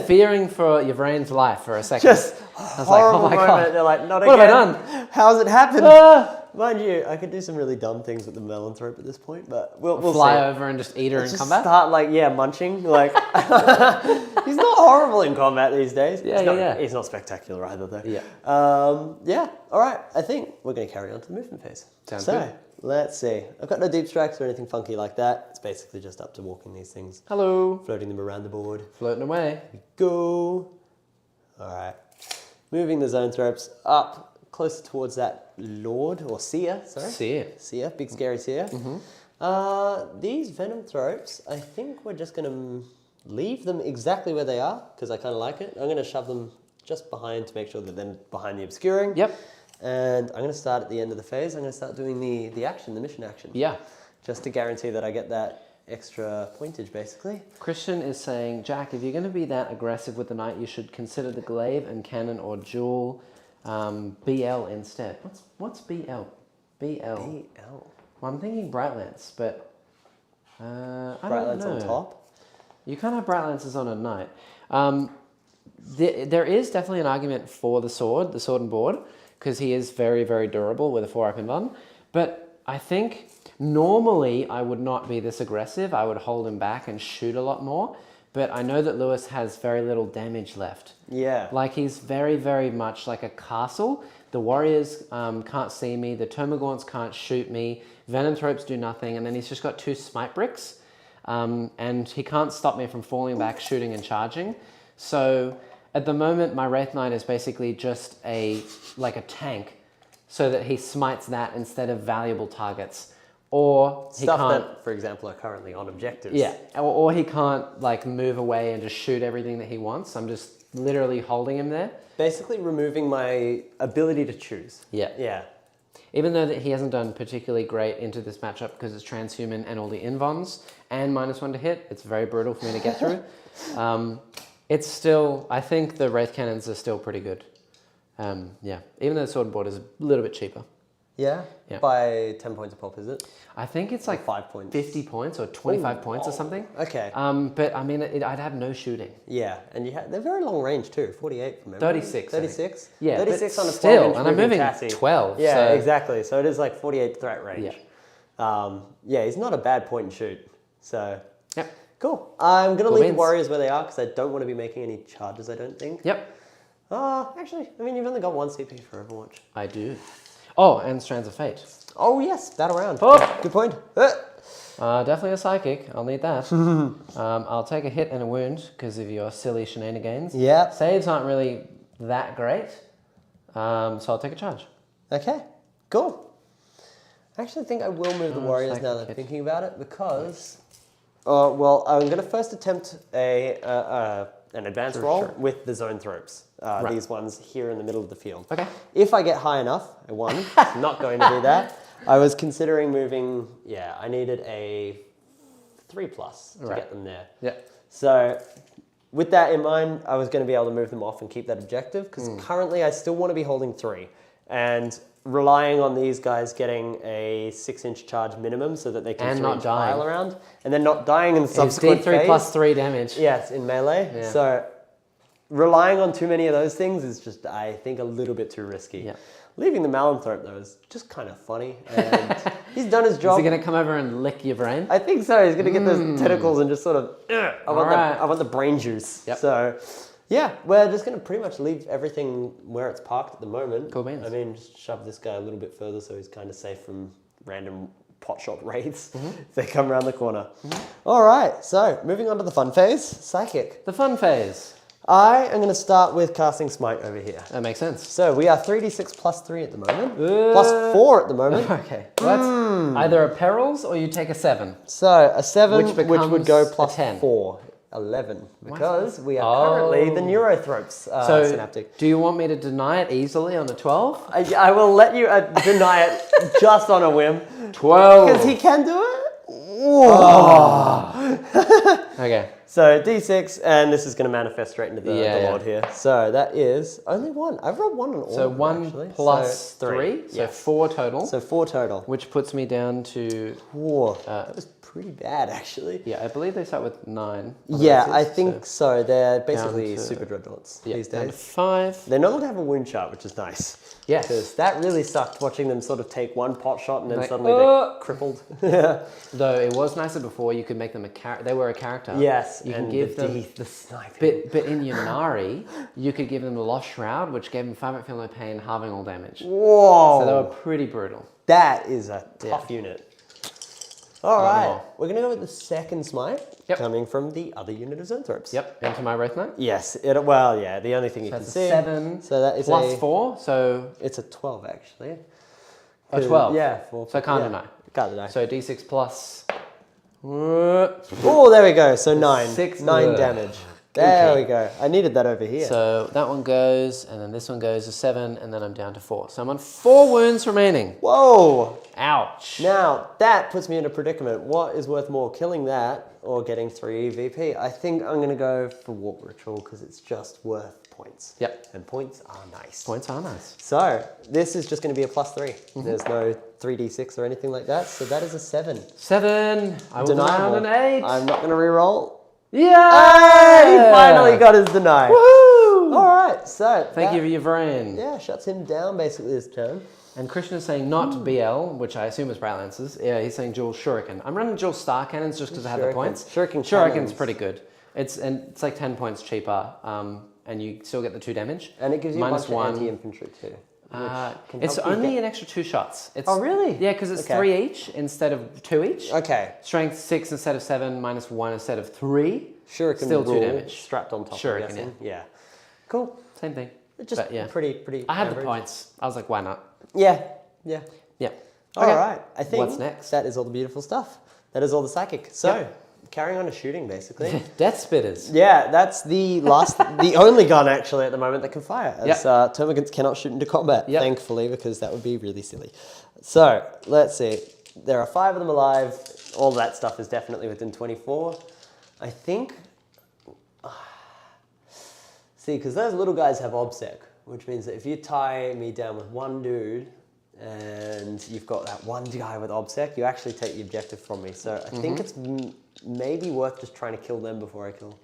fearing for Yvraine's life for a second. Just I was like, oh my moment. god. They're like, not What again. have I done? How's it happened? Ah! Mind you, I could do some really dumb things with the Melanthrope at this point, but we'll Fly see. over and just eat her in Just combat? start munching. Like he's not horrible in combat these days. Yeah. He's not spectacular either, though. Yeah. Yeah. All right. I think we're going to carry on to the movement phase. Sounds so, good. let's see. I've got no deep strikes or anything funky like that. It's basically just up to walking these things, Hello. floating them around the board. Floating away. Go. All right. Moving the zone thropes up closer towards that Lord or Seer. Sorry. Seer. Big scary Seer. These Venom thropes, I think we're just going to leave them exactly where they are because I kind of like it. I'm going to shove them just behind to make sure that they're behind the obscuring. Yep. And I'm going to start at the end of the phase. I'm going to start doing the action, the mission action. Yeah. Just to guarantee that I get that extra pointage, basically. Christian is saying, Jack, if you're going to be that aggressive with the knight, you should consider the glaive and cannon or dual BL instead. What's BL? BL. BL. Well, I'm thinking Bright Lance, but I don't Bright Lance know. on top. You can't have Bright Lances on a knight. There is definitely an argument for the sword and board, because he is very, very durable with a 4-up invuln. But I think normally I would not be this aggressive. I would hold him back and shoot a lot more. But I know that Lewis has very little damage left. Yeah. Like, he's very, very much like a castle. The warriors can't see me. The Termagants can't shoot me. Venomthropes do nothing. And then he's just got 2 smite bricks. And he can't stop me from falling back, shooting and charging. So at the moment, my Wraith Knight is basically just a tank, so that he smites that instead of valuable targets. Or he Stuff can't, that, for example, are currently on objectives. yeah, or he can't like move away and just shoot everything that he wants. I'm just literally holding him there. Basically removing my ability to choose. Yeah. Yeah. Even though that he hasn't done particularly great into this matchup because it's transhuman and all the invons and -1 to hit, it's very brutal for me to get through. It's still, I think the Wraith Cannons are still pretty good. Yeah, even though the sword and board is a little bit cheaper. Yeah? Yeah. By 10 points a pop, is it? I think it's like 5 points. 50 points or 25 points or something. Okay. But I mean, I'd have no shooting. Yeah, and they're very long range too. 48 from memory. 36, I think. 36? Yeah, 36 but on a 12 still, and I'm moving chassis. 12. Yeah, so exactly. So it is like 48 threat range. Yeah. Yeah, he's not a bad point and shoot. So, Yep. cool. I'm going to leave beans. the warriors where they are because I don't want to be making any charges, I don't think. Yep. Actually, I mean, you've only got 1 CP for Overwatch. I do. Oh, and Strands of Fate. Oh, yes, battle round. Oh. Good point. Definitely a psychic. I'll need that. I'll take a hit and a wound because of your silly shenanigans. Yeah. Saves aren't really that great. So I'll take a charge. Okay, cool. I actually think I will move the warriors now that I'm thinking about it because, well, I'm going to first attempt an advanced roll with the zone thropes. These ones here in the middle of the field. Okay. If I get high enough, I won. I'm not going to do that. I was considering moving, I needed a 3+ to get them there. Yeah. So with that in mind, I was going to be able to move them off and keep that objective because currently I still want to be holding 3 and relying on these guys getting a 6-inch charge minimum so that they can 3-inch pile around and then not dying in the subsequent D3 phase. plus 3 damage. Yes, in melee. Yeah. So relying on too many of those things is just, I think, a little bit too risky. Yeah. Leaving the Malanthrop, though, is just kind of funny. And he's done his job. Is he going to come over and lick your brain? I think so. He's going to get those tentacles and just sort of, I want the brain juice. Yep. So, yeah, we're just going to pretty much leave everything where it's parked at the moment. Cool beans. I mean, just shove this guy a little bit further so he's kind of safe from random potshot raids if they come around the corner. All right, so moving on to the fun phase, Psychic. The fun phase. I am going to start with casting Smite over here. That makes sense. So we are 3d6 plus 3 at the moment, plus 4 at the moment. Okay. Well, that's either a perils or you take a 7. So a 7, Which which would becomes go a plus 10. 4. 11, because we are currently the Neurothropes So Synaptic. do you want me to deny it easily on a 12? I will let you deny it just on a whim. 12. Because he can do it. Okay. So D6, and this is going to manifest straight into the Lord here. So that is only 1. I've rolled 1 on all So of them, 1 actually. plus So 3, so yes. 4 total. So 4 total. Which puts me down to... That was pretty bad, actually. Yeah, I believe they start with 9. Yeah, I think so. They're basically to- super dreadnoughts these Down to days. 5. They're not allowed to have a wound chart, which is nice. Yes. Because that really sucked watching them sort of take 1 pot shot and then Like, suddenly they're crippled. Though it was nicer before, you could make them a character. They were a character. Yes, You and can give them... the sniping. But in Ynnari, you could give them the Lost Shroud, which gave them 5 feel no pain, halving all damage. Whoa! So they were pretty brutal. That is a tough unit. All right, more. we're going to go with the second smite, Yep. coming from the other unit of Zoanthropes. Yep, into my Wraith Knight. Yes, the only thing you can That's see. a 7 So that is plus 4, so... It's a 12, actually. A 12? Yeah. 4, So I can't deny. Can't deny. So D6 plus... Oh, there we go. So 9. 6 9 damage. There we go. I needed that over here. So that one goes, and then this one goes to 7, and then I'm down to 4. So I'm on 4 wounds remaining. Whoa! Ouch. Now, that puts me in a predicament. What is worth more, killing that or getting 3 VP? I think I'm going to go for Warp Ritual because it's just worth points. Yep. And points are nice. Points are nice. So, this is just going to be a plus 3. There's no 3d6 or anything like that. So that is a 7. 7. I will deny on an 8. I'm not going to re-roll. Yeah! He finally got his deny. Woohoo! All right, so Thank you, Yvraine. Yeah, shuts him down basically this turn. And Christian is saying not BL, which I assume is Bright Lancers. Yeah, he's saying dual Shuriken. I'm running dual Star Cannons just because I have the points. Shuriken's pretty good. It's like 10 points cheaper, and you still get the 2 damage. And it gives you minus a bunch one of anti-infantry too. It's only an extra 2 shots. Oh, really? Yeah, because it's 3 each instead of 2 each. Okay. Strength 6 instead of 7, minus 1 instead of 3. Shuriken Still 2 damage. Strapped on top. Shuriken, yeah. Cool. Same thing. Just pretty. I had average. the points. I was like, why not? Yeah. Yeah. All right. I think what's next? that is all the beautiful stuff. That is all the psychic. So, carrying on to shooting, basically. Death Spitters. Yeah, that's the the only gun actually at the moment that can fire, as termagants cannot shoot into combat, thankfully, because that would be really silly. So, let's see. There are 5 of them alive. All that stuff is definitely within 24. I think... See, because those little guys have obsec, which means that if you tie me down with one dude and you've got that one guy with obsec, you actually take the objective from me. So I think it's maybe worth just trying to kill them before I kill.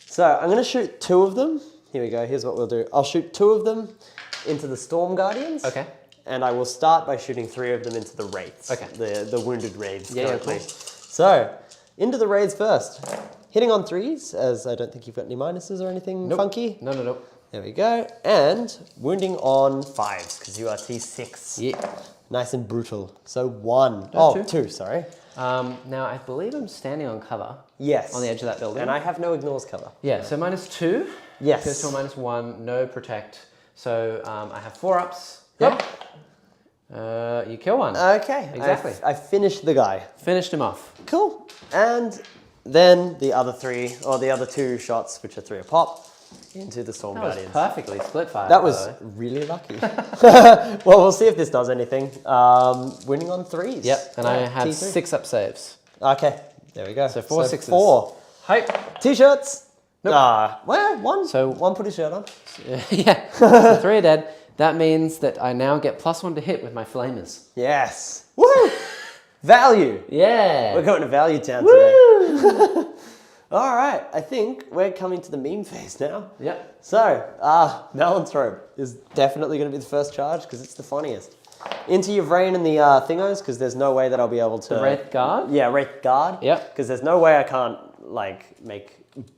So I'm going to shoot 2 of them. Here we go. Here's what we'll do. I'll shoot 2 of them into the Storm Guardians. Okay. And I will start by shooting 3 of them into the Wraiths. Okay. The wounded Wraiths. Yeah, cool. So, into the Wraiths first. Hitting on 3s, as I don't think you've got any minuses or anything funky. No. There we go. And wounding on 5s, because you are T6. Yeah. Nice and brutal. So 1. No, 2, sorry. Now, I believe I'm standing on cover. Yes. On the edge of that building. And I have no ignores cover. Yeah, so -2. Yes. Pistol -1, no protect. So I have 4 ups. Yep. You kill one. Okay. Exactly. I finished the guy. Finished him off. Cool. And then the other 3, or the other 2 shots, which are 3 a pop, into the Storm Guardians. That was perfectly split fire. That was really lucky. Well, we'll see if this does anything. Winning on 3s. Yep, and I had T3. 6 up saves. Okay, there we go. So 4 sixes. 4. Hype. T-shirts. Nope. Well, 1. So one put a shirt on. Yeah, so 3 are dead. That means that I now get +1 to hit with my flamers. Yes. Woo! Value. Yeah. We're going to Value Town today. All right, I think we're coming to the meme phase now. Yep. So, Melanthrope is definitely going to be the first charge because it's the funniest. Into Yvraine and the thingos, because there's no way that I'll be able to... The Wraith Guard? Yeah, Wraith Guard. Yep. Because there's no way I can't, like, make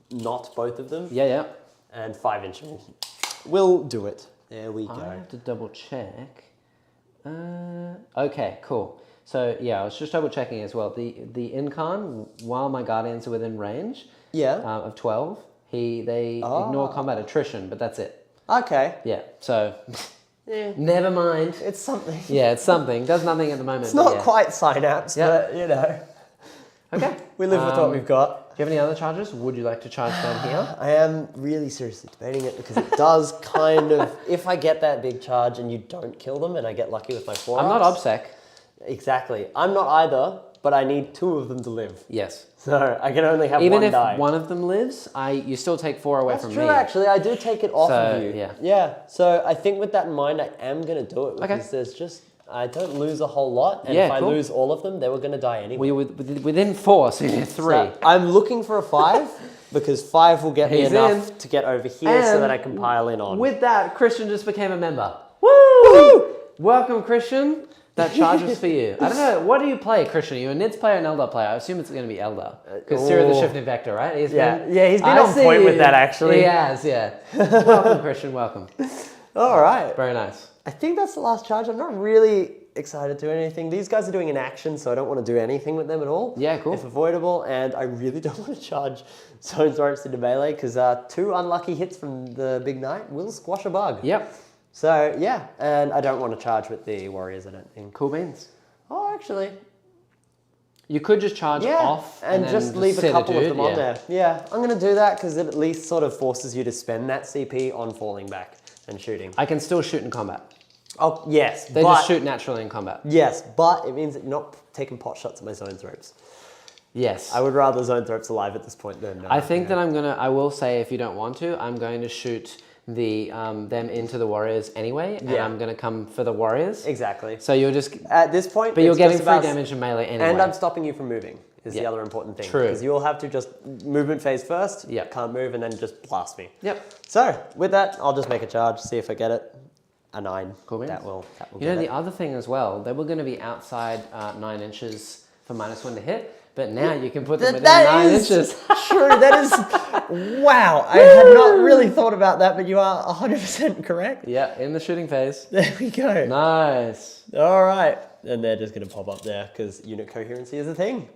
not both of them. Yeah. And 5-inch. We'll do it. There we go. I have to double check. Okay, cool. So yeah, I was just double checking as well. The Yncarne, while my Guardians are within range of 12, they ignore combat attrition, but that's it. Okay. Yeah, so never mind. It's something. Yeah, it's something. Does nothing at the moment. It's not quite Synapse, but you know. Okay. We live with what we've got. Do you have any other charges? Would you like to charge down here? I am really seriously debating it because it does kind of, if I get that big charge and you don't kill them and I get lucky with my 4 I'm not obsec. Exactly. I'm not either, but I need 2 of them to live. Yes. So I can only have Even 1 if die. one of them lives, you still take 4 away from me. That's true, actually. I do take it off of you. Yeah. Yeah. So I think with that in mind, I am going to do it because there's just, I don't lose a whole lot. And if I lose all of them, they were going to die anyway. We're within 4, so you get 3. So I'm looking for a 5 because 5 will get me enough to get over here so that I can pile in on. With that, Christian just became a member. Woo! Welcome, Christian. That charge is for you. I don't know, what do you play, Christian? Are you a Nids player or an Eldar player? I assume it's going to be Eldar. Because Seer the Shifting Vector, right? He's been on point with that, actually. He has, yeah. Welcome, Christian, welcome. All right. Very nice. I think that's the last charge. I'm not really excited to do anything. These guys are doing an action, so I don't want to do anything with them at all. Yeah, cool. If avoidable, and I really don't want to charge Zone's Ropes into melee, because 2 unlucky hits from the Big Knight will squash a bug. Yep. So, yeah, and I don't want to charge with the Warriors, I don't think. Cool beans. Oh, actually. You could just charge off and just leave a couple of them on there. Yeah, I'm going to do that because it at least sort of forces you to spend that CP on falling back and shooting. I can still shoot in combat. Oh, yes. They just shoot naturally in combat. Yes, but it means that you're not taking pot shots at my Zone's Ropes. Yes. I would rather Zone's Ropes alive at this point than... I think that I will say, if you don't want to, I'm going to shoot them into the Warriors anyway, and I'm going to come for the Warriors. Exactly. So you're just... At this point, but you're getting free damage and melee anyway. And I'm stopping you from moving is Yeah. the other important thing. True. Because you'll have to just movement phase first, Yeah. can't move, and then just blast me. Yep. So, with that, I'll just make a charge, see if I get it. A 9. Cool beans. That will You know, get the it. other thing as well, they were going to be outside 9 inches for -1 to hit, but now you can put them within 9 inches. True, that is... Wow, I had not really thought about that, but you are 100% correct. Yeah, in the shooting phase. There we go. Nice. All right. And they're just going to pop up there because unit coherency is a thing.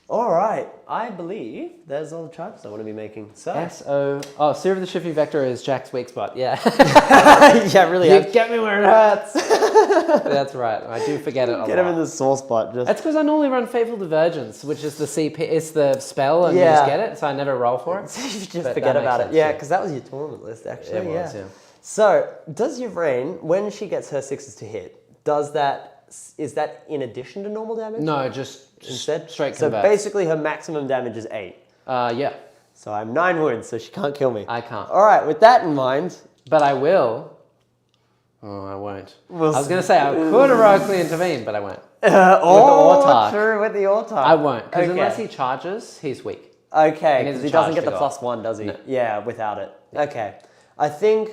All right. I believe there's all the charges I want to be making. So. Oh, Seer of the Shifting Vector is Jack's weak spot. Yeah. Yeah, really. You get me where it hurts. That's right. I do forget it a lot. Get him in the sore spot. Just. That's because I normally run Faithful Divergence, which is the CP. It's the spell, and you just get it. So I never roll for it. You just But forget that about makes it. Yeah, sense, because that was your tournament list, actually. It was, yeah. So, does Yvraine, when she gets her 6s to hit, is that in addition to normal damage? No, just Instead? straight So convert. basically her maximum damage is 8. Yeah, So I'm 9 wounds, so she can't kill me. I can't. All right, with that in mind, But I will. Oh, I won't. We'll I was see. going to say I could heroically intervene, but I won't. oh, Autarch. true, with the Autarch. I won't, because Okay. unless he charges, he's weak. Okay, He needs because a he charge doesn't get to the go up. +1, does he? No. Yeah, without it. Okay. I think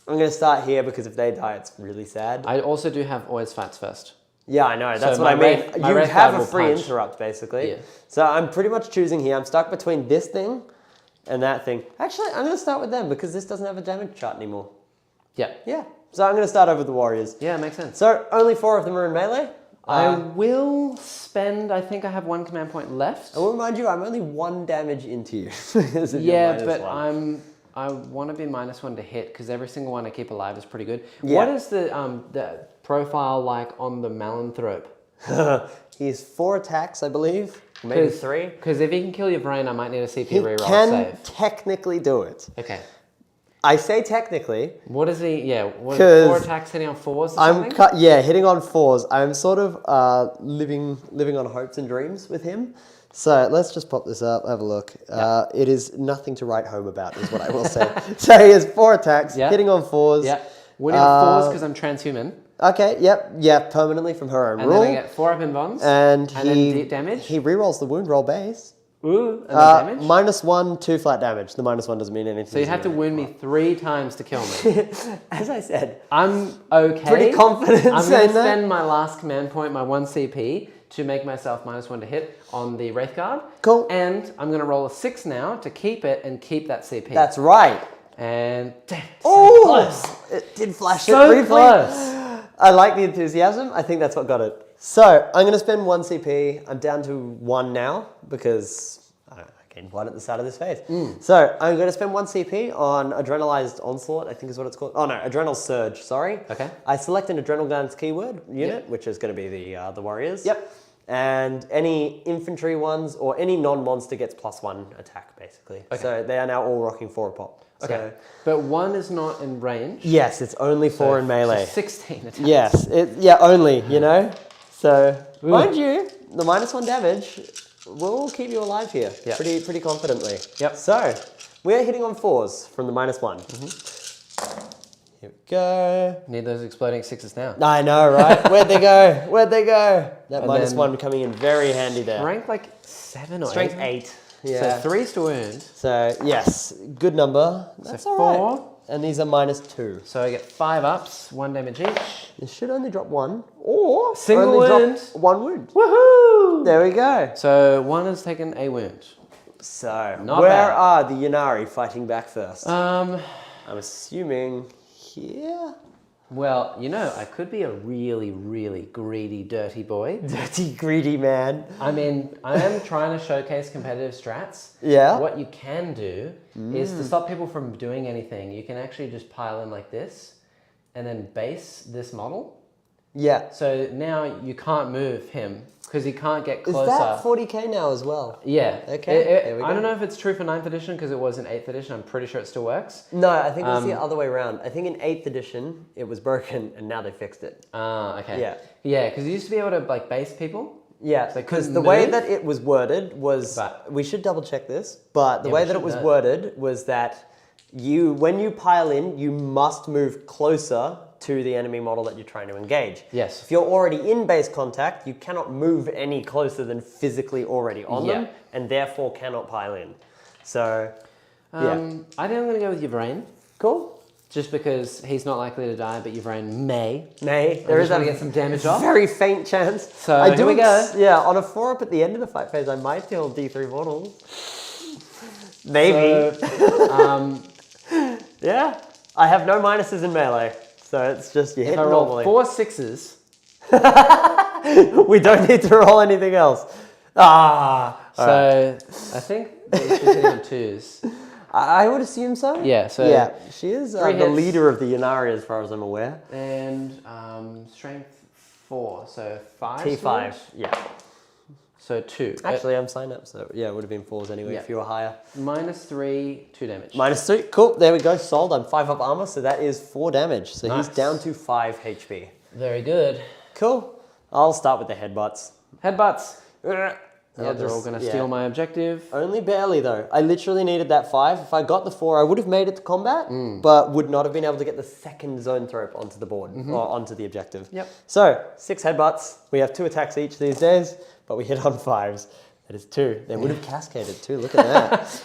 I'm going to start here because if they die, it's really sad. I also do have always fights first. Yeah, I know. That's So what I my mean. Wraith- my You Wraith have Guard a will free punch. interrupt, basically. Yeah. So I'm pretty much choosing here. I'm stuck between this thing and that thing. Actually, I'm going to start with them because this doesn't have a damage chart anymore. Yeah. Yeah. So I'm going to start over the warriors. Yeah, makes sense. So only 4 of them are in melee. I will spend, I think I have 1 command point left. I will remind you, I'm only 1 damage into you. because of your Yeah, -1. but I want to be -1 to hit because every single one I keep alive is pretty good. Yeah. What is the profile like on the Malanthrope? He's 4 attacks, I believe. Maybe 3. Because if he can kill your brain, I might need a CP He reroll can save. technically do it. Okay. I say technically. What is he? Yeah, what, 'Cause 4 attacks hitting on 4s or something? Hitting on 4s. I'm sort of living on hopes and dreams with him. So let's just pop this up, have a look. It is nothing to write home about, is what I will say. So he has 4 attacks, hitting on 4s. Yeah. Winning on 4s because I'm transhuman. Okay, permanently from her own And rule. then I get 4 up in bonds. and then he deep damage. He rerolls the wound roll base. Ooh, and then damage. -1, 2 flat damage. The -1 doesn't mean anything. So you have to wound me 3 times to kill me. As I said, I'm okay. pretty confident I'm going saying to that. spend my last command point, my 1 CP, to make myself -1 to hit on the Wraith Guard. Cool. And I'm going to roll a 6 now to keep it and keep that CP. That's right. And damn, so Oh, close. it did flash So it briefly. close. I like the enthusiasm. I think that's what got it. So I'm going to spend 1 CP. I'm down to 1 now because I gained 1 at the start of this phase. So I'm going to spend 1 CP on Adrenalized Onslaught, I think is what it's called. Oh no, Adrenal Surge, sorry. Okay. I select an Adrenal Guns keyword unit, which is going to be the Warriors. Yep. And any infantry ones or any non-monster gets +1 attack, basically. Okay. So they are now all rocking 4 a pop. Okay. So, But 1 is not in range. yes, it's only 4 in melee. So 16 attacks. Yes, only, you know? So, mind you, the -1 damage will keep you alive here Yep. pretty confidently. Yep. So, we're hitting on 4s from the -1. Here we go. Need those exploding 6s now. I know, right? Where'd they go? Where'd they go? That And -1 coming in very handy there. Strength like 7 or 8. Strength 8. Yeah. So 3's to wound. So, yes, good number. That's all right. 4. And these are -2. So I get 5 ups, 1 damage each. It should only drop 1, or Single only wound. drop 1 wound. Woohoo! There we go. So 1 has taken a wound. So, Not where bad. are the Ynnari fighting back first? Um, I'm assuming here. well, you know, I could be a really, really greedy, dirty boy. Dirty, greedy man. I mean, I am trying to showcase competitive strats. Yeah. What you can do is to stop people from doing anything, you can actually just pile in like this and then base this model. Yeah. So now you can't move him because he can't get Is closer. that 40k now as well? Yeah. Okay, there we I go. don't know if it's true for 9th edition because it was in 8th edition. I'm pretty sure it still works. No, I think it was the other way around. I think in 8th edition it was broken and now they fixed it. Ah, okay. Yeah. Yeah, because you used to be able to like base people. Yeah, they because couldn't the way move? that it was worded was, But- we should double check this, but the Yeah, way we that it should was know. worded was that when you pile in, you must move closer to the enemy model that you're trying to engage. Yes. If you're already in base contact, you cannot move any closer than physically already on them, and therefore cannot pile in. So, I think I'm going to go with Yvraine. Cool. Just because he's not likely to die, but Yvraine may. There is going to get some damage off. Very faint chance. So here we go. Yeah, on a 4-up at the end of the fight phase, I might deal D3 mortals. Maybe. So, yeah. I have no minuses in melee, so it's just you hit if I roll normally. 4 6s, we don't need to roll anything else. So I think she's hitting on 2s. I would assume so. Yeah. So yeah, she is the hits. leader of the Ynnari, as far as I'm aware. And strength 4, so 5. T5. damage? Yeah. So 2. Actually, I'm signed up, so yeah, it would have been 4s anyway if you were higher. -3, 2 damage. -3. Cool. There we go. Sold. I'm 5 up armor, so that is 4 damage. So Nice. he's down to 5 HP. Very good. Cool. I'll start with the headbutts. Headbutts. I'll Yeah, they're all just- going to yeah. steal my objective. Only barely though. I literally needed that 5. If I got the 4, I would have made it to combat, but would not have been able to get the second zone thrope onto the board or onto the objective. Yep. So 6 headbutts. We have 2 attacks each these days, but we hit on 5s. That is 2. They would have cascaded too. Look at that.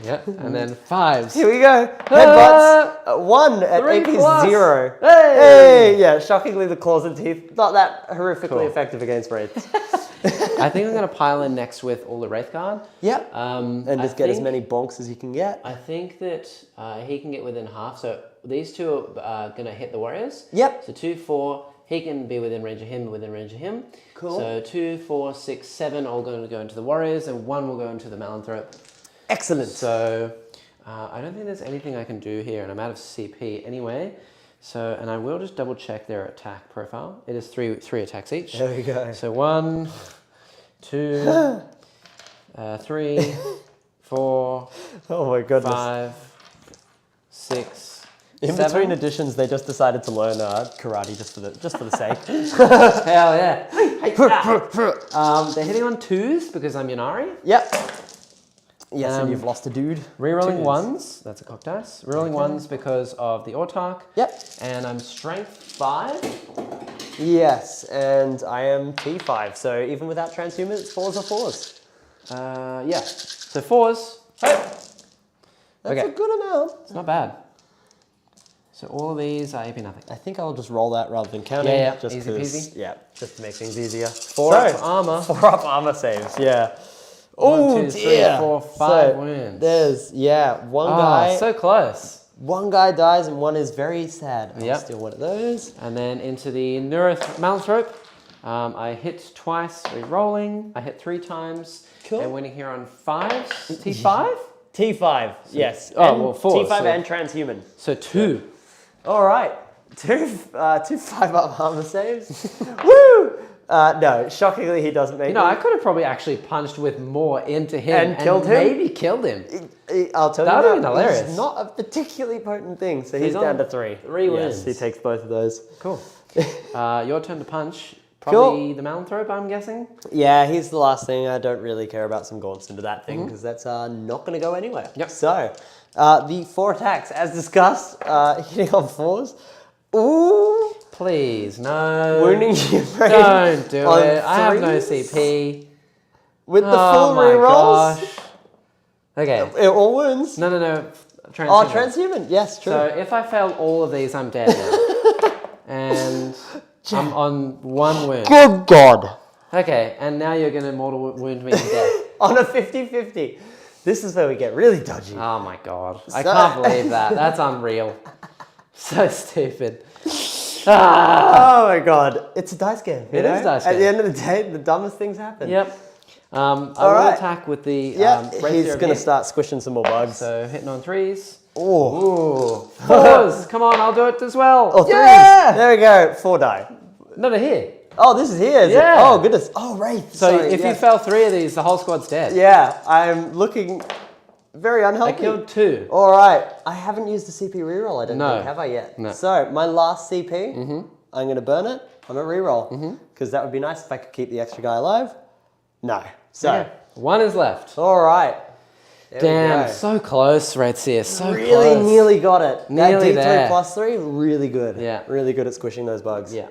Yeah, and then 5s. Here we go. Headbutts. 1 at 3 AP plus. 0. Hey! Hey! Yeah, shockingly the claws and teeth. Not that horrifically Cool. effective against wraiths. I think I'm going to pile in next with all the Wraith Guard. Yep. And And just get as many bonks as you can get. I think that he can get within half. So these two are going to hit the warriors. Yep. So 2, 4. He can be within range of him, within range of him. Cool. So 2, 4, 6, 7 all going to go into the warriors, and 1 will go into the Malanthrope. Excellent. So I don't think there's anything I can do here, and I'm out of CP anyway. So, and I will just double check their attack profile. It is 3 attacks each. There we go. So 1, 2, 3, 4, Oh my goodness. 5, 6. In 7. between editions, they just decided to learn karate just for the sake. Hell yeah. They're hitting on 2s because I'm Ynnari. Yep. Yes, and you've lost a dude. Rerolling 2s. 1s, that's a cock dice. Rerolling 1s because of the Autarch. Yep. And I'm strength 5. Yes, and I am T5, so even without transhuman, it's 4s or 4s. Yeah. So 4s. That's Okay. a good amount. It's not bad. So all of these are AP nothing. I think I'll just roll that rather than counting. Yeah, just easy 'cause- peasy. Yeah, just to make things easier. 4 up armor. 4 up armor saves, yeah. 1, Oh 2, 3, dear. 4, 5 So, wounds. There's, one guy. So close. One guy dies and one is very sad. I'll Yep. steal one of those. And then into the Malanthrope. I hit twice, re-rolling. I hit 3 times. Cool. And winning here on 5s. T5? T5, yes. oh, And well, 4, T5 so- and transhuman. So 2. All right. Two 5-up armor saves. Woo! No, shockingly, he doesn't make You know, I them. could have probably actually punched with more into him And killed him? maybe killed him. I'll tell That you would've been hilarious. It's not a particularly potent thing, so He's he's down on to 3. 3 wins. Yes, he takes both of those. Cool. Your turn to punch. Probably the Malanthrope, I'm guessing. Yeah, he's the last thing. I don't really care about some gaunts into that thing because that's not going to go anywhere. Yep. So, the 4 attacks, as discussed, hitting on 4s. Ooh! Please, no. Wounding Yvraine Don't do on it. I have no 3s. CP. With the Oh full my rerolls. gosh. Okay. It all wounds. No. Oh, Transhuman. transhuman. Yes, true. So if I fail all of these, I'm dead now. And I'm on 1 wound. Good God. Okay, and now you're going to mortal wound me to death. On a 50-50. This is where we get really dodgy. Oh my god. I So- can't believe that. That's unreal. So stupid. Oh my God. It's a dice game. It is a dice At game. the end of the day, the dumbest things happen. Yep. I will right. attack with the Yeah, Wraith he's Zhar going to again. start squishing some more bugs. So hitting on 3s. Oh. Ooh. 4s. Come on, I'll do it as well. Oh, 3s. Yeah! There we go. 4 die. No, here. Oh, this is here, is Yeah. it? Oh, goodness. Oh, Wraith. So Sorry, if you yes. fail 3 of these, the whole squad's dead. Yeah, I'm looking very I unhealthy. killed 2. All right. I haven't used the CP reroll, I don't No. think, have I yet? No. So, my last CP, I'm going to burn it on a reroll. Because that would be nice if I could keep the extra guy alive. No. So, Okay. 1 is left. all right. There we Damn, go. so close, Red Seer. So really close. nearly got it. Nearly that D3 there. +3, really good. Yeah. Really good at squishing those bugs. Yeah.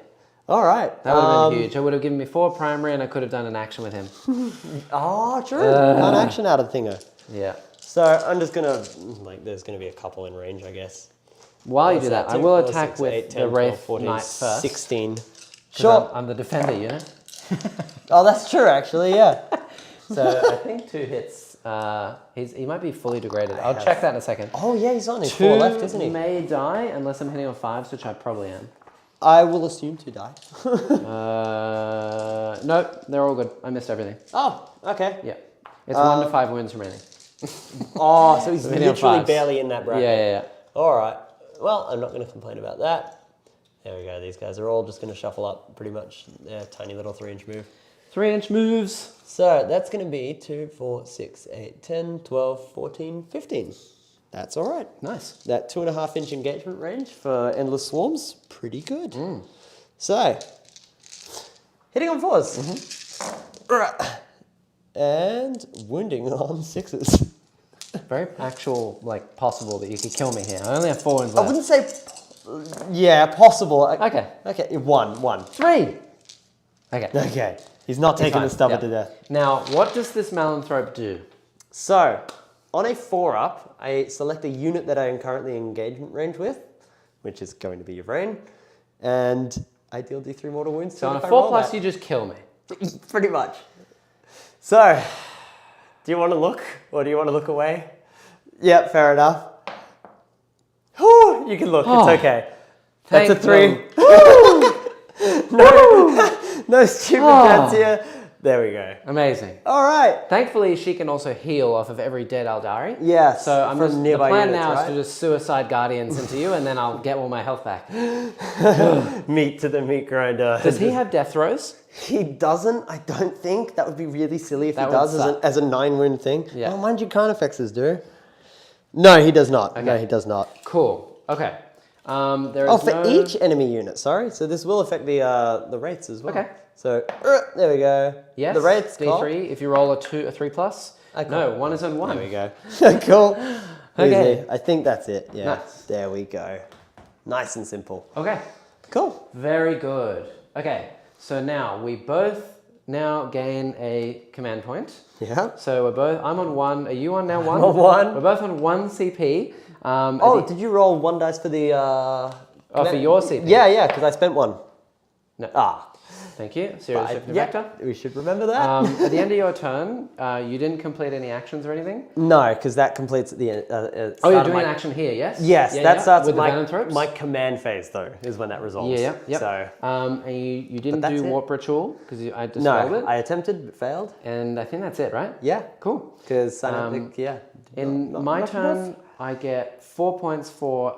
All right. That would have been huge. It would have given me 4 primary and I could have done an action with him. Oh, true. One action out of the thinger. Yeah. So I'm just going to, like, there's going to be a couple in range, I guess. While you do that, I will attack 6, with 8, 10, the 12, Wraith 14, Knight first. 16. 'Cause Sure. I'm the defender, you know? Oh, that's true, actually, yeah. So I think 2 hits. He might be fully degraded. I'll check that in a second. Oh, yeah, he's on his 2 4 left, isn't he? may die unless I'm hitting on 5s, which I probably am. I will assume 2 die. No, they're all good. I missed everything. Oh, okay. Yeah. It's 1 to 5 wounds remaining. Oh, so he's hitting on literally 5s. barely in that bracket. Yeah. All right. Well, I'm not going to complain about that. There we go. These guys are all just going to shuffle up pretty much their tiny little 3-inch move. 3-inch moves. So that's going to be 2, 4, 6, 8, 10, 12, 14, 15. That's all right. Nice. That 2.5-inch engagement range for Endless Swarms, pretty good. So, hitting on 4s. Right. And wounding on 6s. Very actual, like, possible that you could kill me here. I only have 4 wounds I left. wouldn't say, yeah, possible. Okay. Okay, 1. 3. Okay. Okay. He's not taking the stubber yeah. to death. Now, what does this Malanthrope do? So, on a 4-up, I select a unit that I am currently in engagement range with, which is going to be Yvraine, and I deal D3 mortal wounds. So on a 4+, you just kill me. Pretty much. So, do you want to look, or do you want to look away? Yep, fair enough. Whew, you can look, Oh, it's okay. That's a 3. No stupid cats here. There we go. Amazing. All right. Thankfully, she can also heal off of every dead Aeldari. Yes. So I'm from just, the nearby plan units, now right? is to just suicide guardians into you, and then I'll get all my health back. Meat to the meat grinder. Does he have death throws? He doesn't, I don't think. That would be really silly if That he would does suck. as a 9-wound thing. Yeah. Oh, mind you, Carnifexes do. No, he does not. Okay. No, he does not. Cool. Okay. There is Oh, for no... each enemy unit, sorry. So this will affect the rates as well. Okay. So, there we go. Yes. The rates, D3. cop. If you roll a 3+. No, 1 is on 1. There we go. Cool. Okay. Easy. I think that's it. Yeah. Nice. There we go. Nice and simple. Okay. Cool. Very good. Okay. So now we both now gain a command point. Yeah. So we're both. I'm on 1. Are you on now 1? I'm on 1. We're both on 1 CP. Did you roll 1 dice for the... for your CP? Yeah, because I spent 1. No. Ah. Thank you. Serious shifting Yeah, vector. we should remember that. At the end of your turn, you didn't complete any actions or anything? No, because that completes at the end. Oh, you're doing an action here, yes? Yes, Yeah, that yeah. starts with my, the Valenthropes? my command phase, though, is when that resolves. Yeah. So, And you didn't that's do it. Warp Ritual, because I dispelled no, it. I attempted, but failed. And I think that's it, right? Yeah, Cool. because Synaptic, In not my enough. turn, I get 4 points for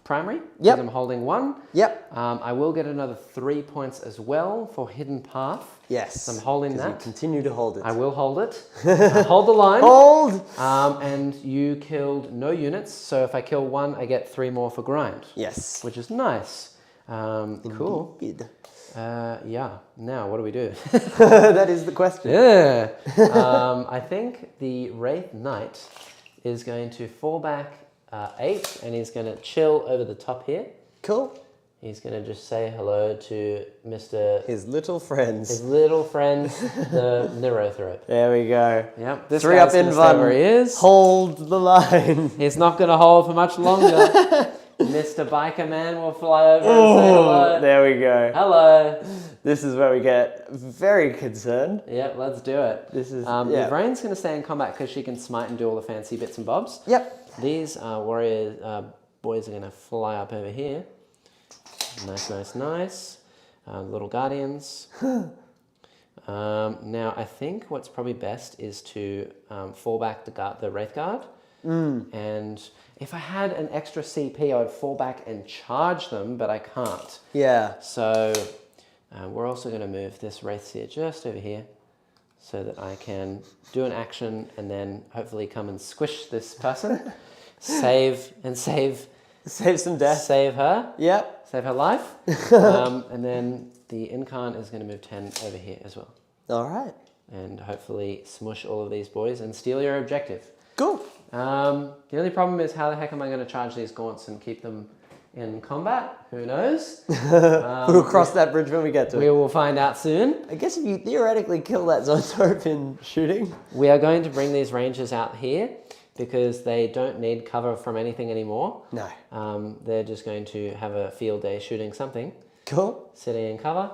primary, because Yep. I'm holding 1. Yep. I will get another 3 points as well for Hidden Path. Yes. So I'm holding 'cause you that. continue to hold it. I will hold it. Hold the line. Hold! And you killed no units, so if I kill 1, I get 3 more for grind, Yes. which is nice. Cool. Indeed. Yeah. Now, what do we do? That is the question. Yeah. I think the Wraith Knight is going to fall back 8, and he's going to chill over the top here. Cool. He's going to just say hello to Mr. His little friends. His little friends, the Neurothrope. There we go. Yep. This 3 guy's up in gonna stay where he one. is. Hold the line. He's not going to hold for much longer. Mr. Biker Man will fly over and say hello. There we go. Hello. This is where we get very concerned. Yep, let's do it. This is Yvraine's going to stay in combat because she can smite and do all the fancy bits and bobs. Yep. These warrior boys are going to fly up over here. Nice. Little guardians. Now, I think what's probably best is to fall back the Wraith Guard. And if I had an extra CP, I would fall back and charge them, but I can't. Yeah. So we're also going to move this Wraith Seer just over here so that I can do an action and then hopefully come and squish this person. Save Save some death. Save her. Yep. Save her life. And then the Yncarne is going to move 10 over here as well. All right. And hopefully smush all of these boys and steal your objective. Cool. The only problem is how the heck am I going to charge these gaunts and keep them in combat? Who knows? We'll cross that bridge when we get to We it. will find out soon. I guess if you theoretically kill that Sunstorm in shooting. We are going to bring these rangers out here because they don't need cover from anything anymore. No. They're just going to have a field day shooting something, Cool. sitting in cover.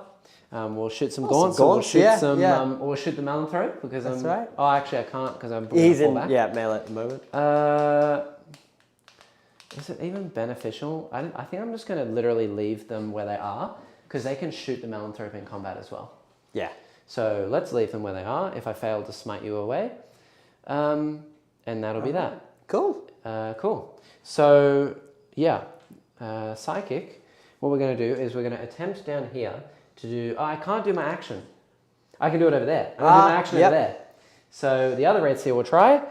We'll shoot some Oh, gaunts. some Or we'll gaunts, shoot yeah, some. yeah. Or we'll shoot the Malanthrope because That's I'm. right. Oh, actually, I can't because I'm. He's in, back. melee at the moment. Is it even beneficial? I think I'm just going to literally leave them where they are because they can shoot the Malanthrope in combat as well. Yeah. So let's leave them where they are. If I fail to smite you away, and that'll be that. Cool. Cool. So yeah, psychic. What we're going to do is we're going to attempt down here to do. Oh, I can't do my action. I can do it over there. I'm going to do my action over there. So the other red seal will try.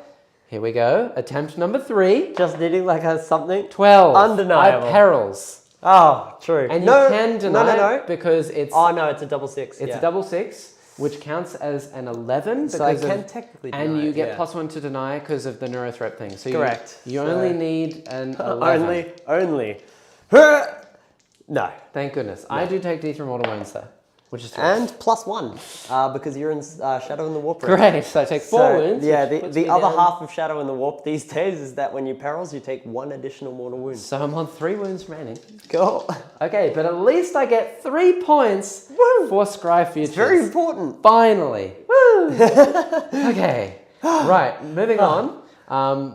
Here we go. Attempt number 3. Just needing like a something. 12. Undeniable. I perils. Oh, true. And no, you can deny no. it because it's. Oh no, it's a double 6. It's a double 6, which counts as an 11. So I because can of, technically and deny you it, get yeah. +1 to deny because of the neurothreat thing. So Correct. You So- only need an 11. Only. No. Thank goodness. I do take D3 mortal wounds though, which is 2. And +1, because you're in Shadow in the Warp. Great. So I take 4 wounds. Yeah, which puts the me other down. half of Shadow in the Warp these days is that when you perils, you take 1 additional mortal wound. So I'm on 3 wounds remaining. Cool. Okay, but at least I get 3 points for Scry Futures. It's very important. Finally. Woo! Okay. Right, moving on.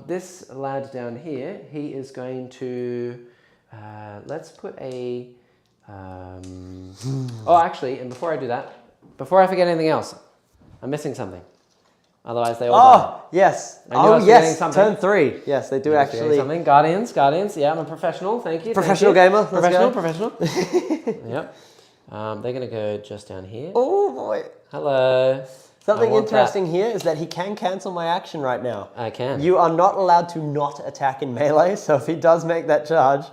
This lad down here, he is going to... let's put a... oh, actually, and before I do that, before I forget anything else, I'm missing something. Otherwise, they all die. Oh, yes. I knew I was forgetting something. Turn 3. Yes, they do actually. Something. Guardians. Yeah, I'm a professional. Thank you. Professional thank you. gamer. Let's go. Professional. Yep. They're going to go just down here. Oh, boy. Hello. Something I want interesting here is that he can cancel my action right now. I can. You are not allowed to not attack in melee, so if he does make that charge,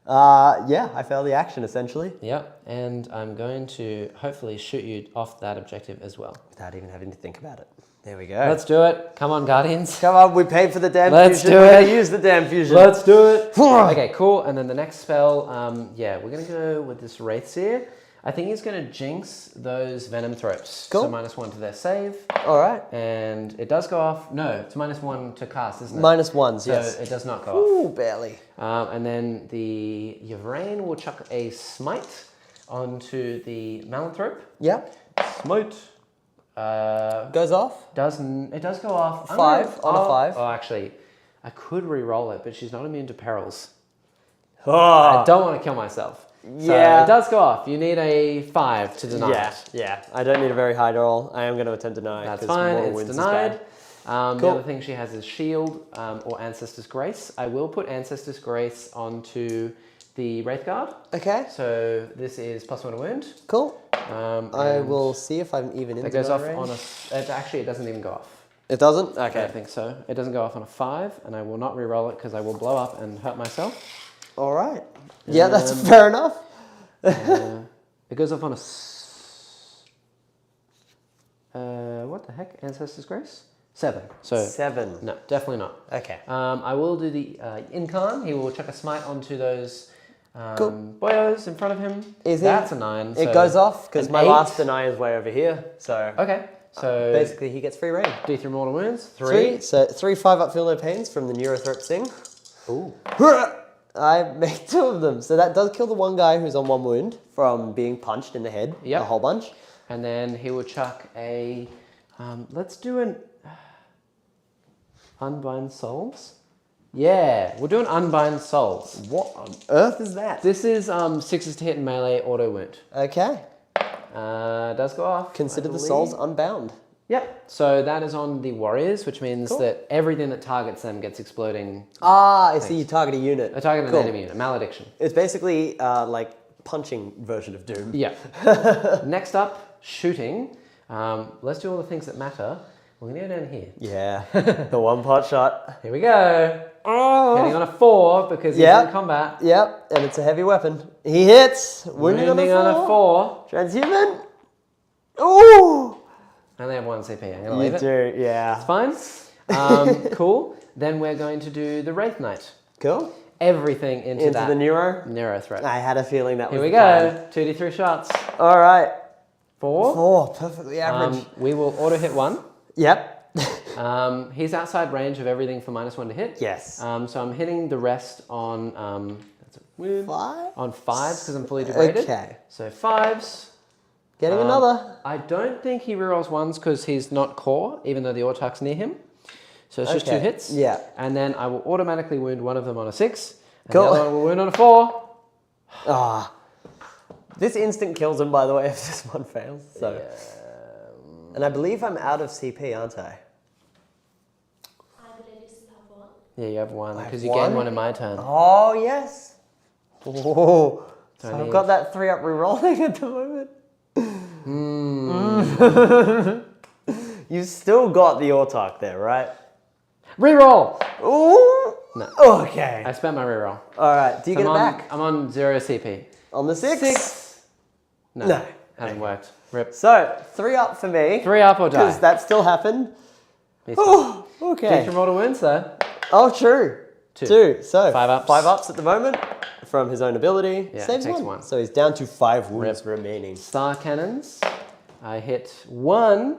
yeah, I fail the action essentially. Yep, and I'm going to hopefully shoot you off that objective as well. Without even having to think about it. There we go. Let's do it. Come on, Guardians. Come on, we paid for the damn Let's fusion. do We're it. gonna use the damn fusion. Let's do it. Okay, cool. And then the next spell, yeah, we're going to go with this Wraith Seer. I think he's going to jinx those Venom Thropes. Cool. So -1 to their save. All right. And it does go off. No, it's -1 to cast, isn't it? -1s, So yes. it does not go Ooh, barely. off. And then the Yvraine will chuck a smite onto the Malanthrope. Yep. Smite. Goes off. It does go off. 5 on a 5. Oh, actually, I could re-roll it, but she's not immune to perils. Oh. I don't want to kill myself. So Yeah. it does go off. You need a 5 to deny Yeah, it. yeah. I don't need a very high roll. I am going to attempt deny. That's 'cause fine. mortal It's wounds is denied. bad. The Cool. other thing she has is shield or Ancestor's Grace. I will put Ancestor's Grace onto the Wraithguard. Okay, So this is +1 to wound. cool. I and will see if I'm even in It goes deny off range. on a... actually, it doesn't even go off. It doesn't? I Okay. don't think so. It doesn't go off on a 5, and I will not re-roll it because I will blow up and hurt myself. All right. Yeah, that's fair enough. It goes off on a... what the heck? Ancestor's Grace? 7. So 7. no, definitely not. Okay. I will do the Yncarne. He will chuck a smite onto those Cool. boyos in front of him. Is That's a 9. It so goes off because an my 8. last deny is way over here. So Okay, so basically he gets free reign. D3 mortal wounds. 3. So 3 5-up feel no pains from the Neurothrop Sting. Ooh. I make 2 of them. So that does kill the one guy who's on 1 wound from being punched in the head. Yep. A whole bunch. And then he will chuck a... let's do an... Unbind Souls? Yeah, we'll do an Unbind Souls. What on earth is that? This is 6s to hit and melee auto wound. Okay. Does go off. Consider I the believe. souls unbound. Yep. So that is on the warriors, which means Cool. that everything that targets them gets exploding. Ah, I see you target a unit. I target Cool. an enemy unit. Malediction. It's basically like punching version of Doom. Yeah. Next up, shooting. Let's do all the things that matter. We're going to go down here. Yeah, the one pot shot. Here we go. Hitting on a 4 because he's Yep. in combat. Yep, and it's a heavy weapon. He hits. Wounding on a 4. 4. Transhuman. Ooh. I only have 1 CP. I'm going to You leave it. do, yeah. It's fine. Cool. Then we're going to do the Wraith Knight. Cool. Everything into that the Neuro. threat. I had a feeling that was Here we the plan. go. 2d3 shots. All right. 4. 4, perfectly average. We will auto hit 1. Yep. He's outside range of everything for -1 to hit. Yes. So I'm hitting the rest on that's a win. 5? On 5s because I'm fully degraded. Okay. So 5s. Getting another. I don't think he rerolls 1s because he's not core, even though the Autarch's near him. So it's just 2 hits. Yeah. And then I will automatically wound one of them on a 6. And Cool. the other one will wound on a 4. Ah. This instant kills him, by the way, if this one fails. So. Yeah. And I believe I'm out of CP, aren't I? I believe you still have 1. Yeah, you have 1 I have because you gain 1? 1 in my turn. Oh, yes. Oh. So I I've need- got that 3-up rerolling at the moment. You've still got the Autarch there, right? Reroll! Ooh. No. Okay. I spent my reroll. All right. Do you So get it I'm on, back? I'm on 0 CP. On the 6? 6. No. No. Hasn't worked. Rip. So, 3-up for me. 3 up or die. Because that still happened. He's Oh, fine. okay. Decent roll to wounds though. Oh, true. 2. So, 5 ups. 5 ups at the moment from his own ability. Yeah, Saves takes 1. 1. So he's down to 5 wounds remaining. Star cannons. I hit 1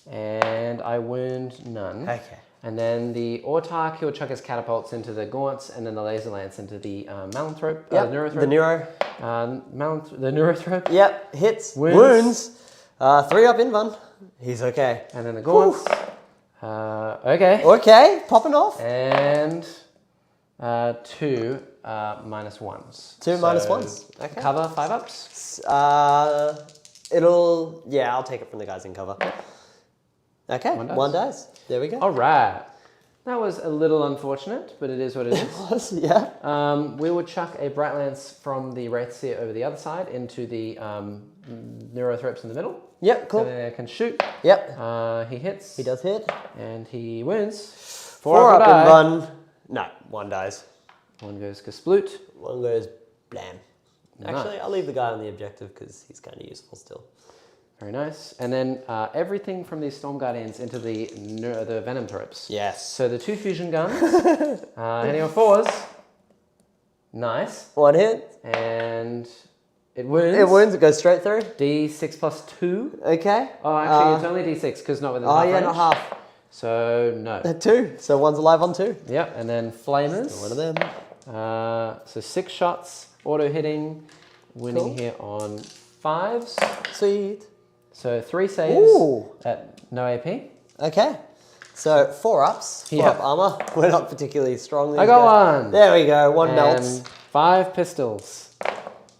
and I wound none. Okay. And then the Autarch, he'll chuck his catapults into the gaunts, and then the laser lance into the Malanthrope, Yep. Neurothrope. The Neuro. The Neurothrope. Yep. Hits. Wounds. 3-up Invan. He's okay. And then the gaunts. Okay. Okay. Popping off. And 2 -1s. 2 -1s. Okay. Cover 5 ups. I'll take it from the guys in cover. Okay. 1 dice. 1 dice. There we go. All right. That was a little unfortunate, but it is what it is. Yeah. We will chuck a Bright Lance from the Wraith Seer over the other side into the Neurothropes in the middle. Yep. Cool. So they can shoot. Yep. He hits. He does hit. And he wins. 4 up die. and 1. No, 1 dies. 1 goes Kasploot. 1 goes blam. Nice. Actually, I'll leave the guy on the objective because he's kind of useful still. Very nice. And then everything from these Storm Guardians into the Venom Thropes. Yes. So the 2 fusion guns, hitting on 4s. Nice. 1 hit. And it wounds. It wounds. It goes straight through. D6 plus 2. Okay. Oh, actually, it's only D6 because not within Oh half yeah, range. not half. So, no. 2. So 1's alive on 2. Yep, and then Flamers. Still one of them. So 6 shots, auto hitting, winning Cool. here on 5s. Sweet. So 3 saves Ooh. at no AP. Okay. So 4 ups. 4 Yeah. up armor. We're not particularly strong. I got 1. There we go. 1 And melts. 5 pistols.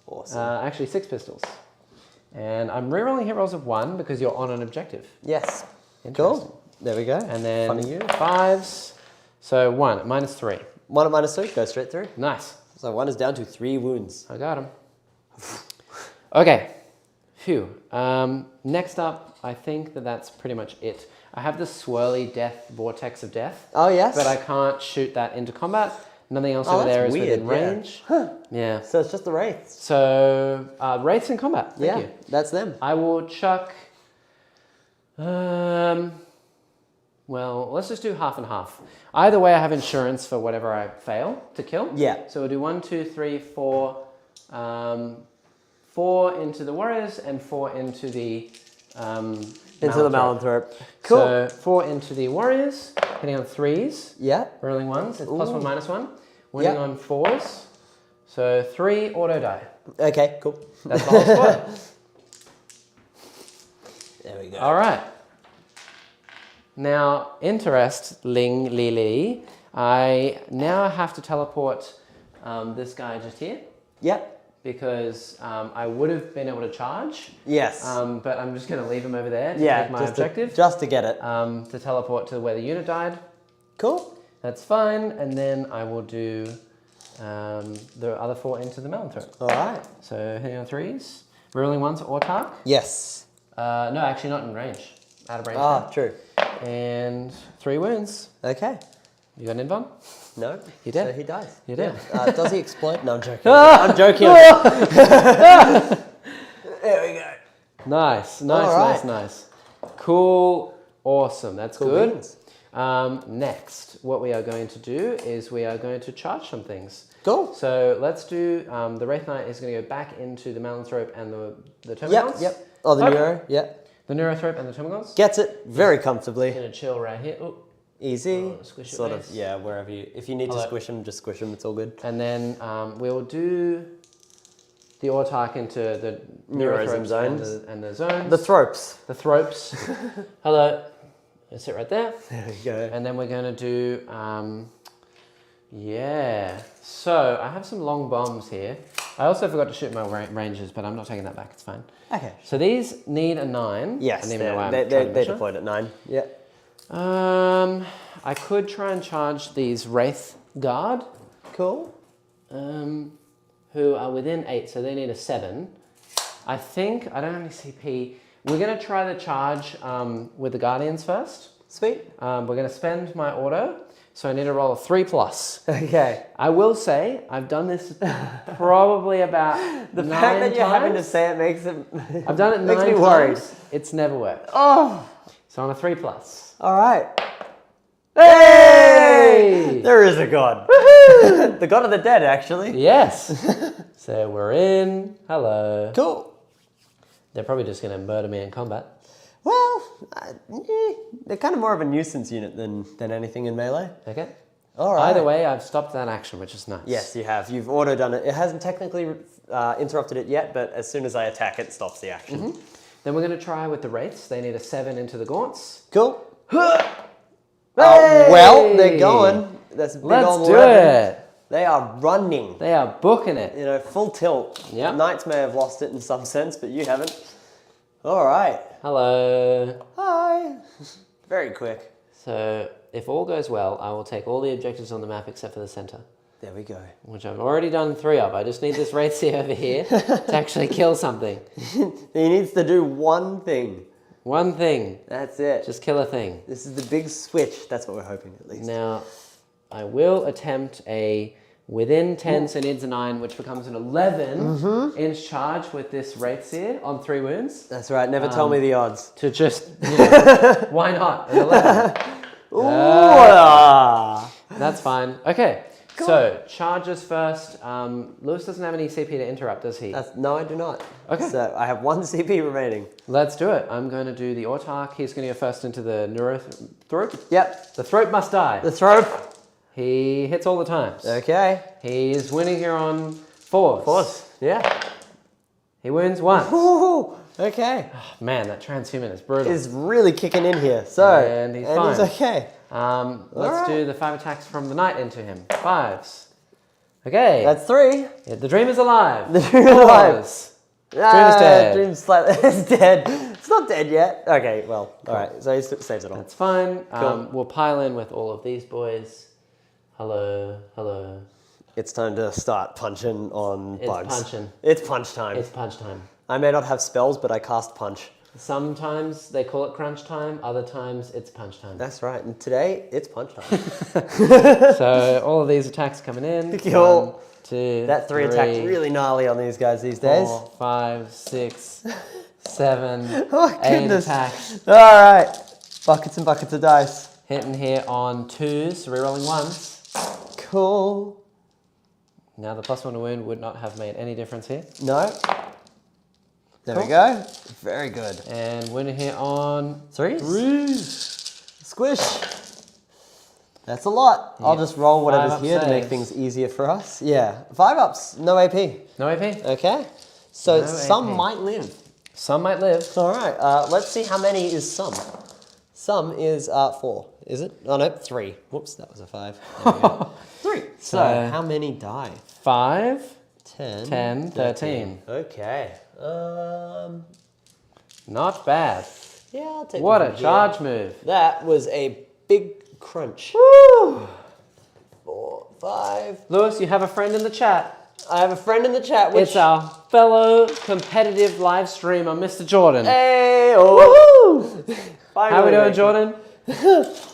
Awesome. Actually 6 pistols. And I'm rerolling hit rolls of 1 because you're on an objective. Yes. Interesting. Cool. There we go. And then Funny you. 5s. So 1 at -3. 1 at -3. Goes straight through. Nice. So 1 is down to 3 wounds. I got him. Okay. Phew. Next up, I think that's pretty much it. I have the swirly death, vortex of death. Oh yes. But I can't shoot that into combat. Nothing else Oh, over that's there is weird, within yeah. range. Huh. Yeah. So it's just the wraiths. So, wraiths in combat. Thank you. That's them. I will chuck... well, let's just do half and half. Either way, I have insurance for whatever I fail to kill. Yeah. So we'll do 1, 2, 3, 4. 4 into the warriors and 4 into the Into the Malanthrope. Cool. So 4 into the warriors, hitting on 3s, Yeah. rolling 1s. It's Ooh. +1, -1. Winning Yeah. on 4s. So 3 auto die. Okay, cool. That's the whole squad. There we go. All right. Now, interestingly, I now have to teleport this guy just here Yep. because I would have been able to charge, Yes. but I'm just going to leave him over there to yeah, take my just objective just to get it. to teleport to where the unit died. Cool. That's fine, and then I will do the other 4 into the Malanthrope. All right. So hitting on 3s, rolling 1s Autarch. Yes. No, actually not in range. Out of range. Ah, now. true. And 3 wounds. Okay. You got an invuln? No. You did. So he dies. You did. Yeah. Does he explode? No, I'm joking. I'm joking. There we go. Nice, All right. nice. Cool, awesome. That's Cool good. beans. Next, what we are going to do is we are going to charge some things. Cool. So let's do, the Wraith Knight is going to go back into the Malediction and the Termagants. Yep. Oh, the Neuro, The Neurothrope and the Termagants. Gets it very comfortably. Going to chill right here. Ooh. Easy. Squish it sort base. of, yeah, wherever you, if you need to squish them, just squish them, it's all good. And then we'll do the Autarch into the Neuros and zones. And the zones. The Thropes. The Thropes. Hello. Let's sit right there. There we go. And then we're going to do, so I have some long bombs here. I also forgot to shoot my rangers, but I'm not taking that back, it's fine. Okay. So these need a 9. Yes, they're deployed at 9. Yeah. I could try and charge these Wraith Guard. Cool. Who are within 8, so they need a 7. I think, I don't have any CP. We're going to try the charge with the Guardians first. Sweet. We're going to spend my auto, so I need to roll a 3+. Okay. I will say, I've done this probably about the 9 fact that you're times. having to say it makes it... I've done it 9 makes me times. worried. It's never worked. Oh! So on a 3+. All right. Hey! There is a god. The god of the dead, actually. Yes. So we're in. Hello. Cool. They're probably just going to murder me in combat. Well, they're kind of more of a nuisance unit than anything in melee. Okay. All right. Either way, I've stopped that action, which is nice. Yes, you have. You've auto done it. It hasn't technically interrupted it yet, but as soon as I attack, it stops the action. Then we're going to try with the Wraiths. They need a 7 into the Gaunts. Cool. Hey! Well, they're going. That's a big Let's old do 11. it. They are running. They are booking it. You know, full tilt. Yep. Knights may have lost it in some sense, but you haven't. All right. Hello. Hi. Very quick. So if all goes well, I will take all the objectives on the map except for the center, There we go. which I've already done 3 of. I just need this Wraithseer over here to actually kill something. He needs to do one thing. One thing. That's it. Just kill a thing. This is the big switch. That's what we're hoping, at least. Now, I will attempt a within 10, so needs a 9, which becomes an 11-inch charge with this Wraithseer on 3 wounds. That's right. Never tell me the odds. To just, you know, why not? An 11. That's fine. Okay, Cool. so charges first. Lewis doesn't have any CP to interrupt, does he? No, I do not. Okay. So I have 1 CP remaining. Let's do it. I'm going to do the Autarch. He's going to go first into the Neurothrope. Yep. The throat must die. The throat. He hits all the times. Okay. He's winning here on 4s. 4s. Yeah. He wins once. Ooh, okay. Man, that transhuman is brutal. Is really kicking in here. So, And he's fine. he's okay. Let's do the 5 attacks from the knight into him. 5s. Okay. That's 3. Yeah, the dream is alive. The dream is alive. 4s. Dream is dead. Dream's slightly it's dead. It's not dead yet. Okay, well, all right. So he saves it all. That's fine. Cool. We'll pile in with all of these boys. Hello, hello. It's time to start punching on bugs. Punching. It's punch time. It's punch time. I may not have spells, but I cast punch. Sometimes they call it crunch time, other times it's punch time. That's right. And today, it's punch time. So all of these attacks coming in. Cool. 1, 2, That 3 attack's really gnarly on these guys these days. 4, 5, 6, 7, Oh, 8 goodness. attacks. All right. Buckets and buckets of dice. Hitting here on 2s, rerolling 1s. Cool. Now the +1 to wound would not have made any difference here. No. There Cool. we go. Very good. And winning here on 3s. Squish. That's a lot. I'll just roll whatever's 5 here to make saves. things easier for us. Yeah. 5 ups. No AP. No AP. Okay. So No some AP. might live. Some might live. All right. Let's see how many is some. Some is 4. Is it? Oh no, 3. Whoops, that was a 5. There we go. 3. So how many die? 5, 10. 10, 13. Okay. Not bad. Yeah, I'll take What them a from charge here. move. That was a big crunch. Woo! 4, 5. Lewis, you have a friend in the chat. I have a friend in the chat. Which... It's our fellow competitive live streamer, Mr. Jordan. Hey, oh. How we doing, Jordan?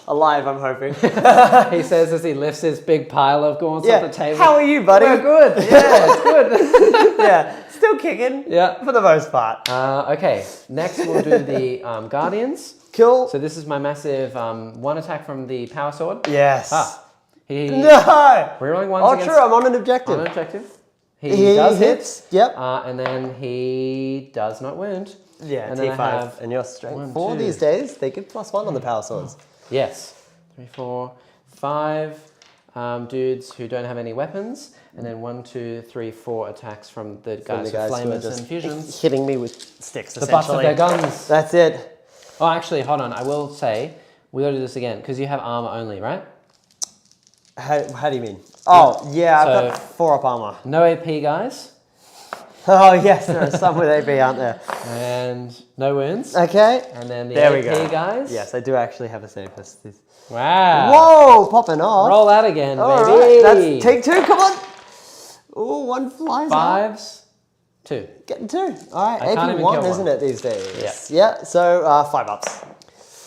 Alive, I'm hoping. He says as he lifts his big pile of gaunts Yeah. off the table. How are you, buddy? We're good. Yeah, it's good. Yeah, still still kicking. Yeah. For the most part. Okay, next we'll do the Guardians. Cool. So this is my massive 1 attack from the Power Sword. Yes. He No! We're rolling ones Oh, against... true, I'm on an objective. On an objective. He does hits. hit. Yep. And then he does not wound. Yeah, and then I T5. have And you're strength 1, 4 2. these days. They give +1 on the power swords. Yes. 3, 4, 5 dudes who don't have any weapons. And then 1, 2, 3, 4 attacks from the guys with who are flamers just and fusions. hitting me with sticks, The butts of their guns. That's it. Oh, actually, hold on. I will say, we got to do this again, because you have armor only, right? How do you mean? Oh, yeah, So- I've got 4 up armor. No AP, guys. Oh, yes, there are some with AP, aren't there? And no wounds. Okay. And then the There we AP go. guys. Yes, I do actually have a save list. Wow. Whoa, popping off. Roll that again, All baby. right, that's take 2, come on. Oh, 1 flies out. 5s, 2. Getting 2. All right, I can't AP even 1, kill isn't one. it, these days? Yeah. Yeah, so 5 ups.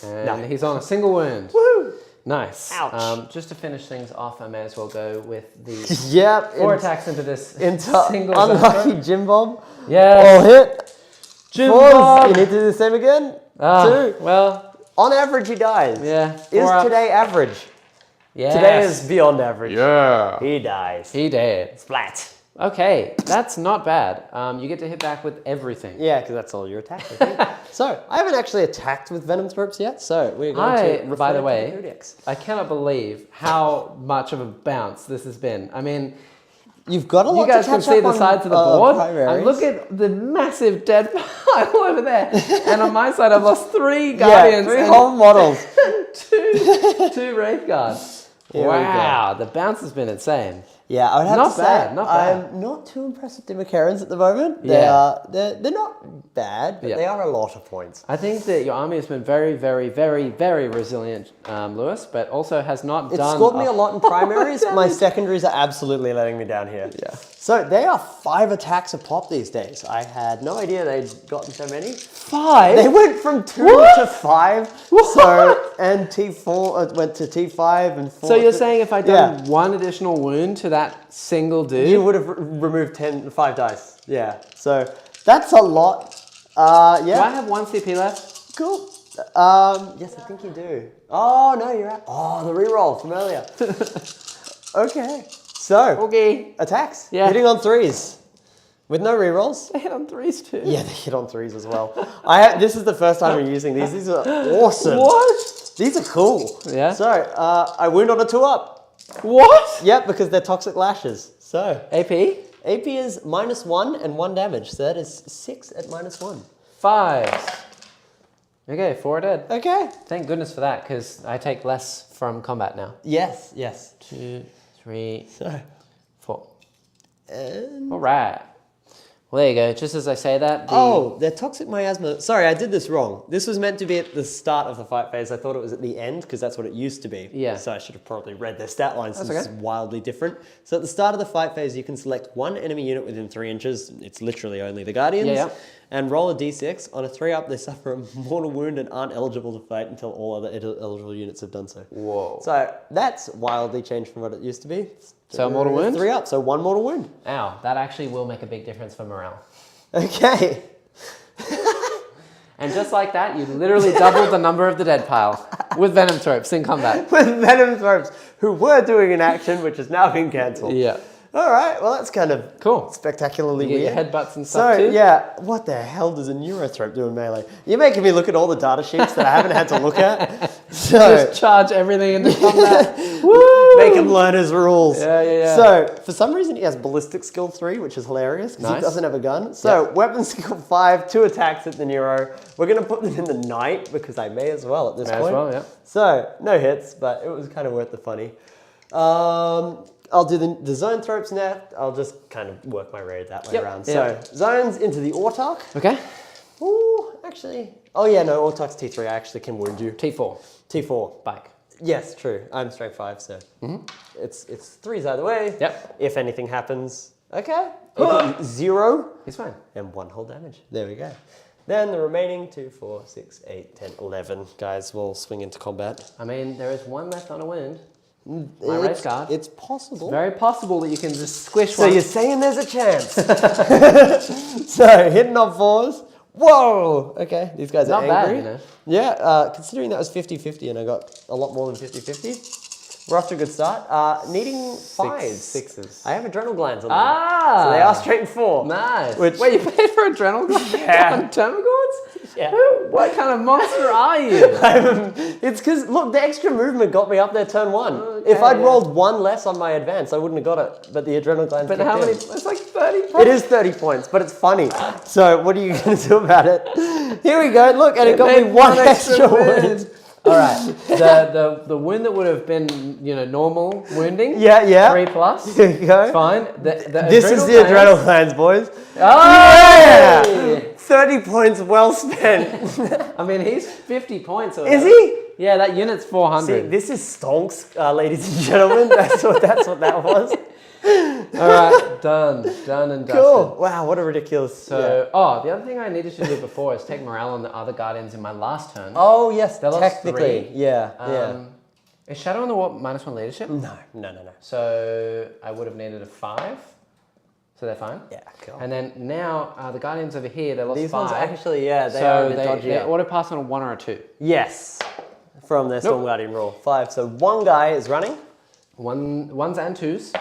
And No. he's on a single wound. Woo! Nice. Ouch. Just to finish things off, I may as well go with the Yep. 4 attacks into this Into single unlucky zone. Jim Bob. Yes. All hit. Jim 4s. Bob. You need to do the same again. 2. Well, On average, he dies. yeah. Is 4 ups. today average? Yes. Today is beyond average. Yeah. He dies. He did. Splat. Okay, that's not bad. You get to hit back with everything. Yeah, because that's all your attack, I think. So, I haven't actually attacked with Venom Thropes yet, so we're going to By the refer way, to the codex. I cannot believe how much of a bounce this has been. I mean, You've got a lot you guys to can catch see up the on, sides of the board, primaries. and look at the massive dead pile over there. And on my side, I've lost 3 Guardians Yeah, 3 and whole models. 2 Wraith Guards. Here we Wow, the bounce has been insane. Yeah, I would have Not to say bad, not bad. I'm not too impressed with Demacarans at the moment. Yeah. They're not bad, but Yeah. they are a lot of points. I think that your army has been very, very, very, very resilient, Lewis, but also has not It's done... scored me a lot in primaries. My damage. secondaries are absolutely letting me down here. Yeah. So they are 5 attacks a pop these days. I had no idea they'd gotten so many. 5? They went from 2 What? to 5. What? So, and T4 went to T5 and 4. So you're saying if I'd done Yeah. 1 additional wound to that single dude... You would have removed 5 dice. Yeah. So that's a lot. Do I Yeah. have 1 CP left? Cool. Yes, I think you do. Oh, no, you're out. Oh, the reroll from earlier. Okay. So, Okay. attacks. Yeah. Hitting on 3s. With no rerolls. They hit on 3s too. Yeah, they hit on 3s as well. This is the first time I'm using these. These are awesome. What? These are cool. Yeah. So, I wound on a 2-up. What? Yep, because they're toxic lashes. So, AP? AP is -1 and 1 damage. So that is 6 at -1. 5s. Okay, 4 dead. Okay. Thank goodness for that, because I take less from combat now. Yes, yes. 2, 3, So, 4. and... All right. Well, there you go. Just as I say that, the... Oh, they're toxic miasma. Sorry, I did this wrong. This was meant to be at the start of the fight phase. I thought it was at the end because that's what it used to be. Yeah. So I should have probably read their stat lines. That's This is wildly different. So at the start of the fight phase, you can select 1 enemy unit within 3 inches. It's literally only the Guardians. Yeah, yeah. And roll a d6. On a 3-up, they suffer a mortal wound and aren't eligible to fight until all other eligible units have done so. Whoa. So that's wildly changed from what it used to be. So a mortal wound? 3-up, so 1 mortal wound. Ow, that actually will make a big difference for morale. Okay. And just like that, you literally doubled the number of the dead pile with Venom Tropes in combat. With Venom Thropes, who were doing an action which has now been cancelled. Yeah. All right, well, that's kind of Cool. spectacularly You get weird. your headbutts and stuff So, too? yeah, what the hell does a Neurothrope do in melee? You're making me look at all the data sheets that I haven't had to look at. So, Just charge everything into combat. Woo! make him learn his rules. Yeah, yeah, yeah. So, for some reason, he has Ballistic Skill 3, which is hilarious because Nice. he doesn't have a gun. So, Yep. Weapon Skill 5, 2 attacks at the Neuro. We're going to put them in the night because I may as well at this May as point. well, yeah. So, no hits, but it was kind of worth the funny. I'll do the zone thropes next. I'll just kind of work my way that way Yep. around. Yeah. So, zones into the Autarch. Okay. Ooh, actually. Oh, yeah, no, Autarch's T3. I actually can wound you. T4. T4. Bike. Yes, true. I'm strength 5, so it's 3s either way. Yep. If anything happens, okay. If 0 He's fine. and 1 whole damage. There we go. Then the remaining 2, 4, 6, 8, 10, 11 guys will swing into combat. I mean, there is 1 left on a wound. my race guard. It's possible. It's very possible that you can just squish So one. you're saying there's a chance. So hitting on 4s. Whoa! Okay, these guys are Not bad, angry. you know. Yeah, considering that was 50-50 and I got a lot more than 50-50, we're off to a good start. Needing 5s. 6s. I have adrenal glands on them. Ah! So they are straight in 4. Nice. Which- Wait, you paid for adrenal glands Yeah. on Termagords? Yeah. What kind of monster are you? It's because, look, the extra movement got me up there turn 1. Okay, If I'd yeah. rolled 1 less on my advance, I wouldn't have got it. But the adrenal glands But kicked how in. many? It's like 30 It points. is 30 points, but it's funny. So what are you going to do about it? Here we go. Look, and it got me made 1 one extra extra wound. wound. All right. The wound that would have been, normal wounding. Yeah, yeah. 3+. Here you go. Fine. This is the adrenal glands, boys. Oh! Yeah! 30 points well spent. I mean, he's 50 points. Or Is he? Yeah, that unit's 400. See, this is stonks, ladies and gentlemen. That's what that was. All right, done and dusted. Cool. Wow, what a ridiculous. So, the other thing I needed to do before is take morale on the other guardians in my last turn. Oh yes, They lost technically. 3. Yeah. Is Shadow on the Warp -1 leadership? No. So I would have needed a 5. So they're fine. Yeah, cool. And then now the guardians over here, they lost These 5. ones actually, they are a so bit they dodgy. auto pass on a 1 or a 2. Yes, from their Storm Guardian rule. 5. So one guy is running. 1s and 2s.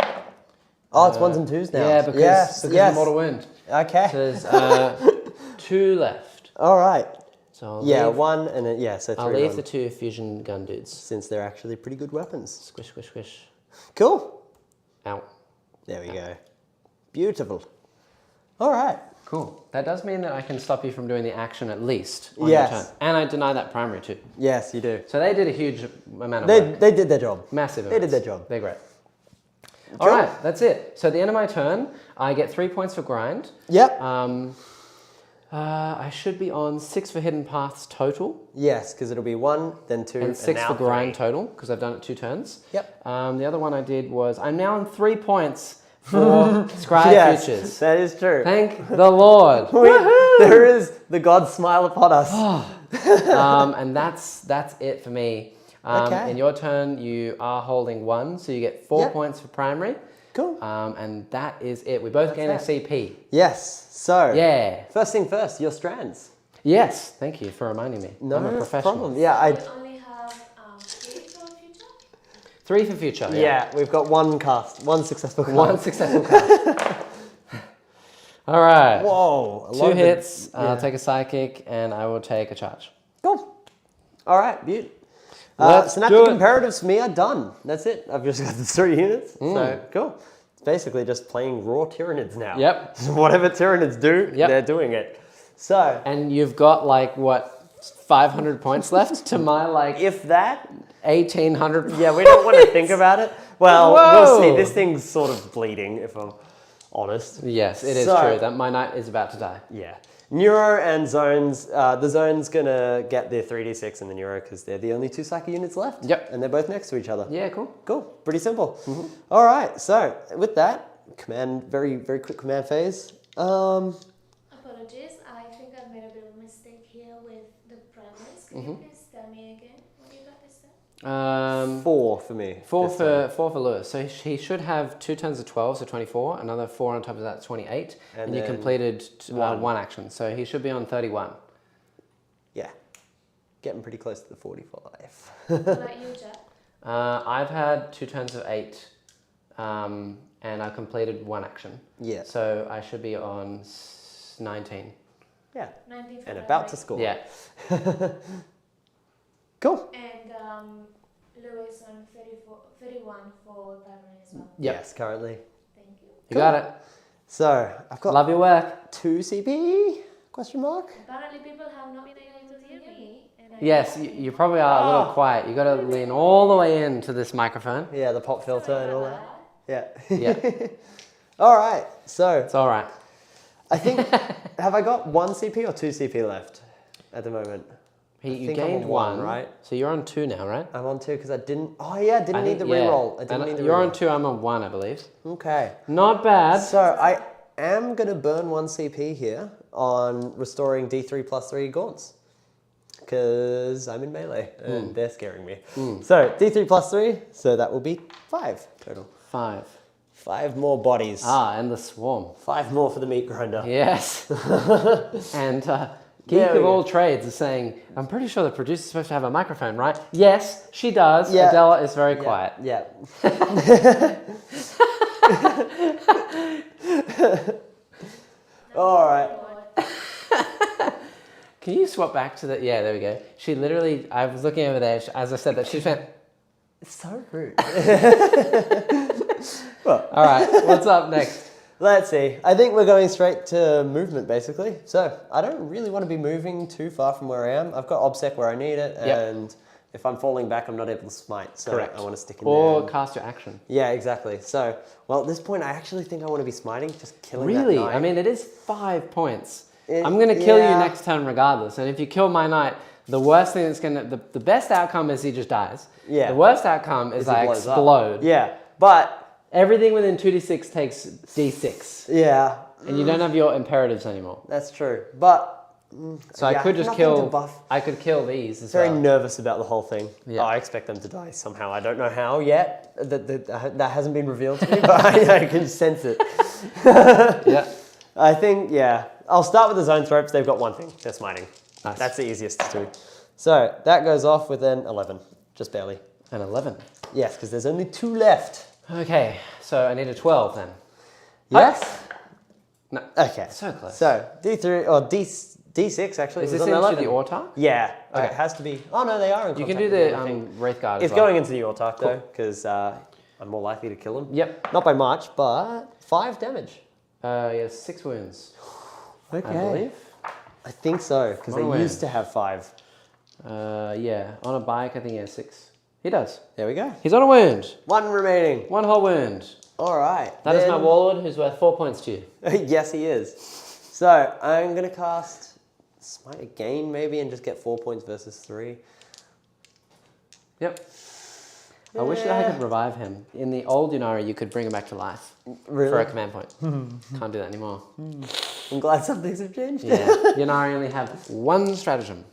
Oh, it's 1s and 2s now. Yeah, because of mortal wound. Okay. So there's 2 left. All right. So I'll Yeah, leave, 1 and then so 3. I'll leave run, the 2 fusion gun dudes. since they're actually pretty good weapons. Squish, squish, squish. Cool. Out. There we go. Beautiful. All right. Cool. That does mean that I can stop you from doing the action at least on Yes. your turn. And I deny that primary too. Yes, you do. So they did a huge amount of work. They did their job. Massive They did amounts. their job. They're great. Cool. All right, that's it. So at the end of my turn, I get 3 points for grind. Yep. I should be on 6 for hidden paths total. Yes, because it'll be 1, then 2, And 6 now for grind 3. total, because I've done it 2 turns. Yep. The other one I did was, I'm now on 3 points for Scry Yes, Futures. that is true. Thank the Lord. There is the God's smile upon us. And that's it for me. Okay. In your turn, you are holding 1, so you get 4 Yep. points for primary. Cool. And that is it. We both gain a that. CP. Yes. So, Yeah. first thing first, your strands. Yes. Thank you for reminding me. I'm a professional. problem. Yeah, We only have 3 for future. 3 for future. Yeah, we've got 1 cast, 1 successful cast. 1 successful cast. All right. Whoa. a lot 2 of hits. yeah. I'll take a psychic, and I will take a charge. Cool. All right, beaut. Let's Synaptic do it. imperatives for me are done. That's it. I've just got the 3 units. So, cool. It's basically just playing raw Tyranids now. Yep. Whatever Tyranids do, Yep. they're doing it. So, And you've got 500 points left to my if that, 1,800. yeah, we don't want to think about it. Well, Whoa. we'll see. This thing's sort of bleeding, if I'm honest. Yes, it is So- true that my knight is about to die. Yeah. Neuro and zones, the zone's going to get their 3d6 and the neuro because they're the only 2 psychic units left. Yep. And they're both next to each other. Yeah, cool. Cool. Pretty simple. All right. So with that, very, very quick command phase. Apologies, I think I've made a bit of a mistake here with the primaries. Can you please tell me again what you got this time? 4 for me. 4 this time. for Lewis. So he should have 2 turns of 12, so 24. Another 4 on top of that, 28. And you then completed one. 1 action, so he should be on 31. Yeah. Getting pretty close to the 45. What about you, Jack? I've had 2 turns of 8, and I completed 1 action. Yeah. So I should be on 19. Yeah. 19 for And about to primary. score. Yeah. Cool. And Lewis on 31 for primary as well. Yep. Yes, currently. Thank you. You got it. So I've got Love your work. 2 CP? Question mark? Apparently people have not been able to hear me. And I Yes, you probably are a little quiet. You got to lean all the way into this microphone. Yeah, the pop filter and all that. Yeah. Yeah, All right. So it's all right. I think, have I got 1 CP or 2 CP left at the moment? You think I'm gained on 1, one, right? So you're on 2 now, right? I'm on 2 because I didn't. Oh yeah, I didn't I need think- the yeah. reroll. I didn't And need the you're on reroll. 2, I'm on 1, I believe. Okay. Not bad. So I am gonna burn 1 CP here on restoring D3 plus 3 gaunts because I'm in melee and they're scaring me. So D3 plus 3, so that will be 5 total. 5. 5 more bodies. And the swarm. 5 more for the meat grinder. Yes. And Geek of all trades is saying, I'm pretty sure the producer's supposed to have a microphone, right? Yes, she does. Yeah. Adela is very quiet. Yeah. All right. Can you swap back to the... Yeah, there we go. She literally... I was looking over there. As I said that, she went... It's so rude. All right, what's up next? Let's see. I think we're going straight to movement, basically. So I don't really want to be moving too far from where I am. I've got obsec where I need it, and if I'm falling back, I'm not able to smite. So Correct. I want to stick in or there. cast your action. Yeah, exactly. So, well, at this point, I actually think I want to be smiting, just killing Really? that knight. I mean, it is 5 points. I'm going to kill you next turn regardless. And if you kill my knight, the worst thing that's going to... The best outcome is he just dies. Yeah. The worst outcome is I explode. Up. Yeah, but... Everything within 2d6 takes d6. Yeah. And you don't have your imperatives anymore. That's true. But... So I could just kill... I could kill these as Very well. nervous about the whole thing. Yeah. Oh, I expect them to die somehow. I don't know how yet. That hasn't been revealed to me, but I can sense it. Yeah. I think, yeah. I'll start with the zone ropes. They've got one thing. They're smiting. Nice. That's the easiest to do. So that goes off with an 11. Just barely. An 11. Yes, because there's only 2 left. Okay, so I need a 12 then. Yes? No. Okay. So close. So D3 or D6 actually. Is it was this on into 11. the Autarch? Yeah. Okay. It has to be. Oh no, they are in You can contact do with the everything. Wraith Guard It's as well. going into the Autarch though, because I'm more likely to kill them. Yep. Not by much, but 5 damage. Yeah, 6 wounds. Okay. I believe. I think so, because they One used to have 5. Yeah, on a bike I think he has 6. He does. There we go. He's on a wound. 1 remaining. 1 whole wound. All right. That is my Warlord, who's worth 4 points to you. Yes, he is. So I'm going to cast Smite again, maybe, and just get 4 points versus 3. Yep. I wish that I could revive him. In the old Ynnari, you could bring him back to life. Really? For a command point. Can't do that anymore. I'm glad some things have changed. Yeah. Ynnari only have 1 stratagem.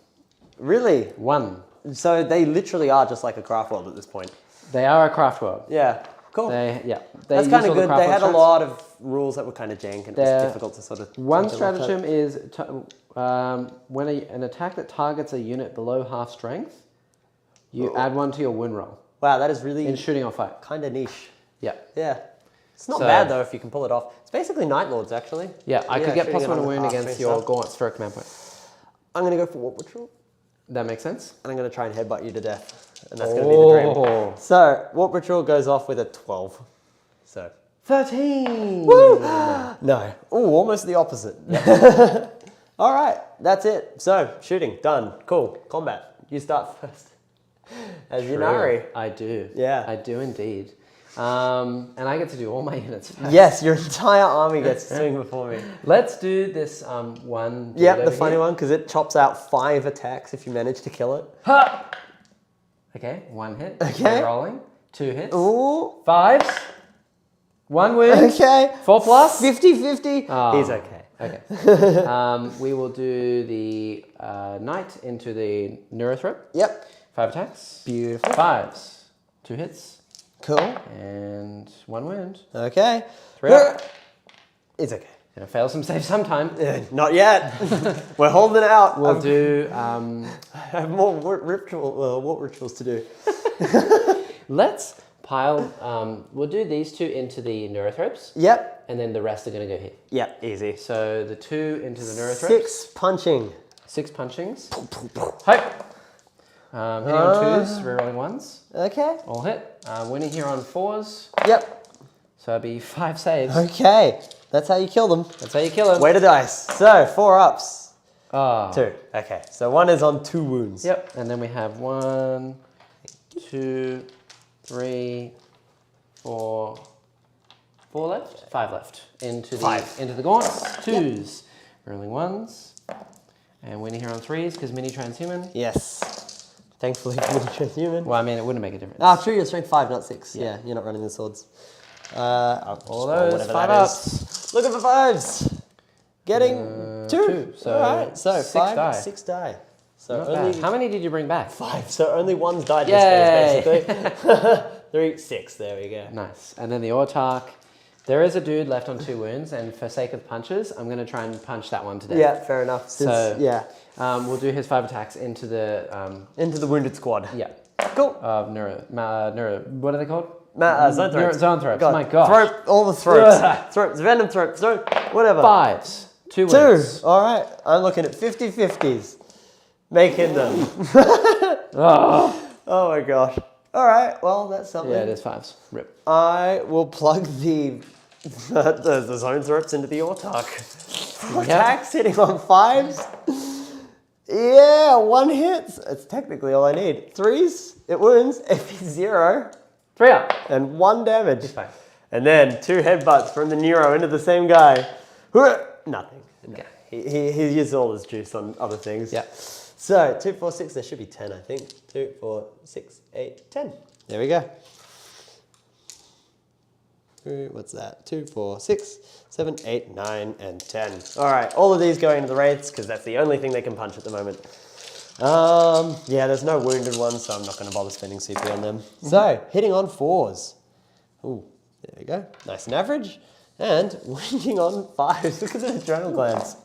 Really? 1. So they literally are just like a Craftworld at this point. They are a Craftworld. Yeah. Cool. That's kind of good. They had a lot of rules that were kind of jank, and it was difficult to sort of... One stratagem is when an attack that targets a unit below half strength, you add 1 to your wound roll. Wow, that is really... In shooting or fight. Kind of niche. Yeah. Yeah. It's not bad, though, if you can pull it off. It's basically Night Lords, actually. Yeah, I could get shooting +1 on wound half against strength your stuff. gauntlets for a command point. I'm going to go for Warp Ritual. That makes sense. And I'm going to try and headbutt you to death. And that's going to be the dream. So, Warp Ritual goes off with a 12. So 13! Woo! No. Ooh, almost the opposite. All right, that's it. So, shooting, done. Cool. Combat. You start first. As Ynnari. I do. Yeah. I do indeed. And I get to do all my units first. Yes, your entire army gets to swing before me. Let's do this one. Yep, the funny one, because it chops out 5 attacks if you manage to kill it. Ha! Okay, 1 hit. Okay. Rolling. 2 hits. Ooh. 5s. 1 wound. Okay. 4 plus. 50-50. Oh. He's okay. Okay. We will do the knight into the Neurothrop. Yep. 5 attacks. Beautiful. 5s. 2 hits. Cool. And 1 wound. Okay. 3 up. It's okay. Gonna fail some saves sometime. Not yet. We're holding it out. We'll do... I have more warp rituals to do. Let's pile... we'll do these 2 into the Neurothropes. Yep. And then the rest are going to go here. Yep, easy. So the 2 into the Neurothropes. 6 punching. 6 punchings. Hope. Hitting on 2s, rerolling 1s. Okay. All hit. Winning here on 4s. Yep. So it'll be 5 saves. Okay. That's how you kill them. That's how you kill him. Weight of dice. So, 4 ups. 2. Okay. So 1 is on 2 wounds. Yep. And then we have 1, 2, 3, 4... 4 left? 5 left. Into the gaunts. 2s. Rolling 1s. And winning here on 3s because mini transhuman. Yes. Thankfully, for the transhuman. Well, I mean, it wouldn't make a difference. Ah, true. You're strength 5, not 6. Yeah, you're not running the swords. All those 5 ups. Look at the 5s. Getting 2. So all right. So 6 5, die. 6 die. So Not only bad. How many did you bring back? 5. So only one's died Yay. this phase, basically. 3, 6. There we go. Nice. And then the Autarch. There is a dude left on 2 wounds, and for sake of punches, I'm going to try and punch that one to death. Yeah, fair enough. So, yeah. We'll do his 5 attacks into the... Into the wounded squad. yeah. Cool. Neuro... What are they called? Zone throats. Zone throats. God. My gosh. Throat, all the throats. Throats, venom throats, whatever. 5s. 2 2. wounds. All right. I'm looking at 50-50s. Making them. Oh my gosh. All right. Well, that's something. Yeah, it is 5s. Rip. I will plug the zone threats into the Autarch. Attacks hitting on 5s. Yeah, 1 hits. It's technically all I need. 3s, it wounds. If he's 0. 3 up. And 1 damage. It's fine. And then 2 headbutts from the Neuro into the same guy. Nothing. No. He used all his juice on other things. Yeah. So 2, 4, 6. There should be 10, I think. 2, 4, 6, 8, 10. There we go. What's that? 2, 4, 6, 7, 8, 9, and 10. All right, all of these going into the wraiths because that's the only thing they can punch at the moment. Yeah, there's no wounded ones, so I'm not going to bother spending CP on them. So, hitting on 4s. Ooh, there we go. Nice and average. And wounding on 5s. Look at the adrenal glands.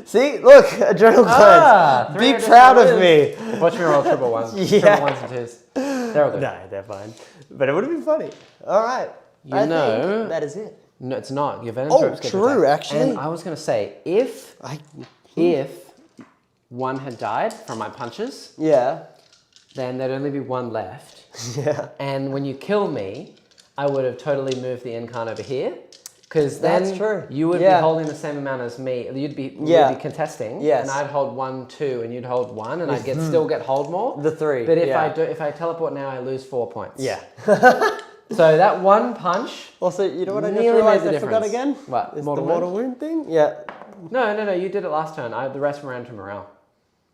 See, look, adrenal glands. Be proud of me. Watch me roll triple 1s. Yeah. Triple 1s and 2s. They're all good. No, they're fine. But it would have been funny. All right. You know, think that is it. No, it's not. Your venom Oh, throats get true, attacked. actually. And I was going to say, if one had died from my punches, Yeah. then there'd only be 1 left. Yeah. And when you kill me, I would have totally moved the Yncarne over here. Because then That's true. you would be holding the same amount as me. You'd be contesting. Yes. And I'd hold 1, 2, and you'd hold 1, and I'd still get hold more. The 3. But if I teleport now, I lose 4 points. Yeah. So that 1 punch. Also, you know what I just Nearly realized made the I forgot again? difference. What? It's Mortal the mortal wound thing? Yeah. No, you did it last turn. The rest ran to morale.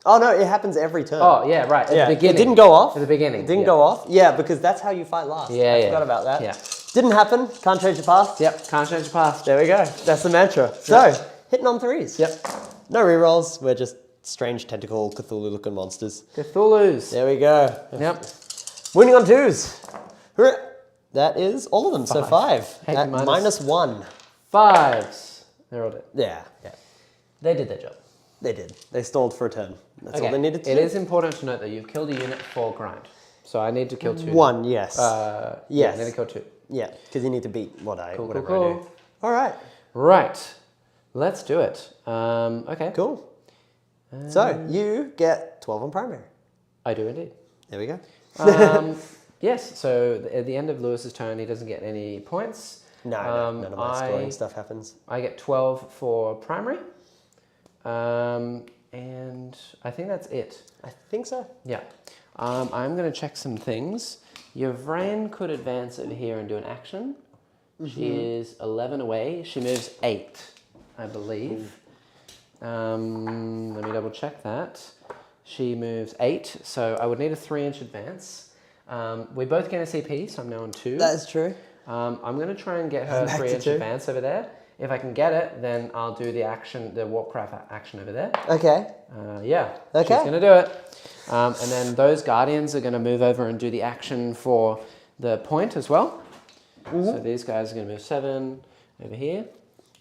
Oh, no, it happens every turn. Oh, yeah, right. At the beginning. It didn't go off. At the beginning. It didn't go off. Yeah, because that's how you fight last. Yeah, I forgot about that. Yeah. Didn't happen. Can't change the past. Yep, can't change the past. There we go. That's the mantra. So, hitting on 3s. Yep. No rerolls. We're just strange tentacle Cthulhu-looking monsters. Cthulhu's. There we go. Yep. Winning on 2s. That is all of them. So 5. Heck, At -1. 5s. They're all dead. Yeah. They did their job. They did. They stalled for a turn. That's all Okay, they needed to It do. is important to note that you've killed a unit for grind. So I need to kill 2. 1, yes. Yeah, Yes. I need to kill 2. Yeah, because you need to beat whatever Cool. I do. All right. Right. Let's do it. Okay. Cool. So, you get 12 on primary. I do indeed. There we go. Yes, so at the end of Lewis's turn, he doesn't get any points. No, none of my scoring stuff happens. I get 12 for primary. And I think that's it. I think so. Yeah. I'm going to check some things. Yvraine could advance over here and do an action. She is 11 away. She moves 8, I believe. Let me double check that. She moves 8, so I would need a 3-inch advance. We both get a CP, so I'm now on 2. That is true. I'm going to try and get her 3-inch advance over there. If I can get it, then I'll do the action, the Warcraft action over there. Okay. Yeah. Okay. She's going to do it. And then those Guardians are going to move over and do the action for the point as well. So these guys are going to move 7 over here.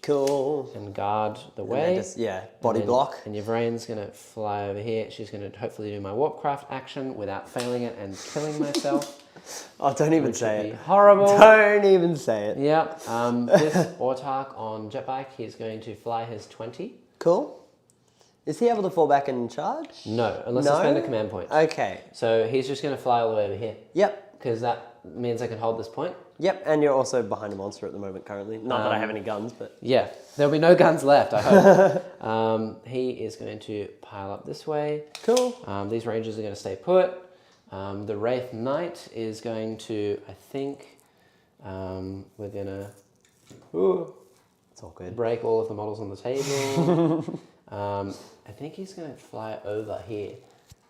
Cool. And guard the way. Just, body block. And Yvraine's going to fly over here. She's going to hopefully do my Warcraft action without failing it and killing myself. Oh, don't even say Would be it. horrible. Don't even say it. Yep. This Autarch on Jetbike, he's going to fly his 20. Cool. Is he able to fall back and charge? No, unless I spend a command point. Okay. So he's just going to fly all the way over here. Yep. Because that means I can hold this point. Yep, and you're also behind a monster at the moment currently. Not that I have any guns, but... Yeah, there'll be no guns left, I hope. He is going to pile up this way. Cool. These rangers are going to stay put. The Wraith Knight is going to, I think, we're going to... It's all good. Break all of the models on the table. I think he's going to fly over here.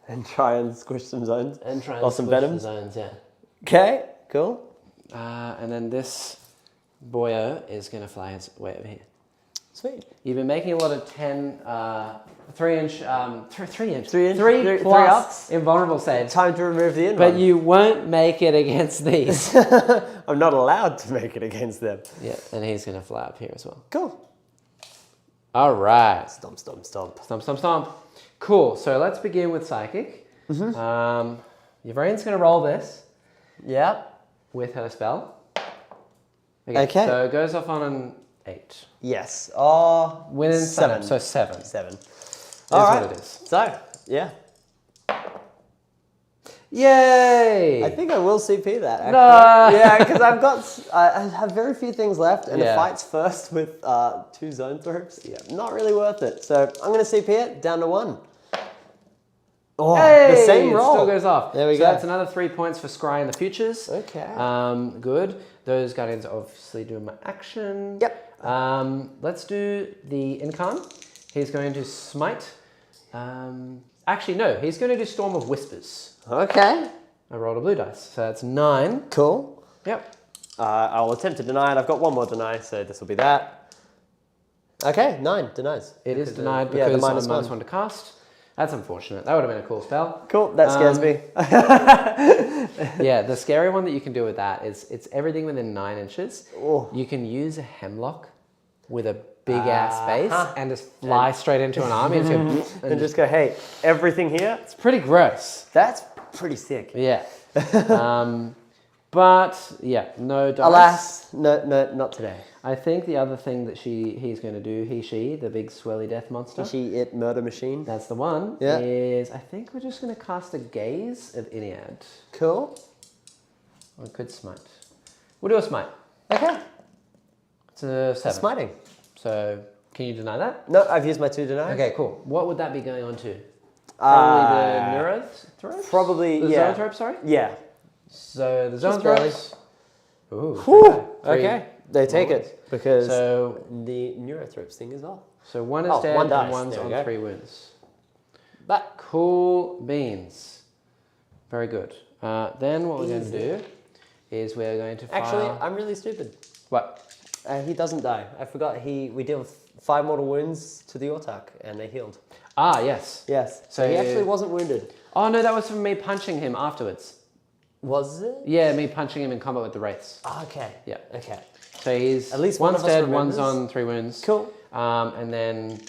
And try and squish some zones. And try Or and some squish the venoms. zones, yeah. Okay, cool. And then this boyo is going to fly his way over here. Sweet. You've been making a lot of 3-inch, 3 Three plus ups. invulnerable saves. Time to remove the invuln. But you won't make it against these. I'm not allowed to make it against them. Yeah, and he's going to fly up here as well. Cool. All right. Stomp, stomp, stomp. Stomp, stomp, stomp. Cool. So let's begin with Psychic. Yvraine's going to roll this. Yep. With her spell. Okay. So it goes off on an 8. Yes. Within 7. So 7. 7. Is Alright. what it is. So, yeah. Yay! I think I will CP that, actually. No! Yeah, because I have very few things left, and Yeah. it fights first with 2 zone throws. Yeah, not really worth it. So I'm going to CP it down to 1. Oh, Hey! the same It roll. still goes off. There we so go. That's another 3 points for Scry in the futures. Okay. Good. Those Guardians are obviously doing my action. Yep. Let's do the Yncarne. He's going to smite. Actually, no. He's going to do Storm of Whispers. Okay. I rolled a blue dice. So that's 9. Cool. Yep. I'll attempt to deny it. I've got 1 more deny, so this will be that. Okay, 9 denies. It is denied yeah, the because -1. I'm -1 to cast. That's unfortunate. That would have been a cool spell. Cool, that scares me. Yeah, the scary one that you can do with that is it's everything within 9 inches. Oh. You can use a hemlock with a big ass base and just fly straight into an army And just go, hey, everything here? it's pretty gross. That's pretty sick. Yeah. But yeah, no dice. Alas, no, not today. I think the other thing that he's going to do, she, the big swirly death monster. It murder machine. That's the one. Yeah. Is I think we're just going to cast a gaze of Ynnead. Cool. Or it could smite. We'll do a smite. Okay. It's a 7. Smiting. So can you deny that? No, I've used my 2 denies. Okay, cool. What would that be going on to? Probably the Neurothropes? Probably, the yeah. Zoanthropes, sorry? Yeah. So the Just barely. Zoanthropes. Ooh. Whew. Three Okay. They take wounds. it because So the Neurothropes thing as well. So one is dead one and dice. one's There we on go. 3 wounds. But cool beans. Very good. Then what we're going to do is we're going to fire... Actually, I'm really stupid. What? He doesn't die. I forgot we deal 5 mortal wounds to the Autarch and they healed. Ah, yes. Yes. So he actually wasn't wounded. Oh, no, that was from me punching him afterwards. Was it? Yeah, me punching him in combat with the Wraiths. Oh, okay. Yeah. Okay. So he's... At least one's one of us dead, remembers. one's on 3 wounds. Cool. And then...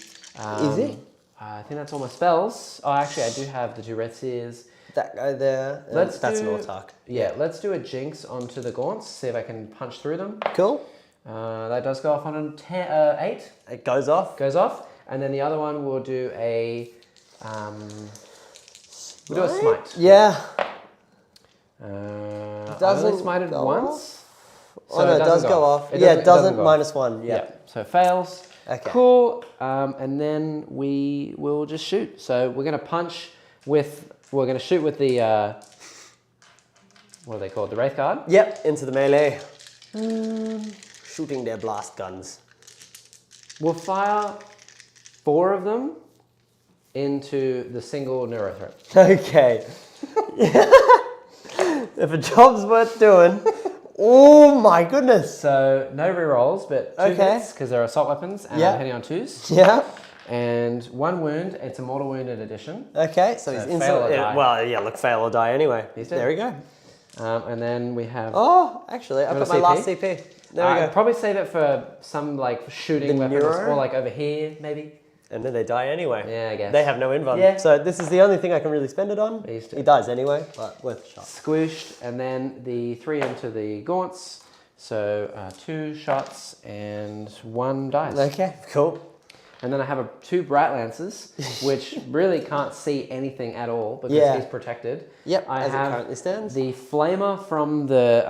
Is he? I think that's all my spells. Oh, actually, I do have the 2 Red Seers. That guy there. That's an Autarch. Yeah, let's do a Jinx onto the Gaunts, see if I can punch through them. Cool. That does go off on an 8. It goes off. Goes off. And then the other one will do a... we'll do a smite. Yeah. I've only Doesn't smited go once. Oh no, it does doesn't go off. It Yeah, it doesn't go off. -1. Yeah. So it fails. Okay. Cool. And then we will just shoot. So we're going to punch with... We're going to shoot with the... what are they called? The Wraith Guard? Yep, into the melee. Shooting their blast guns. We'll fire 4 of them into the single Neurothreat. Okay. If a job's worth doing. Oh my goodness. So no rerolls, but 2 Okay. hits because they're assault weapons and Yeah. I'm hitting on 2s. Yeah. And 1 wound. It's a mortal wound in addition. Okay, so he's fail instantly. or die. Well, yeah, look, fail or die anyway. He's dead. There we go. And then we have... Oh, actually, I've You got want my a last CP. There we I'd go. probably save it for some like shooting The weapons Neuro? or like over here maybe. And then they die anyway. Yeah, I guess. They have no invuln. Yeah. So this is the only thing I can really spend it on. He's dead. He dies anyway, but worth a shot. Squished, and then the 3 into the Gaunts. So 2 shots and 1 dice. Okay, cool. And then I have 2 Bright Lances, which really can't see anything at all because Yeah. he's protected. Yep, I as it have currently stands. the Flamer from the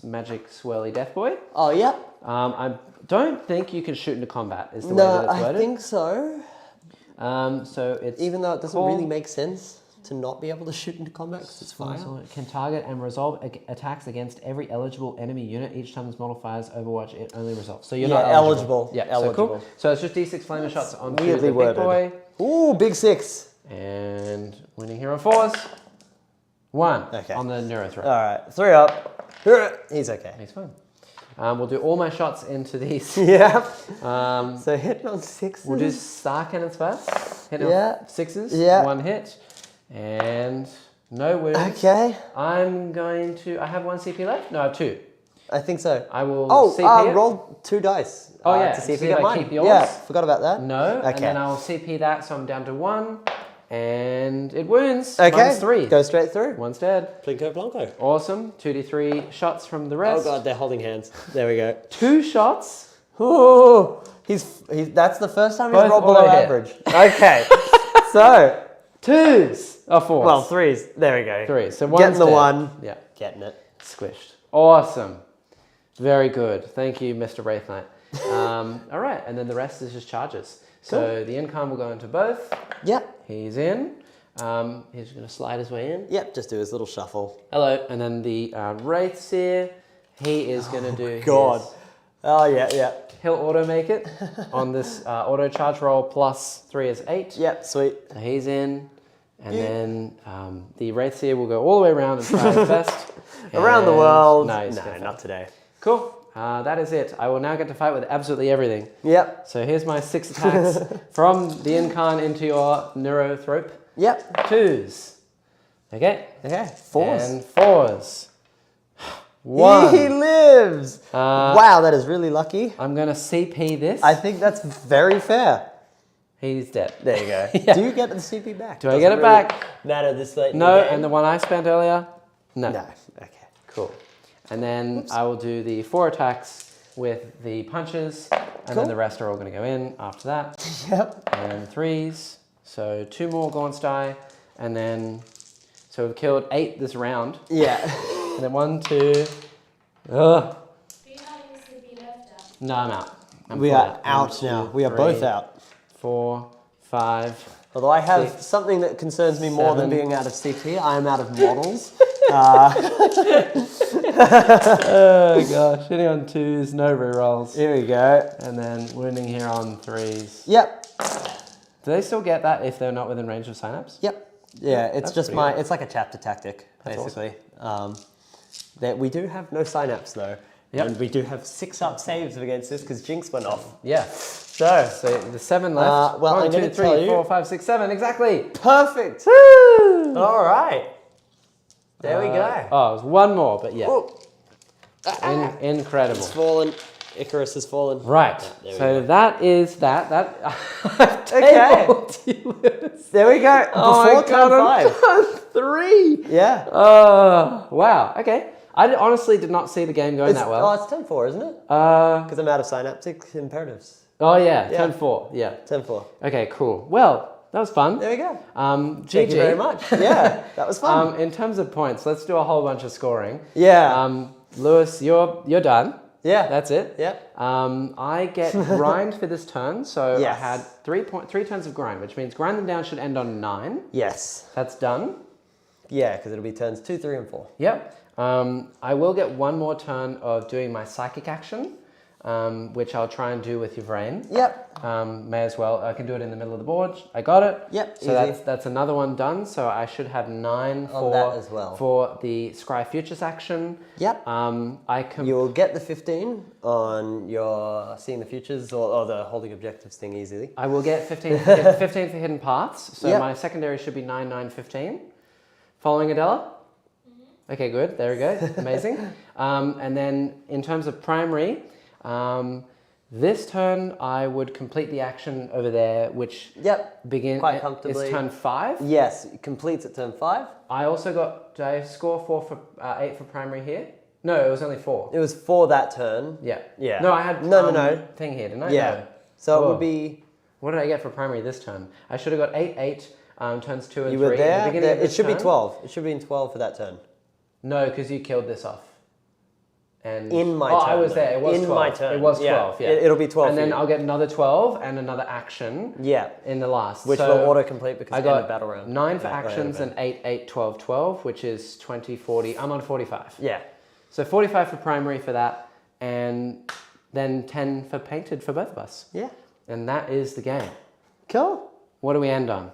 magic swirly Death Boy. Oh, yeah. I don't think you can shoot into combat, is the way No, that it's I worded. think so. So it's Even though it doesn't called- really make sense to not be able to shoot into combat because it's fire. So it can target and resolve attacks against every eligible enemy unit. Each time this model fires Overwatch, it only resolves. So you're not eligible. Yeah, eligible. So cool. So it's just D6 flamer shots on weirdly the big boy. worded. Ooh, big 6. And winning here on 4s. 1 Okay. on the Neurothreat. All right, 3 up. He's okay. He's fine. We'll do all my shots into these. Yeah. Um, So hitting on 6s. we'll do star cannons first. Hitting Yeah. on 6s. Yeah. 1 hit. And no wounds. Okay. I'm going to... I have 1 CP left? No, I have 2. I think so. I will Oh, CP it. roll 2 dice. Oh, yeah, To see if see you if get I mine. keep yours. Yeah, forgot about that. No, Okay. and then I'll CP that, so I'm down to 1. And it wounds. Okay. Mine's 3. Go straight through. 1's dead. Plinko Blanco. Awesome. 2d3 shots from the rest. Oh god, they're holding hands. There we go. 2 shots. Ooh, that's the first time he's Both rolled below auto hit. average. Okay. So, 2s. Oh, 4s. well, 3s. There we go. 3. So 1's Getting the dead. 1. Yeah. Getting it. Squished. Awesome. Very good. Thank you, Mr. Wraith Knight. All right, and then the rest is just charges. So the Yncarne will go into both. Yep. He's in. He's going to slide his way in. Yep, just do his little shuffle. Hello. And then the Wraith Seer, he is going to do God. his... Oh, yeah, yeah. He'll auto make it on this auto charge roll plus 3 is 8. Yep, sweet. So he's in. And then the Wraith Seer will go all the way around and try his best. Around the And- world. No, No, not today. Cool. That is it. I will now get to fight with absolutely everything. Yep. So here's my 6 attacks from the Yncarne into your Neurothrope. Yep. 2s. Okay. Okay. 4s. And 4s. 1. He lives. Wow, that is really lucky. I'm going to CP this. I think that's very fair. He's dead. There you go. Yeah. Do you get the CP back? Do I get it back? Matter this late in No, the game? and the one I spent earlier? No. No. Okay. Cool. And then I will do the 4 attacks with the punches, and Cool. then the rest are all going to go in after that. Yep. And 3s. So 2 more Gaunts die, and then... So we've killed 8 this round. Yeah. And then 1, 2... Ugh. Do you have any CP left out? No, I'm out. I'm We full are out now. We are both out. 4, 5... Although I have 6, something that concerns me more than 7. being out of CP. I am out of models. Oh gosh, hitting on 2s, no rerolls. Here we go. And then wounding here on 3s. Yep. Do they still get that if they're not within range of synapse? Yep. Yeah, it's That's just pretty good. it's like a chapter tactic, That's basically. That we do have no synapse though. Yep. And we do have 6 up saves against this because Jinx went off. Yeah. So, So the 7 left. well, 1, I'm 2, gonna 3, tell you- 4, 5, 6, 7. Exactly. perfect. Woo! All right. There we go. Oh, it was 1 more, but yeah. Ooh. Incredible. It's fallen. Icarus has fallen. Right. There we So go. that is that. Okay. Okay. There we go. Oh Before my turn God, 5. I'm turn 3. Yeah. Wow. Okay. I honestly did not see the game going that well. Oh, it's 10-4, isn't it? Uh, Because I'm out of synaptic imperatives. oh yeah, Yeah. turn 4. Yeah. 10-4. Okay, cool. Well, that was fun. There we go. GG. Thank you very much. Yeah, that was fun. In terms of points, let's do a whole bunch of scoring. Yeah. Lewis, you're done. Yeah. That's it. Yeah. I get grind for this turn, so Yes. I had 3 turns of grind, which means grind them down should end on 9. Yes. That's done. Yeah, because it'll be turns 2, 3, and 4. Yep. I will get 1 more turn of doing my psychic action, which I'll try and do with Yvraine. Yep. May as well. I can do it in the middle of the board. I got it. Yep, So easy. that's another one done. So I should have 9 On that as well. for the Scry Futures action. Yep. I can. You will get the 15 on your seeing the futures or the holding objectives thing easily. I will get 15 for, 15 for hidden paths. So Yep. my secondary should be 9, 9, 15. Following Adela? Okay, good. There we go. Amazing. And then in terms of primary, this turn I would complete the action over there, which Yep. Quite comfortably. is turn 5. Yes, it completes at turn 5. I also got, did I score 4 for 8 for primary here? No, it was only 4. It was for that turn. Yeah. Yeah. No, I had No. thing here, didn't I? Yeah. No. So it Whoa. would be. What did I get for primary this turn? I should have got 8, 8, turns 2 and You 3. were at the there. beginning of It this should be turn. 12. It should be in 12 for that turn. No, because you killed this off. And In my oh, turn. I was though. there. It was in 12. my turn. It was Yeah. 12. Yeah. It'll be 12. And for then you. I'll get another 12 and another action. Yeah. In the last. Which so will auto-complete because I it's end of got battle round. 9 for Yeah, actions right, and 8, 8, 12, 12, which is 20, 40. I'm on 45. Yeah. So 45 for primary for that, and then 10 for painted for both of us. Yeah. And that is the game. Cool. What do we end on?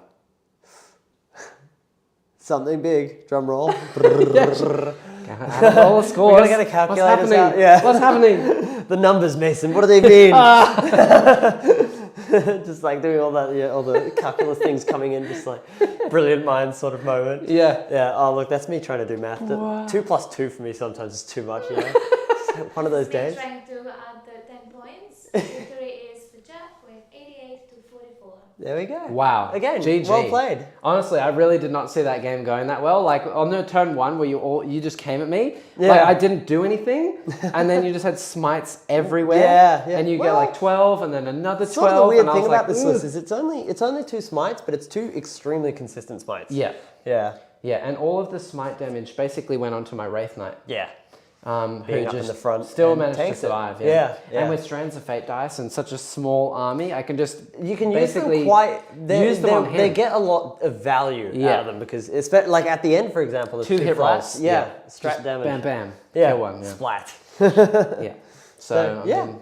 Something big. Drum roll. All the scores. We're gonna get a calculator. What's happening? Yeah. What's happening? The numbers, Mason. What do they mean? Just like doing all that, all the calculus things coming in, just like brilliant mind sort of moment. Yeah. Yeah. Oh, look, that's me trying to do math. 2 plus 2 for me sometimes is too much, One of those days. Trying to add the 10 points. Victory is for Jack with 88 to 44. There we go. Wow. Again, GG. well played. Honestly, I really did not see that game going that well. Like on the turn 1 where you just came at me. Yeah. Like I didn't do anything, and then you just had smites everywhere. Yeah. And you get like 12, and then another 12. Sort of the weird and I thing was about like, this list is it's only 2 smites, but it's 2 extremely consistent smites. Yeah. Yeah. Yeah, and all of the smite damage basically went onto my Wraith Knight. Yeah. Who Being up just in the front still and managed to takes it. survive. Yeah. And with Strands of Fate dice and such a small army, I can just You can basically use them quite. use them on him. They get a lot of value out of them because it's like at the end, for example, there's 2 2 hit flats. rolls. Yeah. Strat Just damage. Bam, bam. Yeah. Kill one. Yeah. Splat. Yeah. So, yeah. I mean,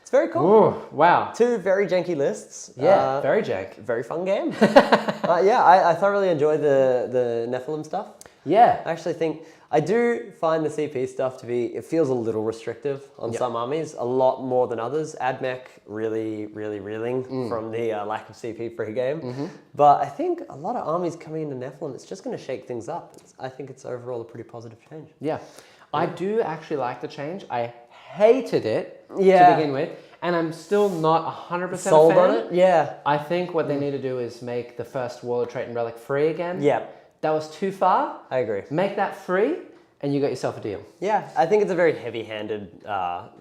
It's very cool. ooh, wow. 2 very janky lists. Yeah, very jank. Very fun game. I thoroughly enjoy the Nephilim stuff. Yeah. I actually think I do find the CP stuff to be, it feels a little restrictive on some armies, a lot more than others. AdMech really reeling from the lack of CP pre-game. But I think a lot of armies coming into Nephilim, it's just going to shake things up. I think it's overall a pretty positive change. Yeah. I do actually like the change. I hated it to begin with, and I'm still not 100% Sold a fan. on it? Yeah. I think what they need to do is make the first Warlord trait and Relic free again. Yeah. That was too far. I agree. Make that free, and you got yourself a deal. Yeah, I think it's a very heavy-handed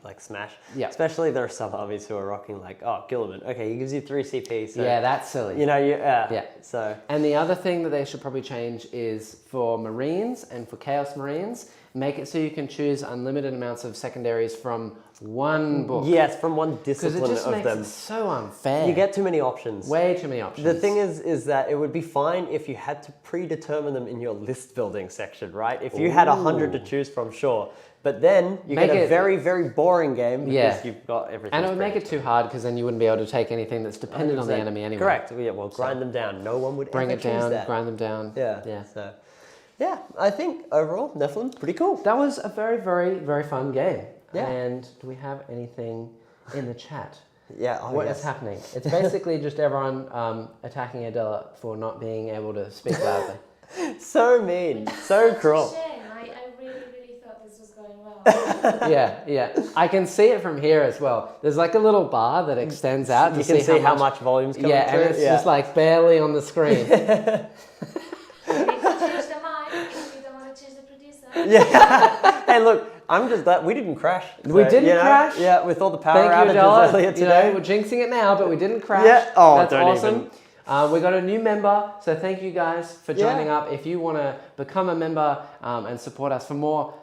like smash. Yeah. Especially there are some armies who are rocking like, oh, Gilliman. Okay, he gives you 3 CP. So, Yeah, that's silly. yeah. So And the other thing that they should probably change is for Marines and for Chaos Marines, make it so you can choose unlimited amounts of secondaries from one book. yes, from one Because it discipline just of makes them. it so unfair. You get too many options. way too many options. The thing is that it would be fine if you had to predetermine them in your list building section, right? If you had 100 to choose from, sure. But then you Make get a it- very boring game because Yeah. you've got everything. And it would make it too hard because then you wouldn't be able to take anything that's dependent on the enemy anyway. Correct. Yeah, well, grind them down. No one would Bring ever it choose down, that. grind them down. Yeah. Yeah. So, yeah, I think overall, Nephilim, pretty cool. That was a very fun game. Yeah. And do we have anything in the chat? Yeah. What is happening? It's basically just everyone attacking Adela for not being able to speak loudly. So mean. So cruel. Shame. I really thought this was going well. Yeah. I can see it from here as well. There's like a little bar that extends out. You to can see how much volume's coming Yeah, through. and it's just like barely on the screen. You need to change the mic if you don't want to change the producer. Yeah. Hey, look, I'm just glad we didn't crash. We didn't crash? Yeah, with all the power Thank you, outages Adela. earlier today. We're jinxing it now, but we didn't crash. Yeah. Oh, That's don't awesome. even. We got a new member, so thank you guys for joining Yeah. up. If you want to become a member and support us for more,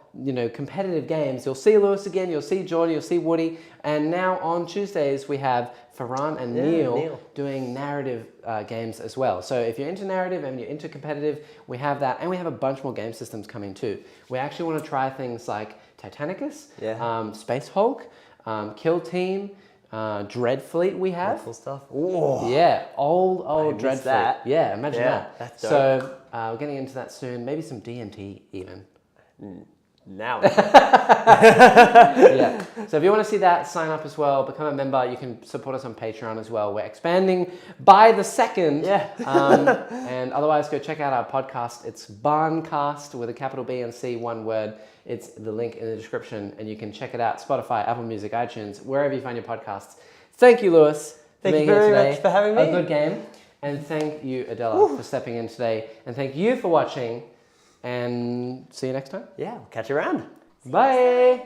competitive games, you'll see Lewis again, you'll see Jordan, you'll see Woody, and now on Tuesdays we have Farhan and Neil doing narrative games as well. So if you're into narrative and you're into competitive, we have that, and we have a bunch more game systems coming too. We actually want to try things like Titanicus, Space Hulk, Kill Team, Dread Fleet we have. Cool stuff. Ooh. Yeah, old Dread Fleet. that. Yeah, imagine that. That's dope. So we're getting into that soon. Maybe some D&T even. Now. Yeah. So if you want to see that, sign up as well. Become a member. You can support us on Patreon as well. We're expanding by the second. Yeah. And otherwise, go check out our podcast. It's Barncast with a capital B and C, one word. It's the link in the description, and you can check it out. Spotify, Apple Music, iTunes, wherever you find your podcasts. Thank you, Lewis, for being here today. Thank you very much for having me. A good game. And thank you, Adela, for stepping in today. And thank you for watching. And see you next time. Yeah, we'll catch you around. Bye.